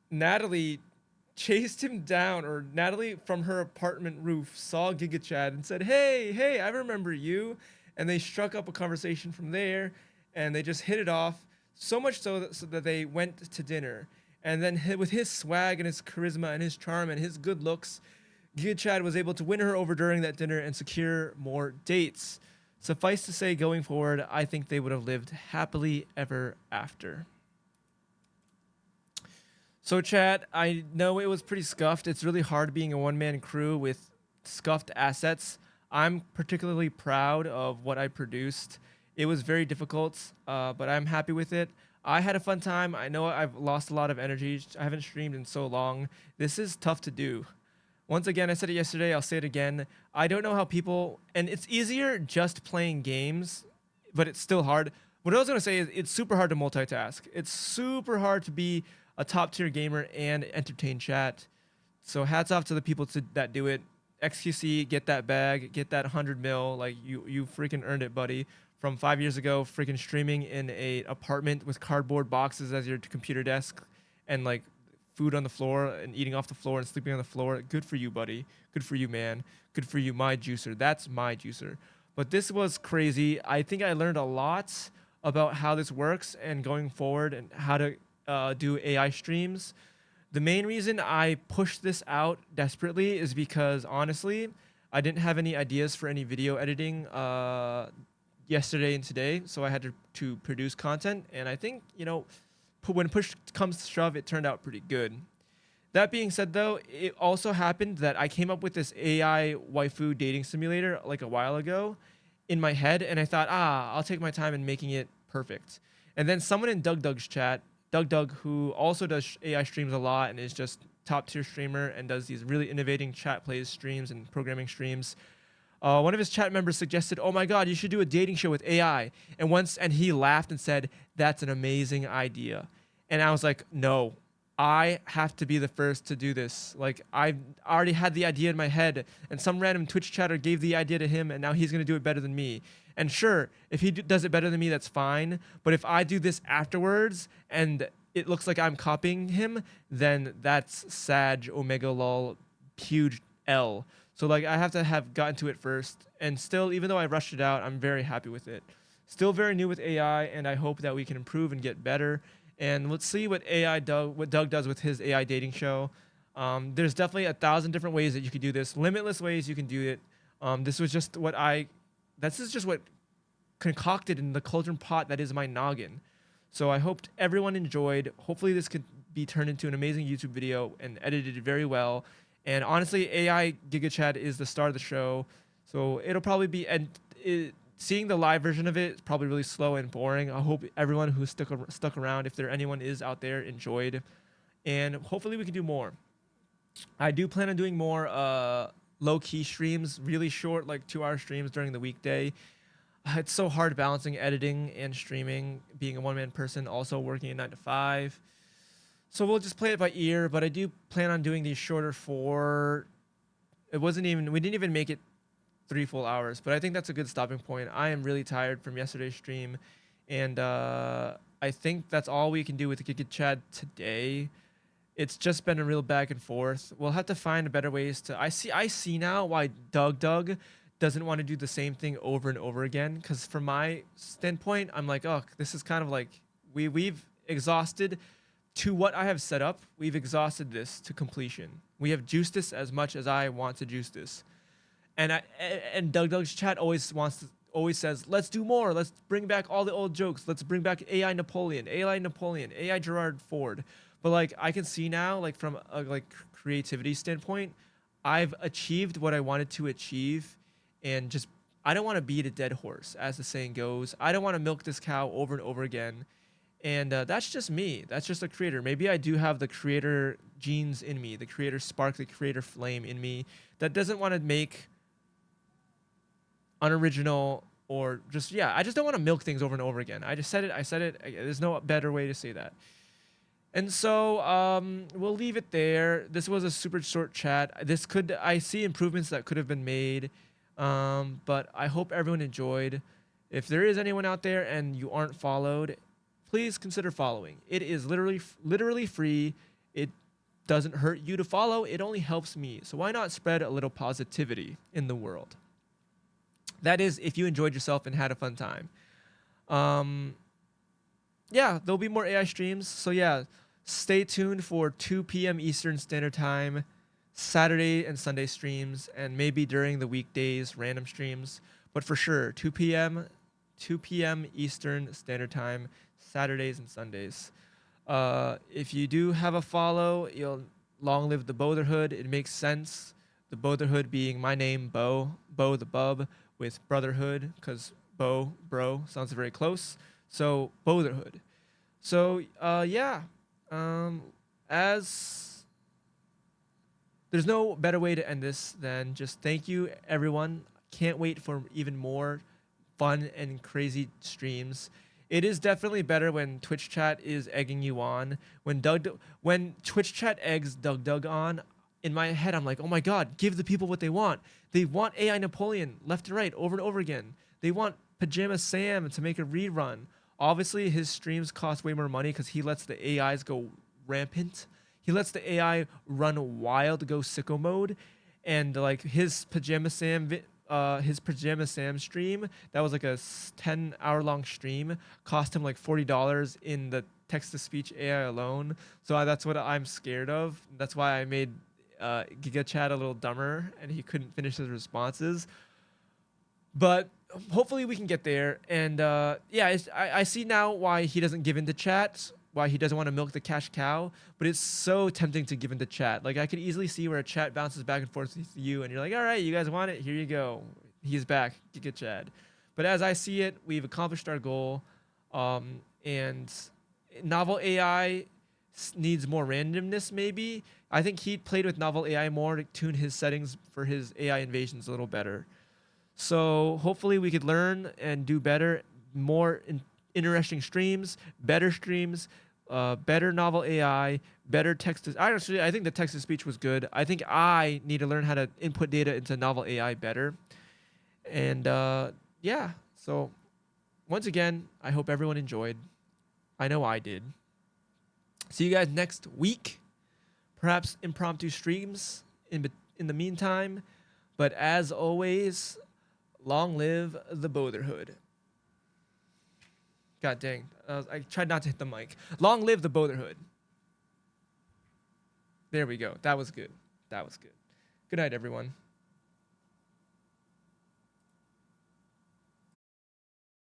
Natalie chased him down, or Natalie from her apartment roof saw Giga Chad and said, hey, I remember you. And they struck up a conversation from there, and they just hit it off, so much so that they went to dinner. And then with his swag and his charisma and his charm and his good looks, Giga Chad was able to win her over during that dinner and secure more dates. Suffice to say, going forward, I think they would have lived happily ever after. So, chat, I know it was pretty scuffed. It's really hard being a one-man crew with scuffed assets. I'm particularly proud of what I produced. It was very difficult, but I'm happy with it. I had a fun time. I know I've lost a lot of energy. I haven't streamed in so long. This is tough to do. Once again, I said it yesterday, I'll say it again. I don't know how people, and it's easier just playing games, but it's still hard. What I was going to say is it's super hard to multitask. It's super hard to be a top tier gamer and entertain chat. So hats off to the people that do it. XQC, get that bag, get that 100 mil. Like you freaking earned it, buddy. From 5 years ago, freaking streaming in a apartment with cardboard boxes as your computer desk, and like food on the floor and eating off the floor and sleeping on the floor. Good for you, buddy. Good for you, man. Good for you, my juicer. That's my juicer. But this was crazy. I think I learned a lot about how this works and going forward and how to do AI streams. The main reason I pushed this out desperately is because honestly, I didn't have any ideas for any video editing yesterday and today, so I had to produce content. And I think, you know, when push comes to shove, it turned out pretty good. That being said, though, it also happened that I came up with this AI waifu dating simulator like a while ago in my head, and I thought, I'll take my time in making it perfect. And then someone in Doug's chat, Doug, who also does AI streams a lot and is just top tier streamer and does these really innovating chat plays streams and programming streams. One of his chat members suggested, "Oh my God, you should do a dating show with AI." And he laughed and said, "That's an amazing idea." And I was like, "No, I have to be the first to do this. Like, I've already had the idea in my head, and some random Twitch chatter gave the idea to him, and now he's gonna do it better than me. And sure, if he does it better than me, that's fine. But if I do this afterwards and it looks like I'm copying him, then that's Sag Omega lol huge L. So like I have to have gotten to it first. And still, even though I rushed it out, I'm very happy with it. Still very new with AI, and I hope that we can improve and get better. And let's see what Doug does with his AI dating show. There's definitely 1,000 different ways that you could do this. Limitless ways you can do it. This is just what concocted in the cauldron pot that is my noggin. So I hoped everyone enjoyed. Hopefully this could be turned into an amazing YouTube video and edited very well. And honestly, AI Giga Chat is the star of the show. So it'll probably be, seeing the live version of it is probably really slow and boring. I hope everyone who stuck around, if anyone is out there, enjoyed. And hopefully we can do more. I do plan on doing more low-key streams, really short, like 2-hour streams during the weekday. It's so hard balancing editing and streaming, being a one-man person, also working a 9 to 5. So we'll just play it by ear, but I do plan on doing these shorter we didn't even make it 3 full hours, but I think that's a good stopping point. I am really tired from yesterday's stream, and I think that's all we can do with the Giga Chat today. It's just been a real back and forth. We'll have to find better ways to. I see now why Doug doesn't want to do the same thing over and over again. Because from my standpoint, I'm like, oh, this is kind of like we've exhausted to what I have set up. We've exhausted this to completion. We have juiced this as much as I want to juice this. And Doug's chat always says, let's do more. Let's bring back all the old jokes. Let's bring back AI Napoleon, AI Gerard Ford. But like I can see now, like from a creativity standpoint, I've achieved what I wanted to achieve, and just I don't want to beat a dead horse, as the saying goes. I don't want to milk this cow over and over again. And that's just me. That's just a creator. Maybe I do have the creator genes in me, the creator spark, the creator flame in me that doesn't want to make unoriginal or just, I just don't want to milk things over and over again. I said it. There's no better way to say that. And so we'll leave it there. This was a super short chat. I see improvements that could have been made, but I hope everyone enjoyed. If there is anyone out there and you aren't followed, please consider following. It is literally free. It doesn't hurt you to follow. It only helps me. So why not spread a little positivity in the world? That is, if you enjoyed yourself and had a fun time. There'll be more AI streams. So stay tuned for 2 p.m. Eastern Standard Time, Saturday and Sunday streams, and maybe during the weekdays, random streams. But for sure, 2 p.m. Eastern Standard Time, Saturdays and Sundays. If you do have a follow, you'll long live the Botherhood. It makes sense. The Botherhood being my name, Bo the Bub, with Brotherhood, because bro, sounds very close. So Botherhood. So as there's no better way to end this than just thank you, everyone. Can't wait for even more fun and crazy streams. It is definitely better when Twitch chat is egging you on. When Twitch chat eggs Doug on, in my head I'm like, oh my God, give the people what they want. They want AI Napoleon left and right, over and over again. They want Pajama Sam to make a rerun. Obviously, his streams cost way more money because he lets the AIs go rampant. He lets the AI run wild, go sicko mode, and like his Pajama Sam stream that was like a 10-hour long stream cost him like $40 in the text to speech AI alone. So that's what I'm scared of. That's why I made Giga Chat a little dumber and he couldn't finish his responses. But hopefully we can get there. And yeah, I see now why he doesn't give in to chat, why he doesn't want to milk the cash cow. But it's so tempting to give in to chat. Like I could easily see where a chat bounces back and forth with you, and you're like, all right, you guys want it? Here you go. He's back. Giga Chad. But as I see it, we've accomplished our goal. And novel AI needs more randomness, maybe. I think he played with novel AI more to tune his settings for his AI invasions a little better. So hopefully we could learn and do better, more interesting streams, better novel AI, better text. I think the text to speech was good. I think I need to learn how to input data into novel AI better. And yeah, so once again, I hope everyone enjoyed. I know I did. See you guys next week. Perhaps impromptu streams in the meantime. But as always, long live the Botherhood. God dang. I tried not to hit the mic. Long live the Botherhood. There we go. That was good. That was good. Good night, everyone.